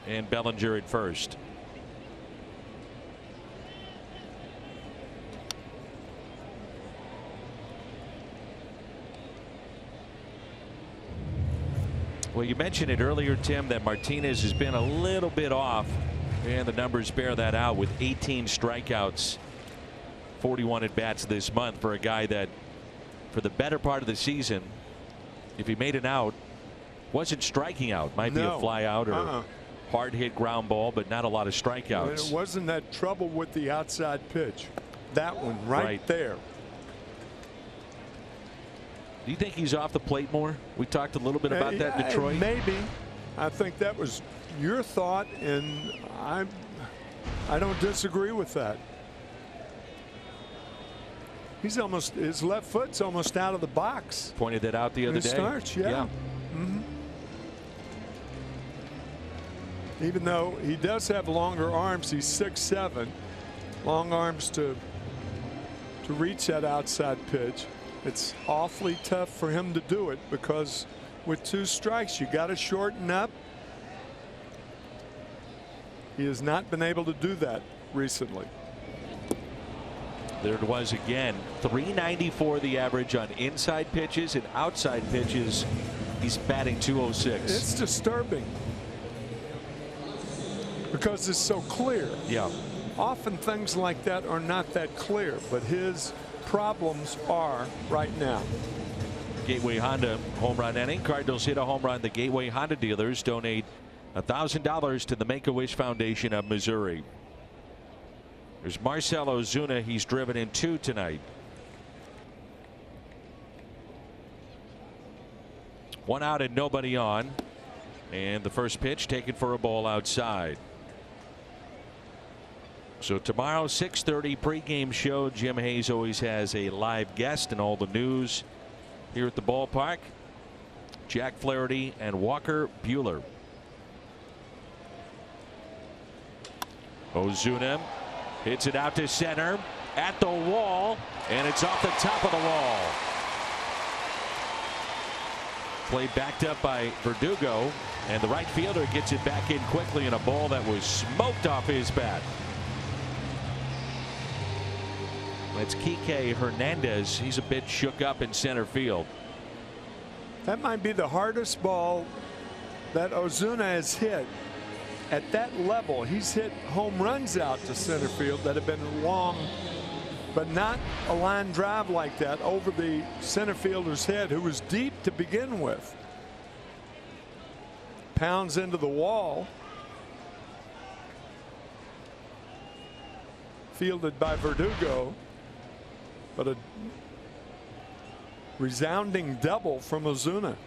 and Bellinger at first. Well, you mentioned it earlier, Tim, that Martinez has been a little bit off, and the numbers bear that out with 18 strikeouts, 41 at bats this month for a guy that for the better part of the season, if he made an out, wasn't striking out. Might be a fly out or hard hit ground ball, but not a lot of strikeouts. It wasn't that trouble with the outside pitch. That one right there. Do you think he's off the plate more? We talked a little bit about that in Detroit. Maybe. I think that was your thought, and I don't disagree with that. He's almost, his left foot's almost out of the box. Pointed that out the other day. Starts, yeah. Even though he does have longer arms, he's 6'7", long arms to reach that outside pitch. It's awfully tough for him to do it because with 2 strikes, you got to shorten up. He has not been able to do that recently. There it was again. 394 the average on inside pitches, and outside pitches he's batting 206. It's disturbing because it's so clear. Yeah. Often things like that are not that clear, but his problems are right now. Gateway Honda home run inning. Cardinals hit a home run. The Gateway Honda dealers donate $1,000 to the Make-A-Wish Foundation of Missouri. There's Marcell Ozuna. He's driven in 2 tonight. 1 out and nobody on. And the first pitch taken for a ball outside. So tomorrow, 6:30 pregame show. Jim Hayes always has a live guest and all the news here at the ballpark. Jack Flaherty and Walker Buehler. Ozuna hits it out to center at the wall, and it's off the top of the wall. Play backed up by Verdugo, and the right fielder gets it back in quickly in a ball that was smoked off his bat. It's Kike Hernandez. He's a bit shook up in center field. That might be the hardest ball that Ozuna has hit. At that level, he's hit home runs out to center field that have been long, but not a line drive like that over the center fielder's head, who was deep to begin with. Pounds into the wall. Fielded by Verdugo. But a resounding double from Ozuna.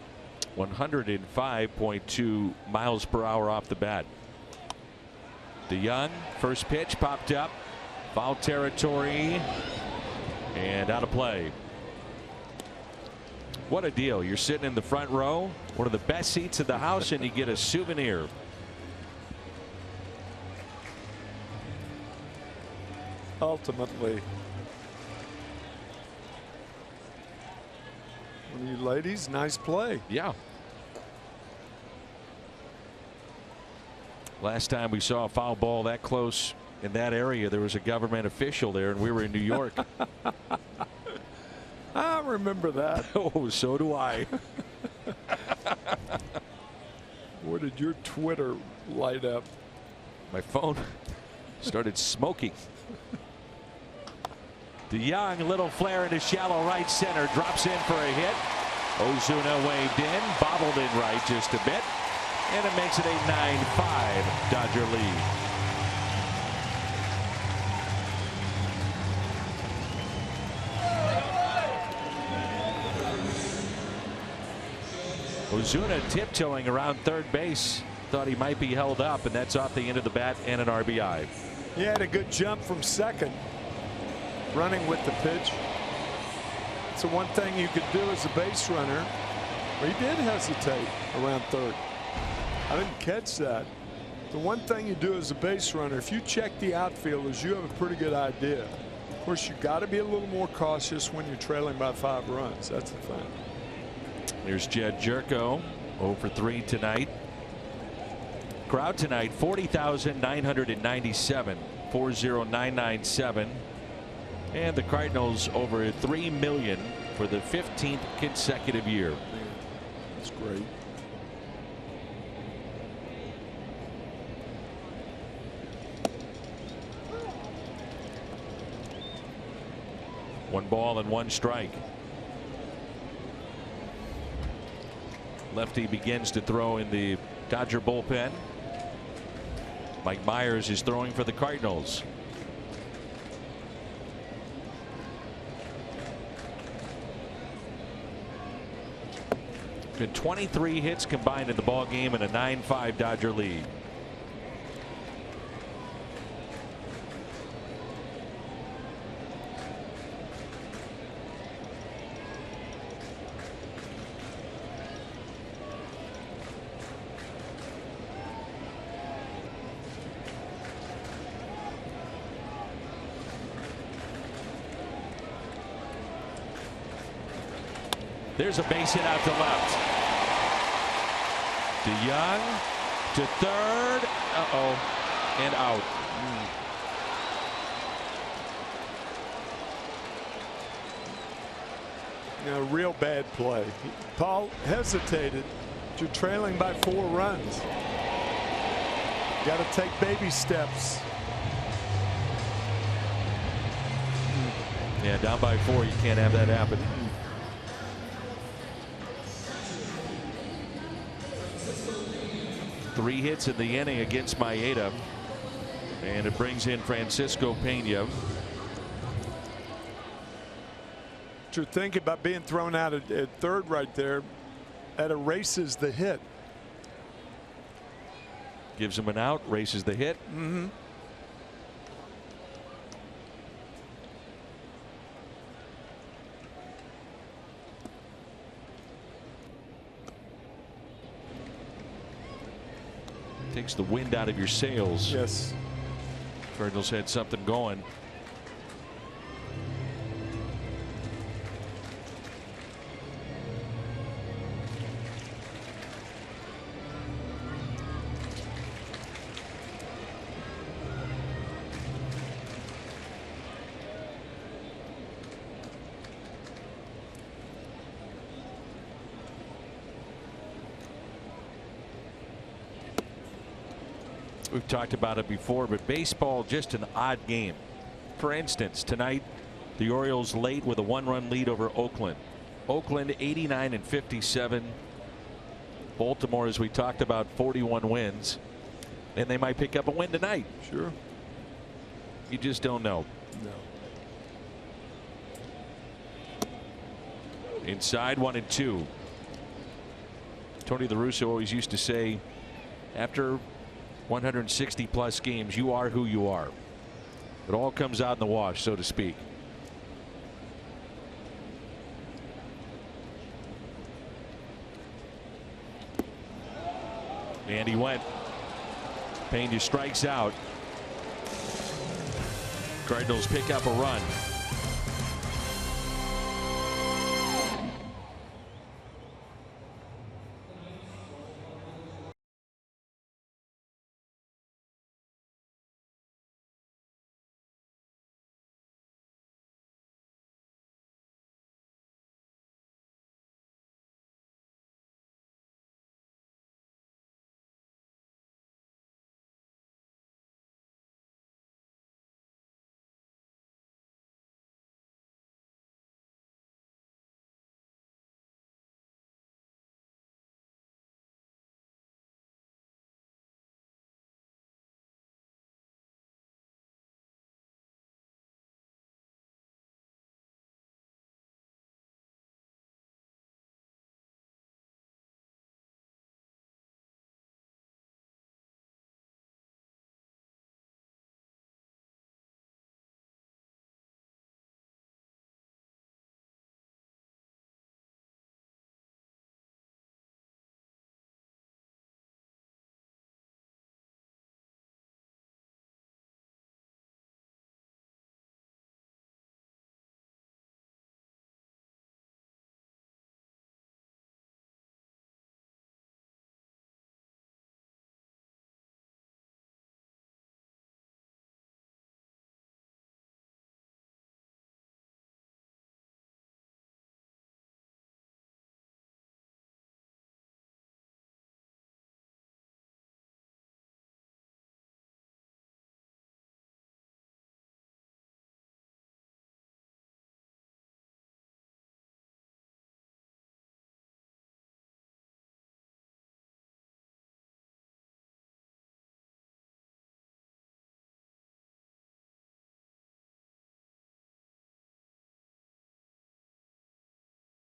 105.2 miles per hour off the bat. DeYoung, first pitch popped up, foul territory, and out of play. What a deal. You're sitting in the front row, one of the best seats in the house, and you get a souvenir. Ultimately, one of you ladies, nice play. Yeah. Last time we saw a foul ball that close in that area, there was a government official there, and we were in New York. I remember that. Oh, so do I. What did your Twitter light up? My phone started smoking. DeYoung, little flare into shallow right center, drops in for a hit. Ozuna waved in, bobbled in right just a bit, and it makes it a 9-5 Dodger lead. Ozuna tiptoeing around third base. Thought he might be held up, and that's off the end of the bat and an RBI. He had a good jump from second, running with the pitch. It's the one thing you could do as a base runner. But he did hesitate around third. I didn't catch that. The one thing you do as a base runner, if you check the outfielders, you have a pretty good idea. Of course, you got to be a little more cautious when you're trailing by 5 runs. That's the thing. There's Jed Jerko, 0 for 3 tonight. Crowd tonight 40,997, 40,997, and the Cardinals over 3 million for the 15th consecutive year. That's great. One ball and one strike. Lefty begins to throw in the Dodger bullpen. Mike Myers is throwing for the Cardinals. Been 23 hits combined in the ball game and a 9-5 Dodger lead. There's a base hit out to left. DeYoung to third. And out. Real bad play. Paul hesitated. You're trailing by 4 runs. Got to take baby steps. Yeah, down by 4. You can't have that happen. Three hits in the inning against Maeda, and it brings in Francisco Pena. You're thinking about being thrown out at third right there. That erases the hit. Gives him an out, races the hit. Takes the wind out of your sails. Yes. Cardinals had something going. We've talked about it before, but baseball just an odd game. For instance, tonight the Orioles late with a 1-run lead over Oakland. Oakland 89 and 57. Baltimore, as we talked about, 41 wins, and they might pick up a win tonight. Sure. You just don't know. No. Inside 1-2. Tony La Russa always used to say, after 160 plus games, you are who you are. It all comes out in the wash, so to speak. And he went. Pena strikes out. Cardinals pick up a run.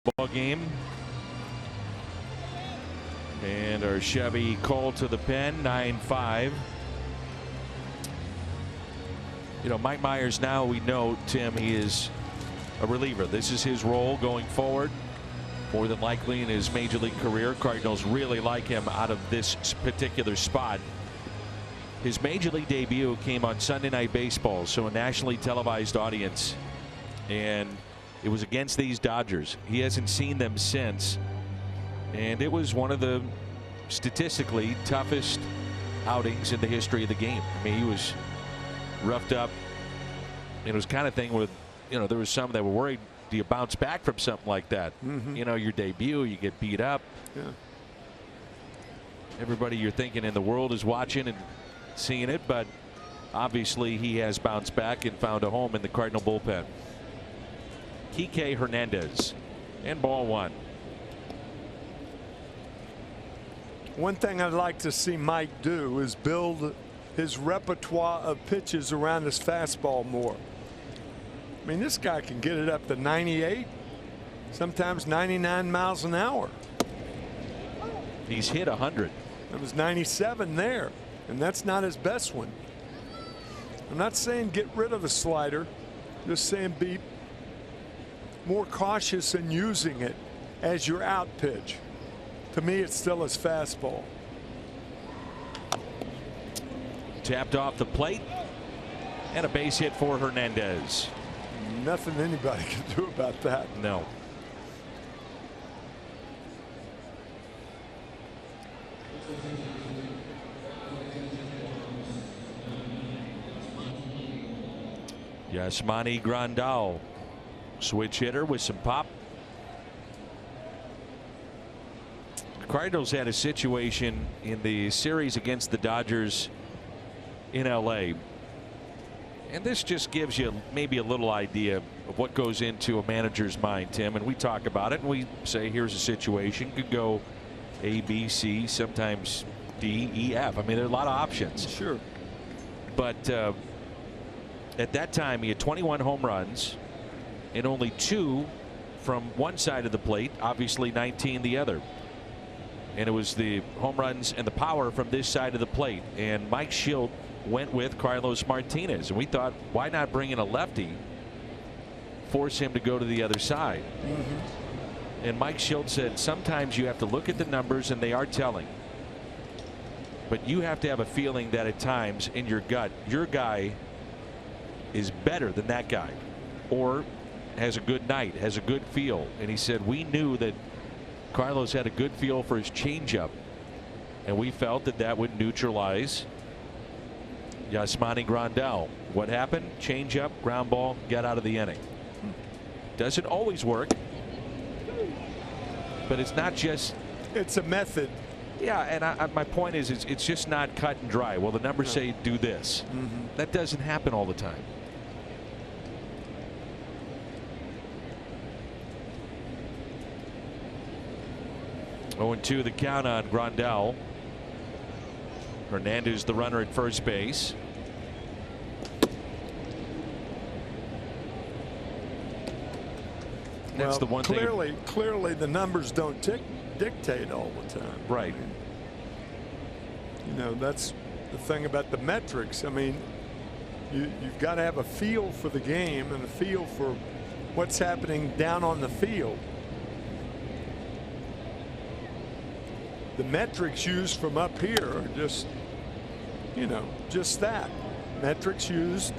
ball game. And our Chevy call to the pen, 9-5. You know, Mike Myers now, we know, Tim, he is a reliever. This is his role going forward. More than likely in his major league career. Cardinals really like him out of this particular spot. His major league debut came on Sunday Night Baseball, so a nationally televised audience. And it was against these Dodgers. He hasn't seen them since. And it was one of the statistically toughest outings in the history of the game. I mean, he was roughed up. It was kind of thing with, you know, there was some that were worried, do you bounce back from something like that? You know, your debut, you get beat up. Yeah. Everybody you're thinking in the world is watching and seeing it, but obviously he has bounced back and found a home in the Cardinal bullpen. Kike Hernandez, and ball one. One thing I'd like to see Mike do is build his repertoire of pitches around his fastball more. I mean, this guy can get it up to 98, sometimes 99 miles an hour. He's hit 100. It was 97 there, and that's not his best one. I'm not saying get rid of the slider, just saying be more cautious in using it as your out pitch. To me, it's still his fastball. Tapped off the plate, and a base hit for Hernandez. Nothing anybody can do about that. No. Yasmani Grandal, switch hitter with some pop. The Cardinals had a situation in the series against the Dodgers in LA. And this just gives you maybe a little idea of what goes into a manager's mind, Tim. And we talk about it and we say, here's a situation. Could go A, B, C, sometimes D, E, F. I mean, there are a lot of options. Sure. But at that time, he had 21 home runs and only 2 from one side of the plate, obviously 19 the other. And it was the home runs and the power from this side of the plate. And Mike Schilt went with Carlos Martinez, and we thought, why not bring in a lefty, force him to go to the other side? And Mike Schilt said sometimes you have to look at the numbers and they are telling, but you have to have a feeling that at times in your gut your guy is better than that guy or has a good night, has a good feel. And he said we knew that Carlos had a good feel for his changeup, and we felt that that would neutralize Yasmani Grandal. What happened? Change up, ground ball, get out of the inning. Doesn't always work, but it's not just. It's a method. Yeah, and my point is, it's just not cut and dry. Well, the numbers say do this. That doesn't happen all the time. Oh, 0-2 the count on Grandal. Hernandez the runner at first base. That's the one thing. Clearly the numbers don't dictate all the time. Right. You know, that's the thing about the metrics. I mean, you've got to have a feel for the game and a feel for what's happening down on the field. The metrics used from up here are just, you know, just that. Metrics used,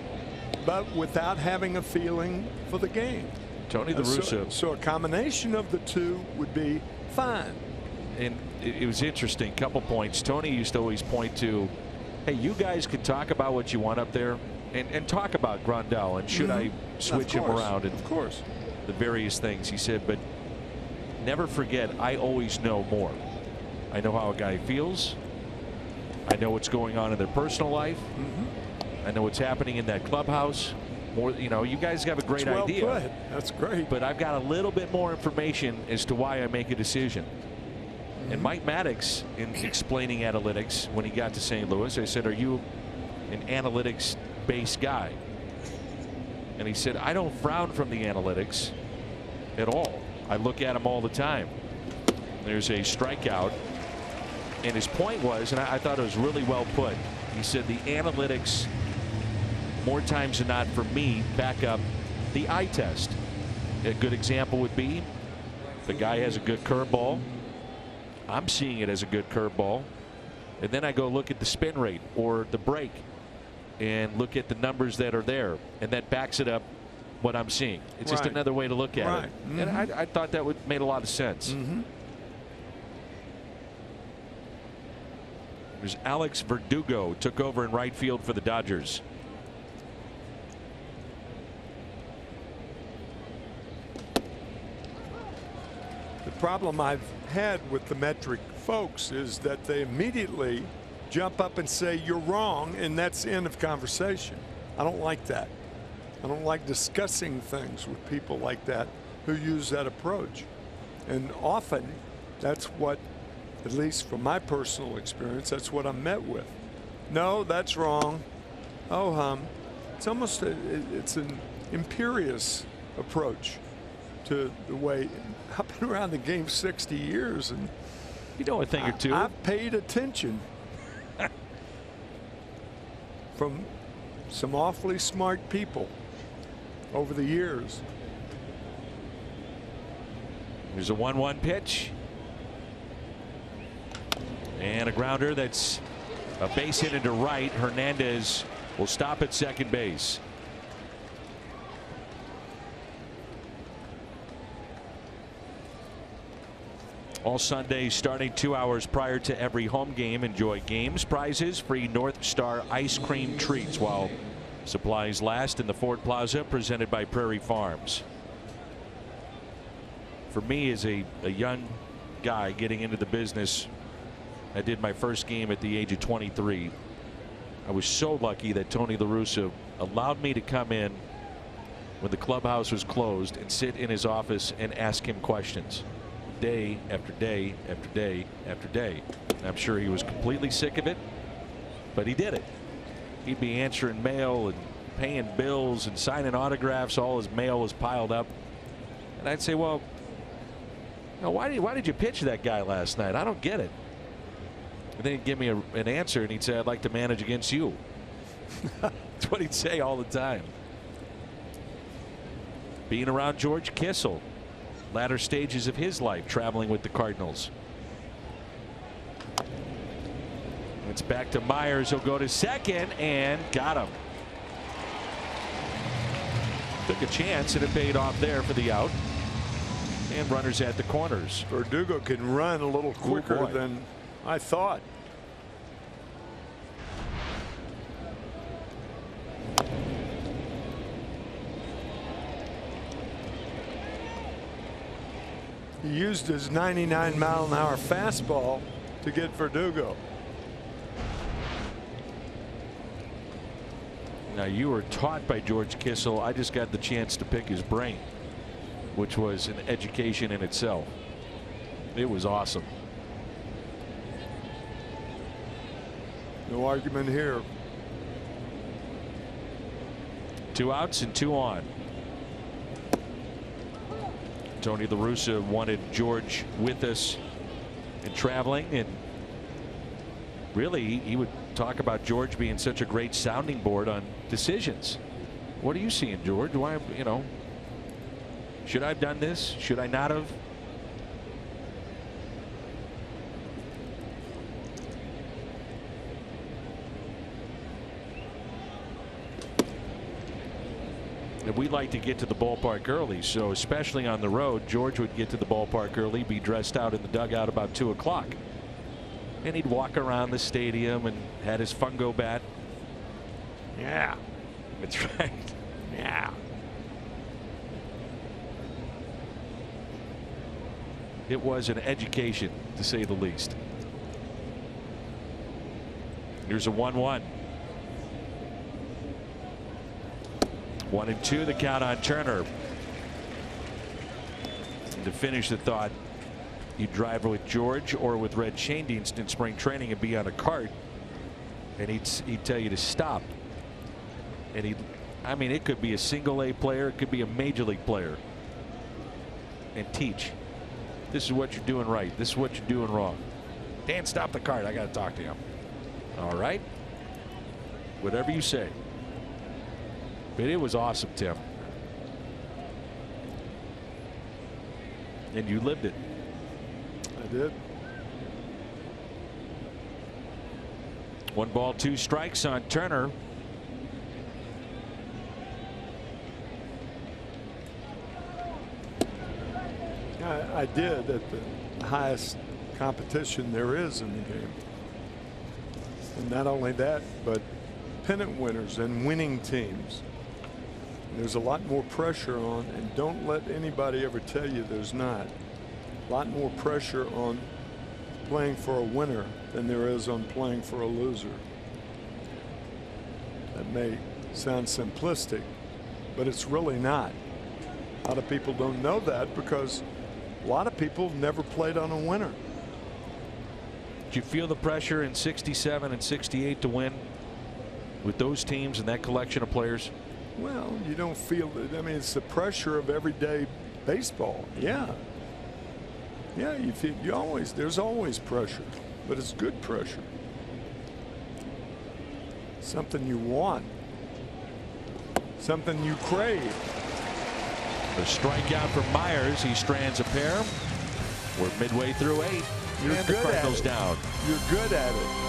but without having a feeling for the game. Tony La Russa. So a combination of the two would be fine. And it was interesting. Couple points. Tony used to always point to, hey, you guys can talk about what you want up there and talk about Grandal and should I switch him around and of course the various things. He said, but never forget, I always know more. I know how a guy feels. I know what's going on in their personal life. I know what's happening in that clubhouse. More, you know, you guys have a great idea. Put. That's great. But I've got a little bit more information as to why I make a decision. And Mike Maddox, in explaining analytics when he got to St. Louis, I said, are you an analytics-based guy? And he said, I don't frown from the analytics at all. I look at him all the time. There's a strikeout. And his point was, and I thought it was really well put, he said the analytics, more times than not for me, back up the eye test. A good example would be the guy has a good curveball. I'm seeing it as a good curveball. And then I go look at the spin rate or the break and look at the numbers that are there. And that backs it up what I'm seeing. It's just another way to look at it. And I thought that made a lot of sense. There's Alex Verdugo, took over in right field for the Dodgers. The problem I've had with the metric folks is that they immediately jump up and say you're wrong, and that's the end of conversation. I don't like that. I don't like discussing things with people like that who use that approach. And often that's what, at least from my personal experience, that's what I'm met with. No, that's wrong. Oh, hum. It's almost it's an imperious approach to the way. I've been around the game 60 years, and you know a thing or two. I've paid attention from some awfully smart people over the years. There's a 1-1 pitch. And a grounder that's a base hit into right. Hernandez will stop at second base. All Sunday starting 2 hours prior to every home game. Enjoy games, prizes, free North Star ice cream treats while supplies last in the Ford Plaza, presented by Prairie Farms. For me, as a young guy getting into the business, I did my first game at the age of 23. I was so lucky that Tony La Russa allowed me to come in when the clubhouse was closed and sit in his office and ask him questions day after day after day after day. I'm sure he was completely sick of it, but he did it. He'd be answering mail and paying bills and signing autographs. All his mail was piled up, and I'd say, well, now why did you pitch that guy last night? I don't get it. And then he'd give me an answer, and he'd say, I'd like to manage against you. That's what he'd say all the time. Being around George Kissel, latter stages of his life, traveling with the Cardinals. It's back to Myers. He'll go to second and got him. Took a chance, and it paid off there for the out. And runners at the corners. Verdugo can run a little quicker than I thought. He used his 99-mile-an-hour fastball to get Verdugo. Now, you were taught by George Kissel. I just got the chance to pick his brain, which was an education in itself. It was awesome. No argument here. 2 outs and 2 on. Tony La Russa wanted George with us and traveling, and really he would talk about George being such a great sounding board on decisions. What are you seeing, George? Why, you know, should I have done this? Should I not have? And we like to get to the ballpark early, so especially on the road, George would get to the ballpark early, be dressed out in the dugout about 2 o'clock. And he'd walk around the stadium and had his fungo bat. Yeah. That's right. Yeah. It was an education, to say the least. Here's a 1-1. 1-2 the count on Turner. And to finish the thought, you drive with George or with Red Schoendienst in spring training and be on a cart, and he'd tell you to stop. And I mean, it could be a single A player, it could be a major league player. and teach. This is what you're doing right. This is what you're doing wrong. Dan, stop the cart. I got to talk to you. All right. Whatever you say. But it was awesome, Tim. And you lived it. I did. 1 ball, 2 strikes on Turner. I did at the highest competition there is in the game. And not only that, but pennant winners and winning teams. There's a lot more pressure on, and don't let anybody ever tell you there's not. A lot more pressure on playing for a winner than there is on playing for a loser. That may sound simplistic, but it's really not. A lot of people don't know that because a lot of people never played on a winner. Did you feel the pressure in 67 and 68 to win with those teams and that collection of players? Well, you don't feel it. I mean, it's the pressure of everyday baseball. Yeah. Yeah, you feel, there's always pressure, but it's good pressure. Something you want. Something you crave. The strikeout for Myers. He strands a pair. We're midway through 8. You're and good the Cardinals at it. down. You're good at it.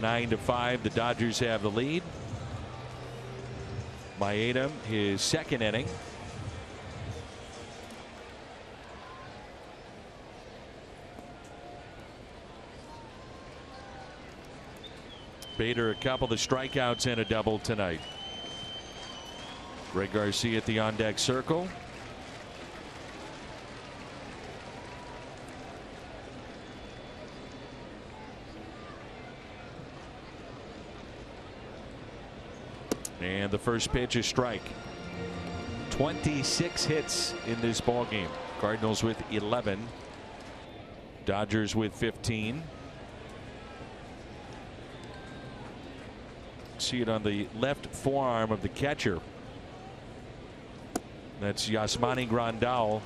Nine to 5. The Dodgers have the lead. Maeda, his second inning. Bader, a couple of strikeouts and a double tonight. Greg Garcia at the on deck circle. And the first pitch is strike. 26 hits in this ball game. Cardinals with 11. Dodgers with 15. See it on the left forearm of the catcher. That's Yasmani Grandal.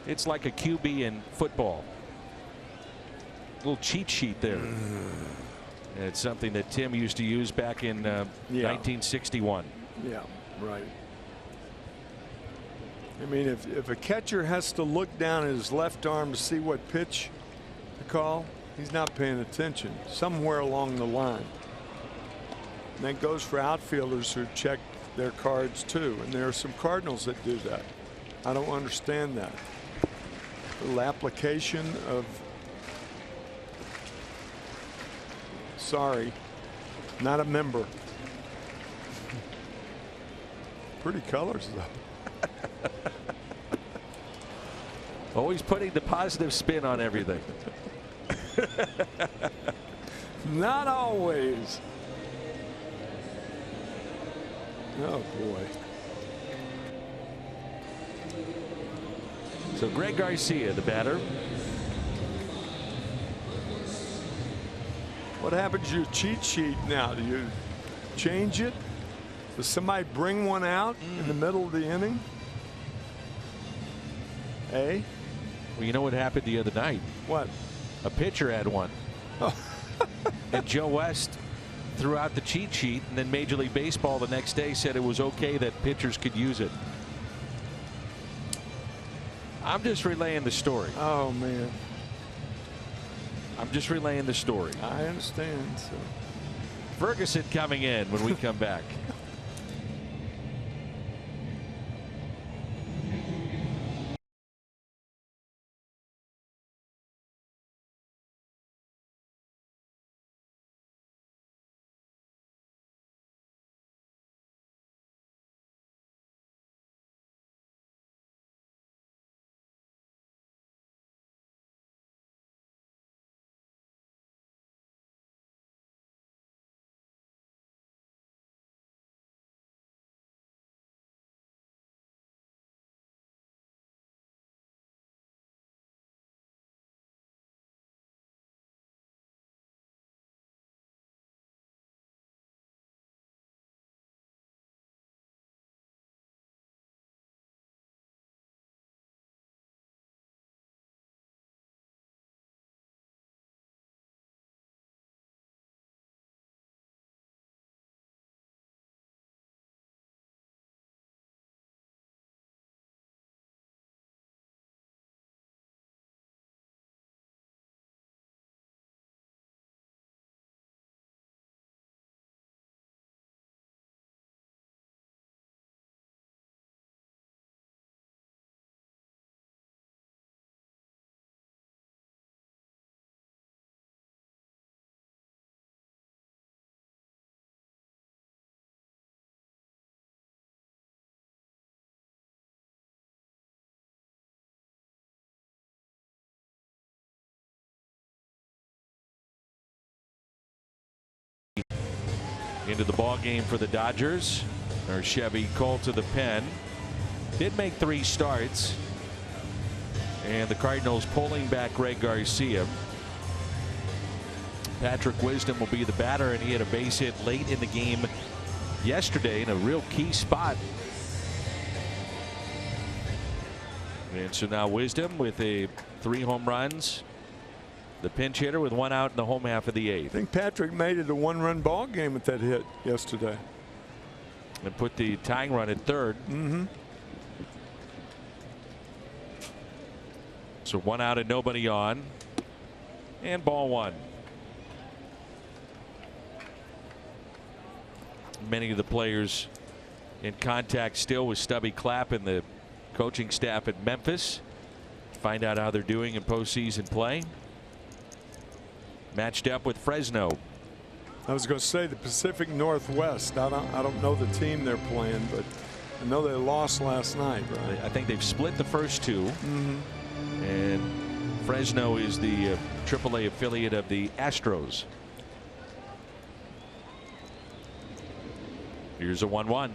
It's like a QB in football. Little cheat sheet there. It's something that Tim used to use back in 1961. Yeah, right. I mean, if a catcher has to look down at his left arm to see what pitch to call, he's not paying attention somewhere along the line. And that goes for outfielders who check their cards too. And there are some Cardinals that do that. I don't understand that. A little application of Not a member. Pretty colors, though. Always putting the positive spin on everything. Not always. Oh, boy. So Greg Garcia, the batter. What happened to your cheat sheet now? Do you change it? Does somebody bring one out in the middle of the inning? Hey? Well, you know what happened the other night? What? A pitcher had one. Oh. And Joe West threw out the cheat sheet, and then Major League Baseball the next day said it was okay that pitchers could use it. I'm just relaying the story. Oh, man. I'm just relaying the story. I understand. So. Ferguson coming in when we come back. Into the ball game for the Dodgers. There's Chevy Cole to the pen. Did make 3 starts. And the Cardinals pulling back Greg Garcia. Patrick Wisdom will be the batter, and he had a base hit late in the game yesterday in a real key spot. And so now Wisdom with 3 home runs. The pinch hitter with 1 out in the home half of the 8th. I think Patrick made it a 1-run ball game with that hit yesterday. And put the tying run at 3rd. Mm-hmm. So 1 out and nobody on. And ball 1. Many of the players in contact still with Stubby Clapp and the coaching staff at Memphis. Find out how they're doing in postseason play. Matched up with Fresno. I was going to say the Pacific Northwest. I don't know the team they're playing, but I know they lost last night, right? I think they've split the first 2. Mm-hmm. And Fresno is the AAA affiliate of the Astros. Here's a 1-1.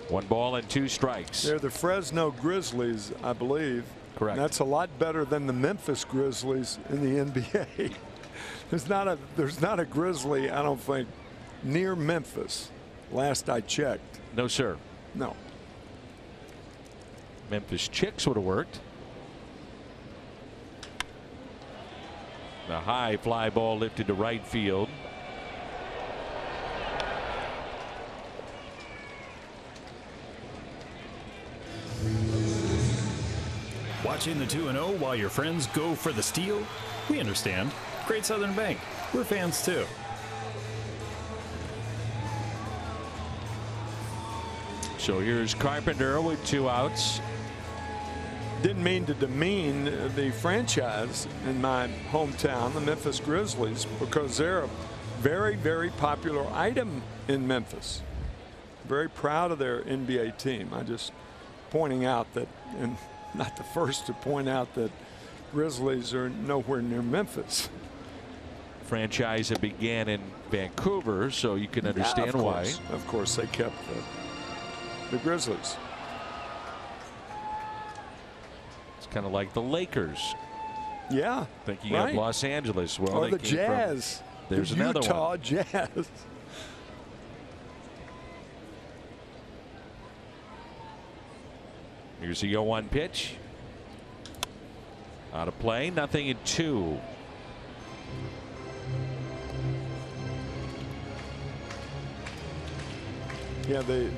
1 ball and 2 strikes. They're the Fresno Grizzlies, I believe. Correct. And that's a lot better than the Memphis Grizzlies in the NBA. There's not a Grizzly, I don't think, near Memphis. Last I checked. No, sir. No. Memphis Chicks would have worked. The high fly ball lifted to right field. Watching the 2-0 while your friends go for the steal? We understand. Great Southern Bank. We're fans too. So here's Carpenter with 2 outs. Didn't mean to demean the franchise in my hometown, the Memphis Grizzlies, because they're very, very popular item in Memphis. Very proud of their NBA team. I just pointing out that, and not the first to point out that Grizzlies are nowhere near Memphis. Franchise that began in Vancouver, so you can understand why. Of course, they kept the Grizzlies. It's kind of like the Lakers. Yeah. Thinking of Los Angeles. Well, or the Jazz. There's another one. Utah Jazz. Here's the 0-1 pitch. Out of play, 0-2. Yeah, they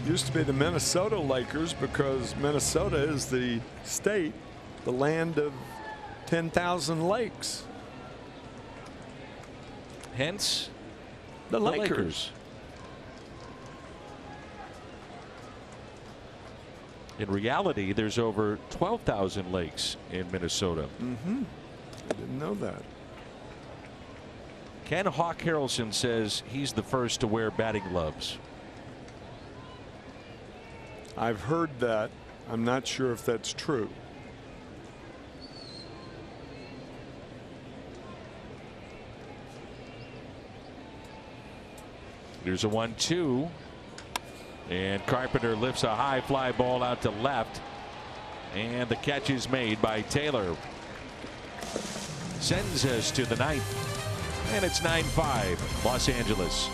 used to be the Minnesota Lakers because Minnesota is the state, the land of 10,000 lakes. Hence, the Lakers. In reality, there's over 12,000 lakes in Minnesota. I didn't know that. Ken Hawk Harrelson says he's the first to wear batting gloves. I've heard that. I'm not sure if that's true. There's a 1-2. And Carpenter lifts a high fly ball out to left. And the catch is made by Taylor. Sends us to the ninth. And it's 9-5 Los Angeles.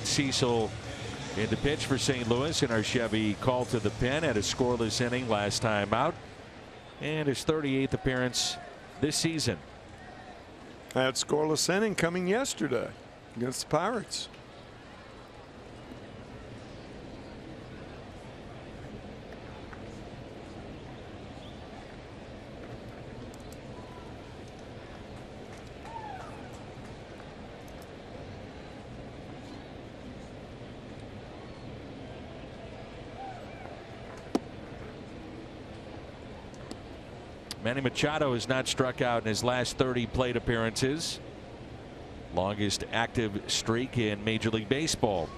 Cecil in the pitch for St. Louis in our Chevy call to the pen at a scoreless inning last time out, and his 38th appearance this season. That scoreless inning coming yesterday against the Pirates. Manny Machado has not struck out in his last 30 plate appearances. Longest active streak in Major League Baseball.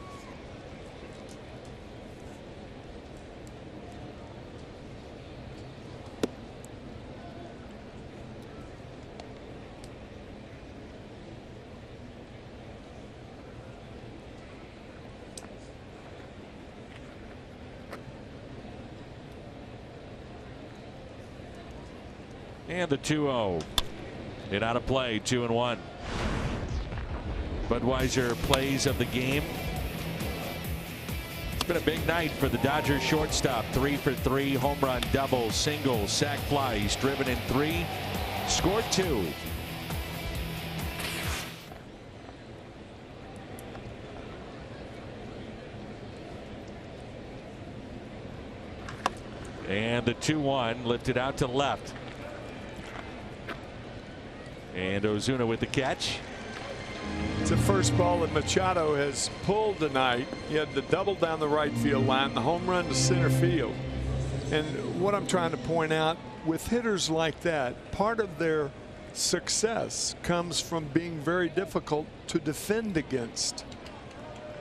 And the 2-0. It out of play, 2-1. Budweiser plays of the game. It's been a big night for the Dodgers shortstop. 3 for 3, home run, double, single, sac fly. He's driven in 3, scored 2. And the 2-1 lifted out to left. And Ozuna with the catch. It's the first ball that Machado has pulled tonight. He had the double down the right field line, the home run to center field. And what I'm trying to point out with hitters like that, part of their success comes from being very difficult to defend against.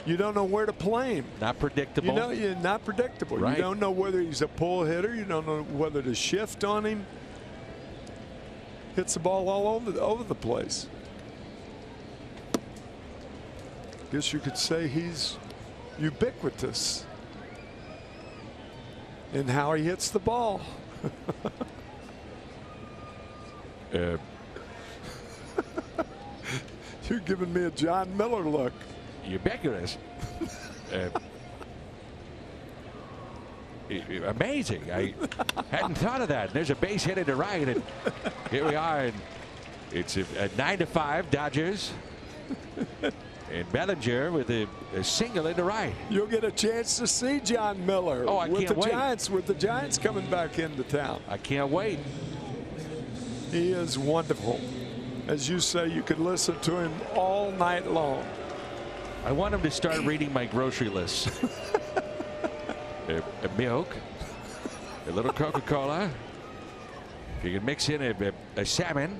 You don't know where to play him. Not predictable. You know, you're not predictable. Right. You don't know whether he's a pull hitter. You don't know whether to shift on him. Hits the ball all over the place. Guess you could say he's ubiquitous in how he hits the ball. You're giving me a John Miller look. Ubiquitous. Amazing. I hadn't thought of that. There's a base hit to right, and here we are. And it's a 9-5 Dodgers. And Bellinger with a single into right. You'll get a chance to see John Miller can't wait. Giants, with the Giants coming back into town. I can't wait. He is wonderful. As you say, you could listen to him all night long. I want him to start reading my grocery list. a milk, a little Coca-Cola. If you can mix in a salmon,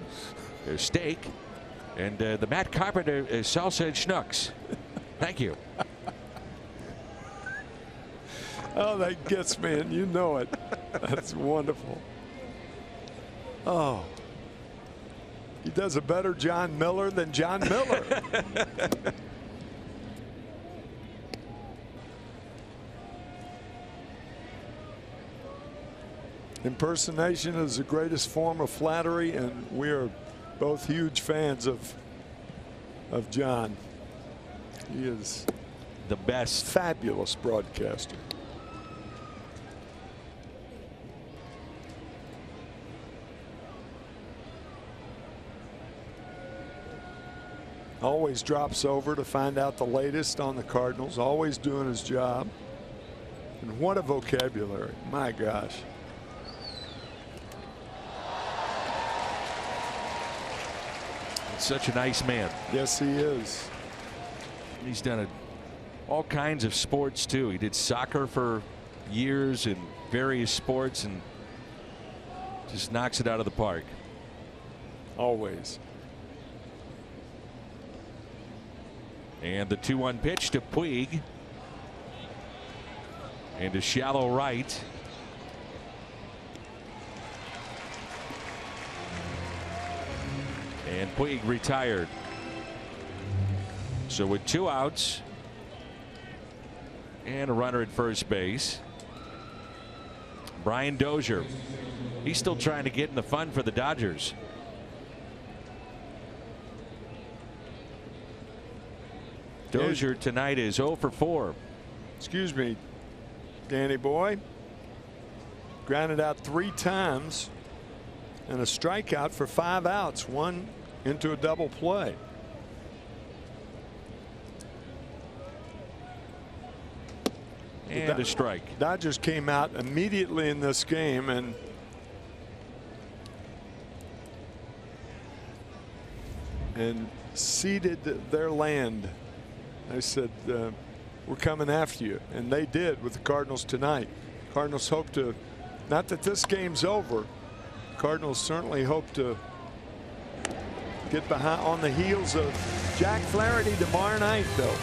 a steak, and the Matt Carpenter salsa and schnooks. Thank you. Oh, that gets me, and you know it. That's wonderful. Oh, he does a better John Miller than John Miller. Impersonation is the greatest form of flattery, and we are both huge fans of John. He is the best. Fabulous broadcaster. Always drops over to find out the latest on the Cardinals, always doing his job. And what a vocabulary, my gosh. Such a nice man. Yes, he is. He's done all kinds of sports too. He did soccer for years in various sports and just knocks it out of the park. Always. And the 2-1 pitch to Puig. And a shallow right. And Puig retired. So with 2 outs and a runner at first base, Brian Dozier, he's still trying to get in the fun for the Dodgers. Dozier tonight is 0 for 4. Excuse me, Danny boy. Grounded out 3 times and a strikeout for 5 outs, 1 into a double play. And a strike. Dodgers came out immediately in this game and ceded their land. They said, we're coming after you, and they did with the Cardinals tonight. Cardinals hope to, not that this game's over, Cardinals certainly hope to get behind on the heels of Jack Flaherty tomorrow night, though.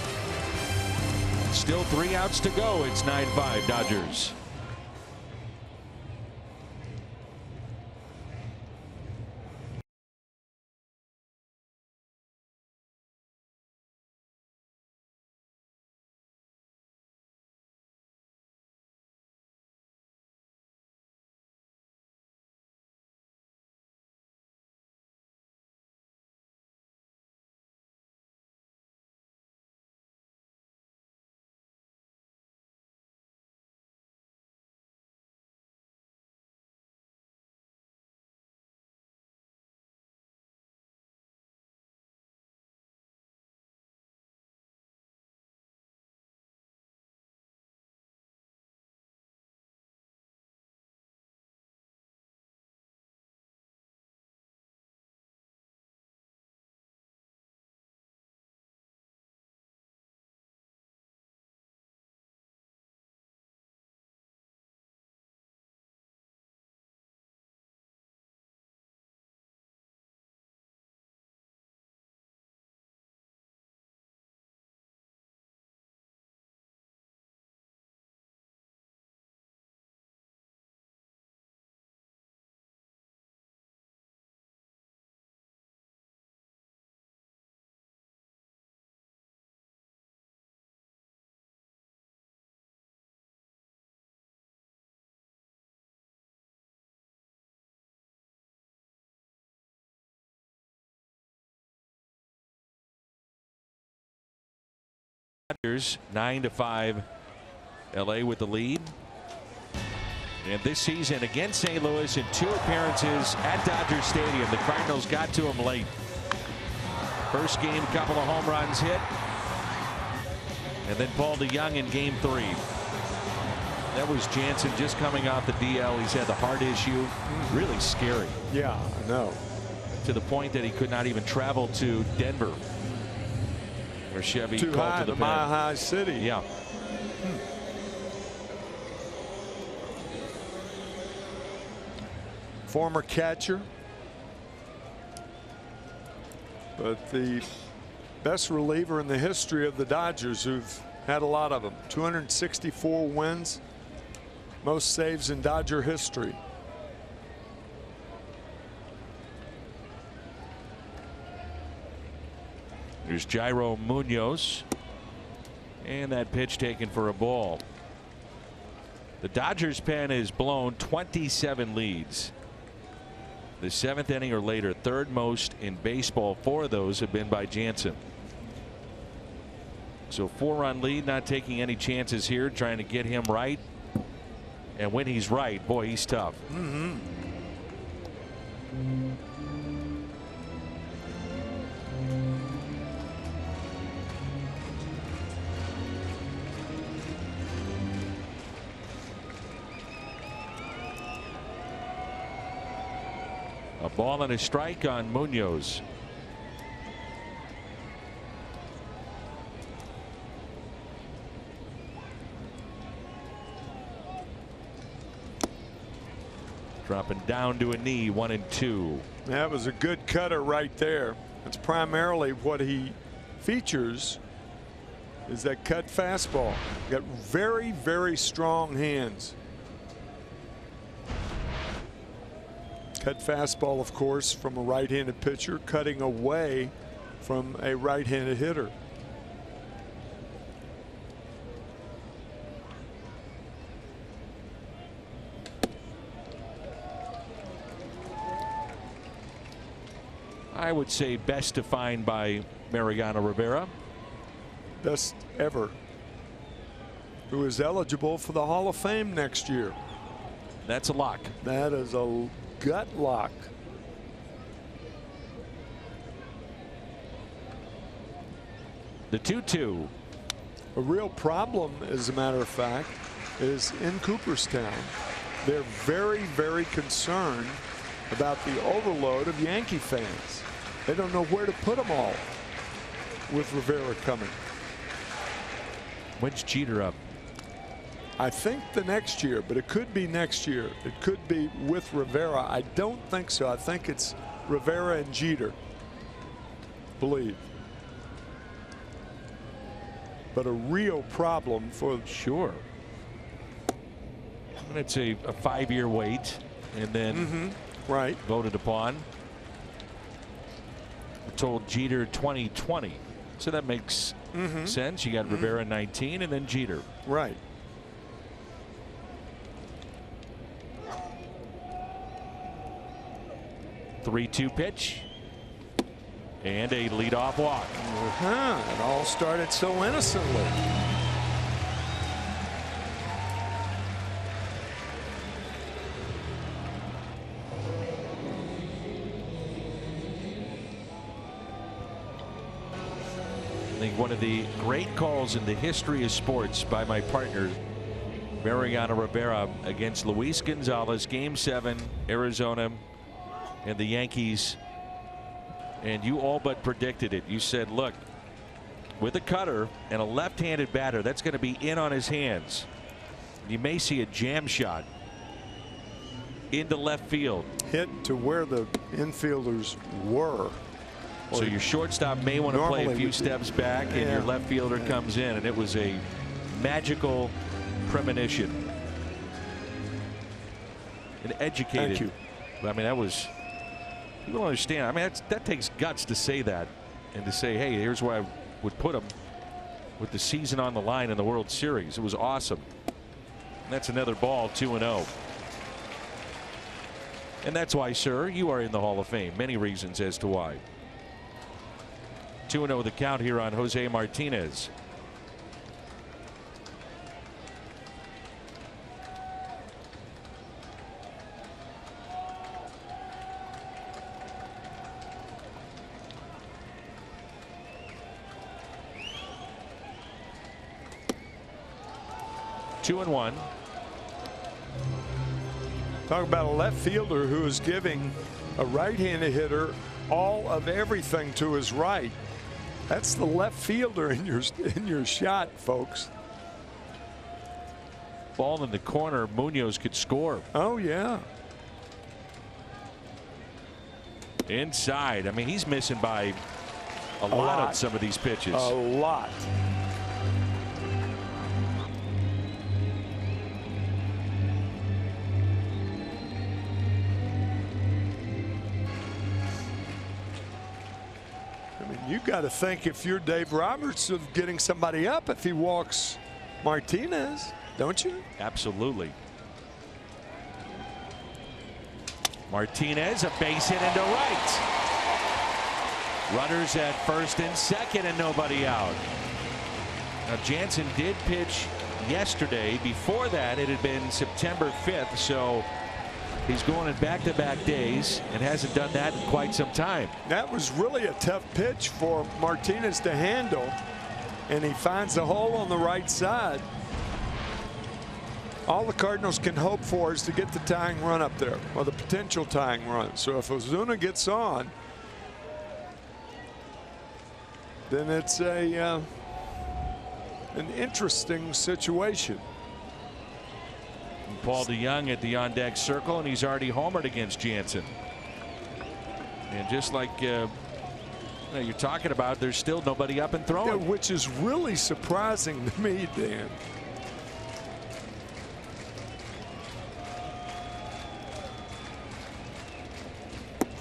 Still 3 outs to go. It's 9-5 Dodgers. Here's 9-5. LA with the lead. And this season against St. Louis in 2 appearances at Dodger Stadium, the Cardinals got to him late. First game, couple of home runs hit. And then Paul DeYoung in game 3. That was Jansen just coming off the DL. He's had the heart issue. Really scary. Yeah, I know. To the point that he could not even travel to Denver, where Chevy Too called high, to the the pen. Mile High City. Yeah. Former catcher, but the best reliever in the history of the Dodgers, who've had a lot of them. 264 wins, most saves in Dodger history. Here's Jairo Munoz, and that pitch taken for a ball. The Dodgers pen is blown 27 leads. The 7th inning or later, 3rd most in baseball. 4 of those have been by Jansen. So 4-run lead, not taking any chances here, trying to get him right. And when he's right, boy, he's tough. A ball and a strike on Munoz. Dropping down to a knee, 1-2. That was a good cutter right there. That's primarily what he features, is that cut fastball. Got very, very strong hands. Cut fastball, of course, from a right-handed pitcher, cutting away from a right-handed hitter. I would say best defined by Mariano Rivera. Best ever. Who is eligible for the Hall of Fame next year. That's a lock. That is a gut lock. The 2-2. A real problem, as a matter of fact, is in Cooperstown. They're very, very concerned about the overload of Yankee fans. They don't know where to put them all with Rivera coming. When's Jeter up? I think the next year, but it could be next year. It could be with Rivera. I don't think so. I think it's Rivera and Jeter, believe. But a real problem for sure. And it's a 5-year wait, and then right voted upon. We're told Jeter 2020, so that makes sense. You got Rivera 19, and then Jeter. Right. Three-two pitch, and a leadoff walk. It all started so innocently. I think one of the great calls in the history of sports by my partner Mariano Rivera against Luis Gonzalez, Game 7, Arizona, and the Yankees. And you all but predicted it. You said, look, with a cutter and a left-handed batter, that's going to be in on his hands. You may see a jam shot into left field. Hit to where the infielders were. So your shortstop may want to play a few steps back, and your left fielder comes in, and it was a magical premonition. An educated. Thank you. I mean, that was. You don't understand. I mean, that takes guts to say that, and to say, hey, here's where I would put him with the season on the line in the World Series. It was awesome. And that's another ball, 2-0. And that's why, sir, you are in the Hall of Fame. Many reasons as to why. 2-0 the count here on Jose Martinez. 2-1. Talk about a left fielder who is giving a right-handed hitter all of everything to his right. That's the left fielder in your shot, folks. Ball in the corner. Munoz could score. Oh, yeah. Inside. I mean, he's missing by a lot on some of these pitches. A lot. I mean, you got to think if you're Dave Roberts of getting somebody up if he walks Martinez, don't you? Absolutely. Martinez, a base hit into right. Runners at first and second and nobody out. Now Jansen did pitch yesterday. Before that it had been September 5th, so he's going in back-to-back days and hasn't done that in quite some time. That was really a tough pitch for Martinez to handle, and he finds a hole on the right side. All the Cardinals can hope for is to get the tying run up there, or the potential tying run. So if Ozuna gets on, then it's an interesting situation. And Paul DeYoung at the on-deck circle, and he's already homered against Jansen. And just like you're talking about, there's still nobody up and throwing. Yeah, which is really surprising to me, Dan.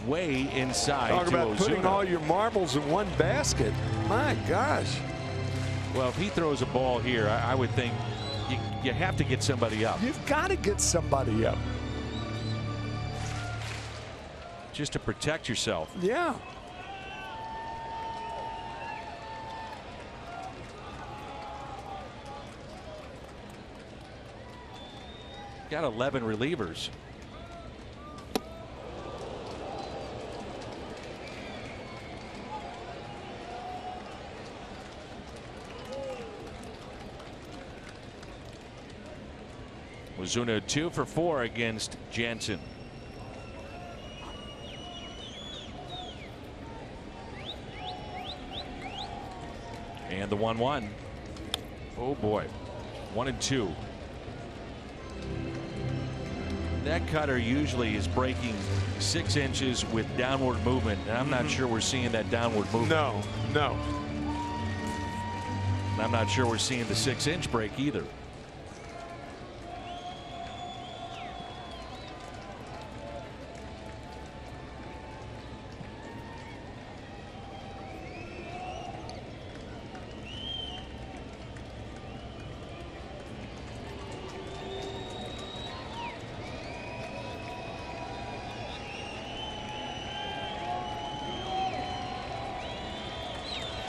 Way inside. Talk about Ozuna. putting all your marbles in one basket. My gosh. Well, if he throws a ball here, I would think you have to get somebody up. You've got to get somebody up. Just to protect yourself. Yeah. Got 11 relievers. Ozuna 2 for 4 against Jansen. And the 1-1. Oh boy. 1-2. That cutter usually is breaking 6 inches with downward movement, and I'm not sure we're seeing that downward movement. No. And I'm not sure we're seeing the 6-inch break either.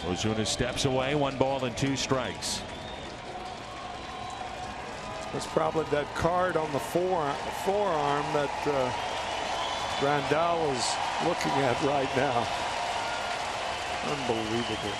Ozuna steps away, 1 ball and 2 strikes. That's probably that card on the forearm that Grandal is looking at right now. Unbelievable.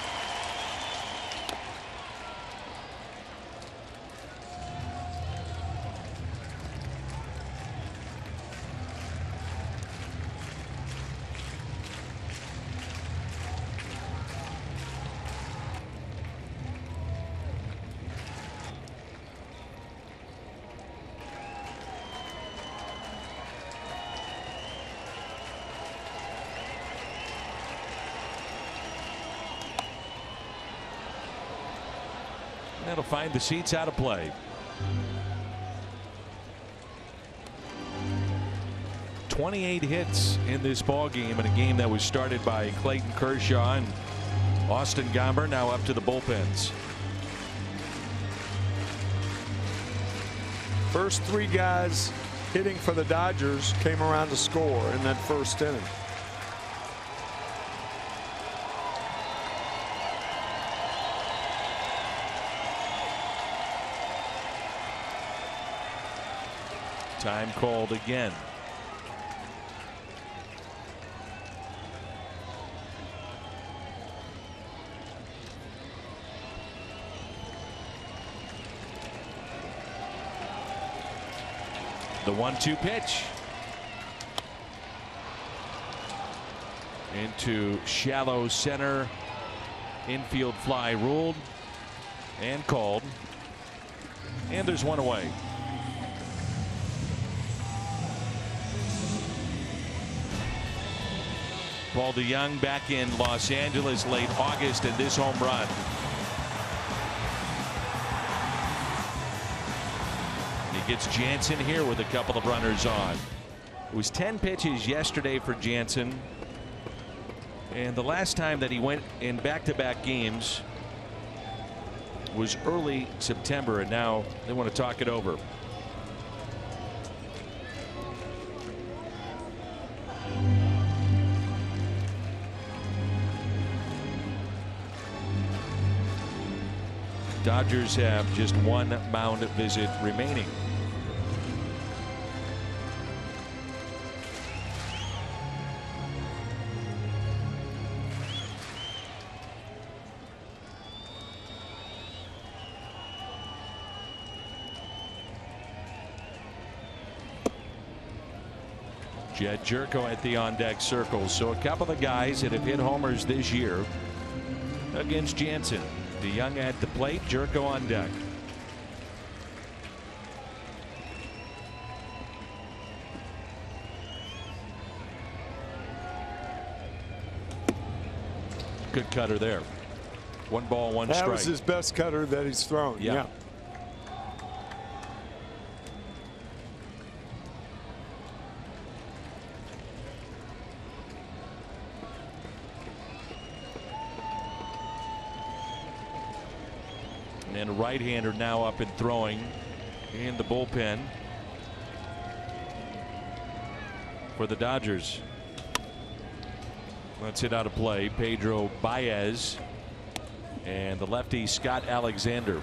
That'll find the seats out of play. "28 hits in this ball game, in a game that was started by Clayton Kershaw and Austin Gomber, now up to the bullpens. First 3 guys hitting for the Dodgers came around to score in that first inning. Time called again. The 1-2 pitch. Into shallow center. Infield fly ruled and called. And there's one away. Paul DeYoung back in Los Angeles late August, and this home run. He gets Jansen here with a couple of runners on. It was 10 pitches yesterday for Jansen. And the last time that he went in back-to-back games was early September, and now they want to talk it over. Dodgers have just one mound visit remaining. Jed Jerko at the on-deck circle. So a couple of guys that have hit homers this year against Jansen. DeYoung at the plate, Jerko on deck. Good cutter there. 1 ball, 1 strike. That was his best cutter that he's thrown. Yeah. And a right-hander now up and throwing in the bullpen for the Dodgers. Let's hit out of play. Pedro Baez and the lefty Scott Alexander.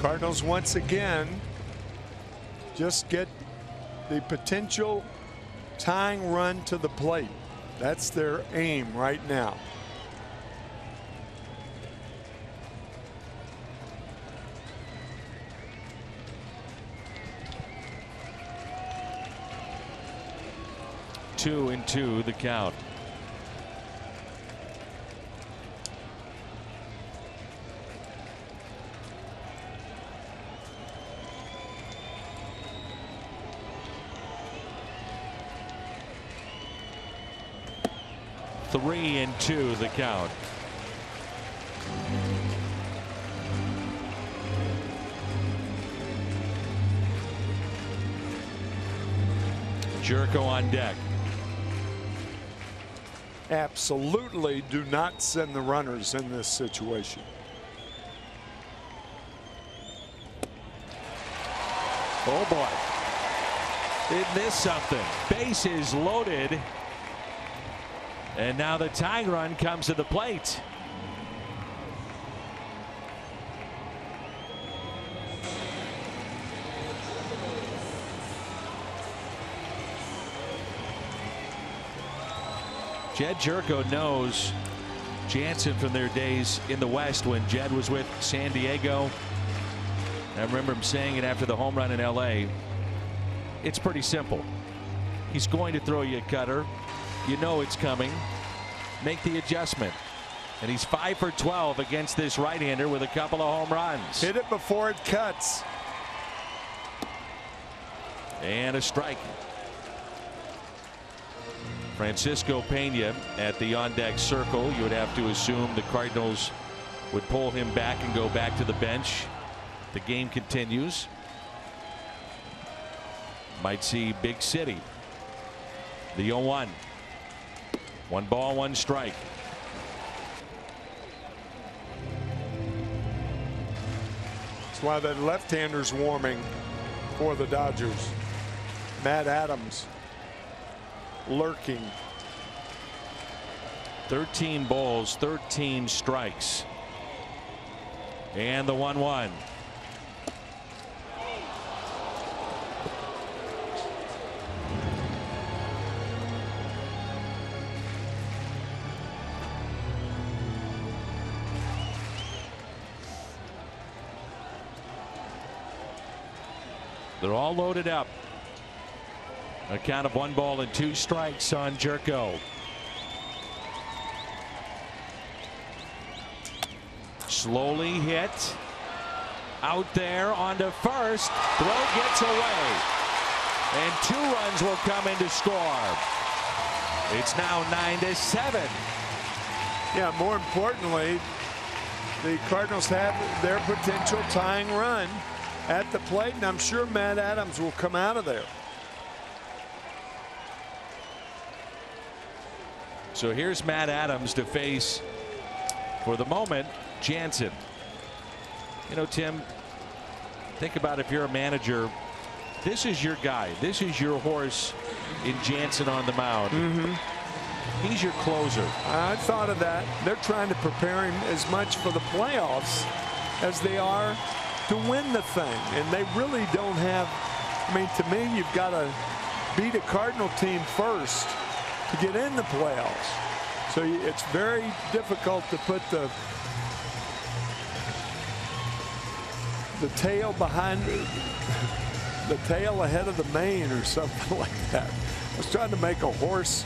Cardinals once again just get the potential tying run to the plate. That's their aim right now. Two and two the count. Three and two the count. Jerko on deck. Absolutely do not send the runners in this situation. Oh boy. Isn't this something? Bases loaded. And now the tying run comes to the plate. Jed Jerko knows Jansen from their days in the West when Jed was with San Diego. I remember him saying it after the home run in LA. It's pretty simple. He's going to throw you a cutter. You know it's coming. Make the adjustment. And he's 5 for 12 against this right-hander with a couple of home runs. Hit it before it cuts. And a strike. Francisco Pena at the on-deck circle. You would have to assume the Cardinals would pull him back and go back to the bench. The game continues. Might see Big City. The 0-1. 1 ball, 1 strike. That's why that left-hander's warming. for the Dodgers. Matt Adams lurking. 13 balls, 13 strikes. And the 1-1. They're all loaded up. A count of 1 ball and 2 strikes on Jerko. Slowly hit. Out there onto first. Throw gets away. And 2 runs will come in to score. It's now 9-7. Yeah, more importantly, the Cardinals have their potential tying run at the plate, and I'm sure Matt Adams will come out of there. So here's Matt Adams to face, for the moment, Jansen. You know, Tim, think about if you're a manager, this is your guy. This is your horse in Jansen on the mound. He's your closer. I thought of that. They're trying to prepare him as much for the playoffs as they are to win the thing. And they really don't have, I mean, to me, you've got to beat a Cardinal team first to get in the playoffs. So it's very difficult to put the tail behind, the tail ahead of the mane or something like that. I was trying to make a horse.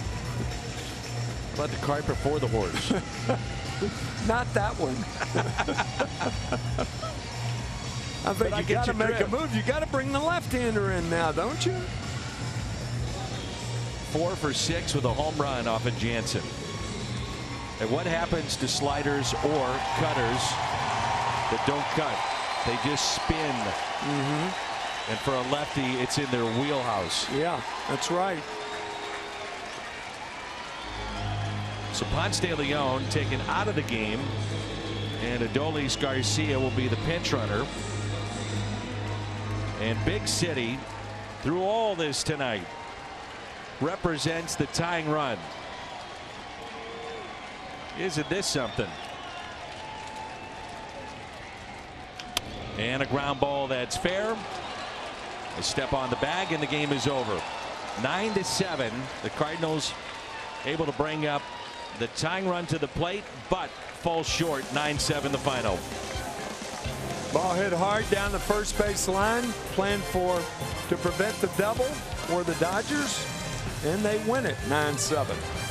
About the cart before the horse. Not that one. I think you got to make a move. You got to bring the left-hander in now, don't you? 4 for 6 with a home run off of Jansen. And what happens to sliders or cutters that don't cut? They just spin. And for a lefty, it's in their wheelhouse. Yeah, that's right. So Ponce de Leon taken out of the game, and Adolis Garcia will be the pinch runner. And Big City, through all this tonight, represents the tying run. Isn't this something? And a ground ball that's fair. A step on the bag, and the game is over. 9-7. The Cardinals able to bring up the tying run to the plate, but falls short. 9-7 the final. Ball hit hard down the first base line, planned to prevent the double for the Dodgers, and they win it 9-7.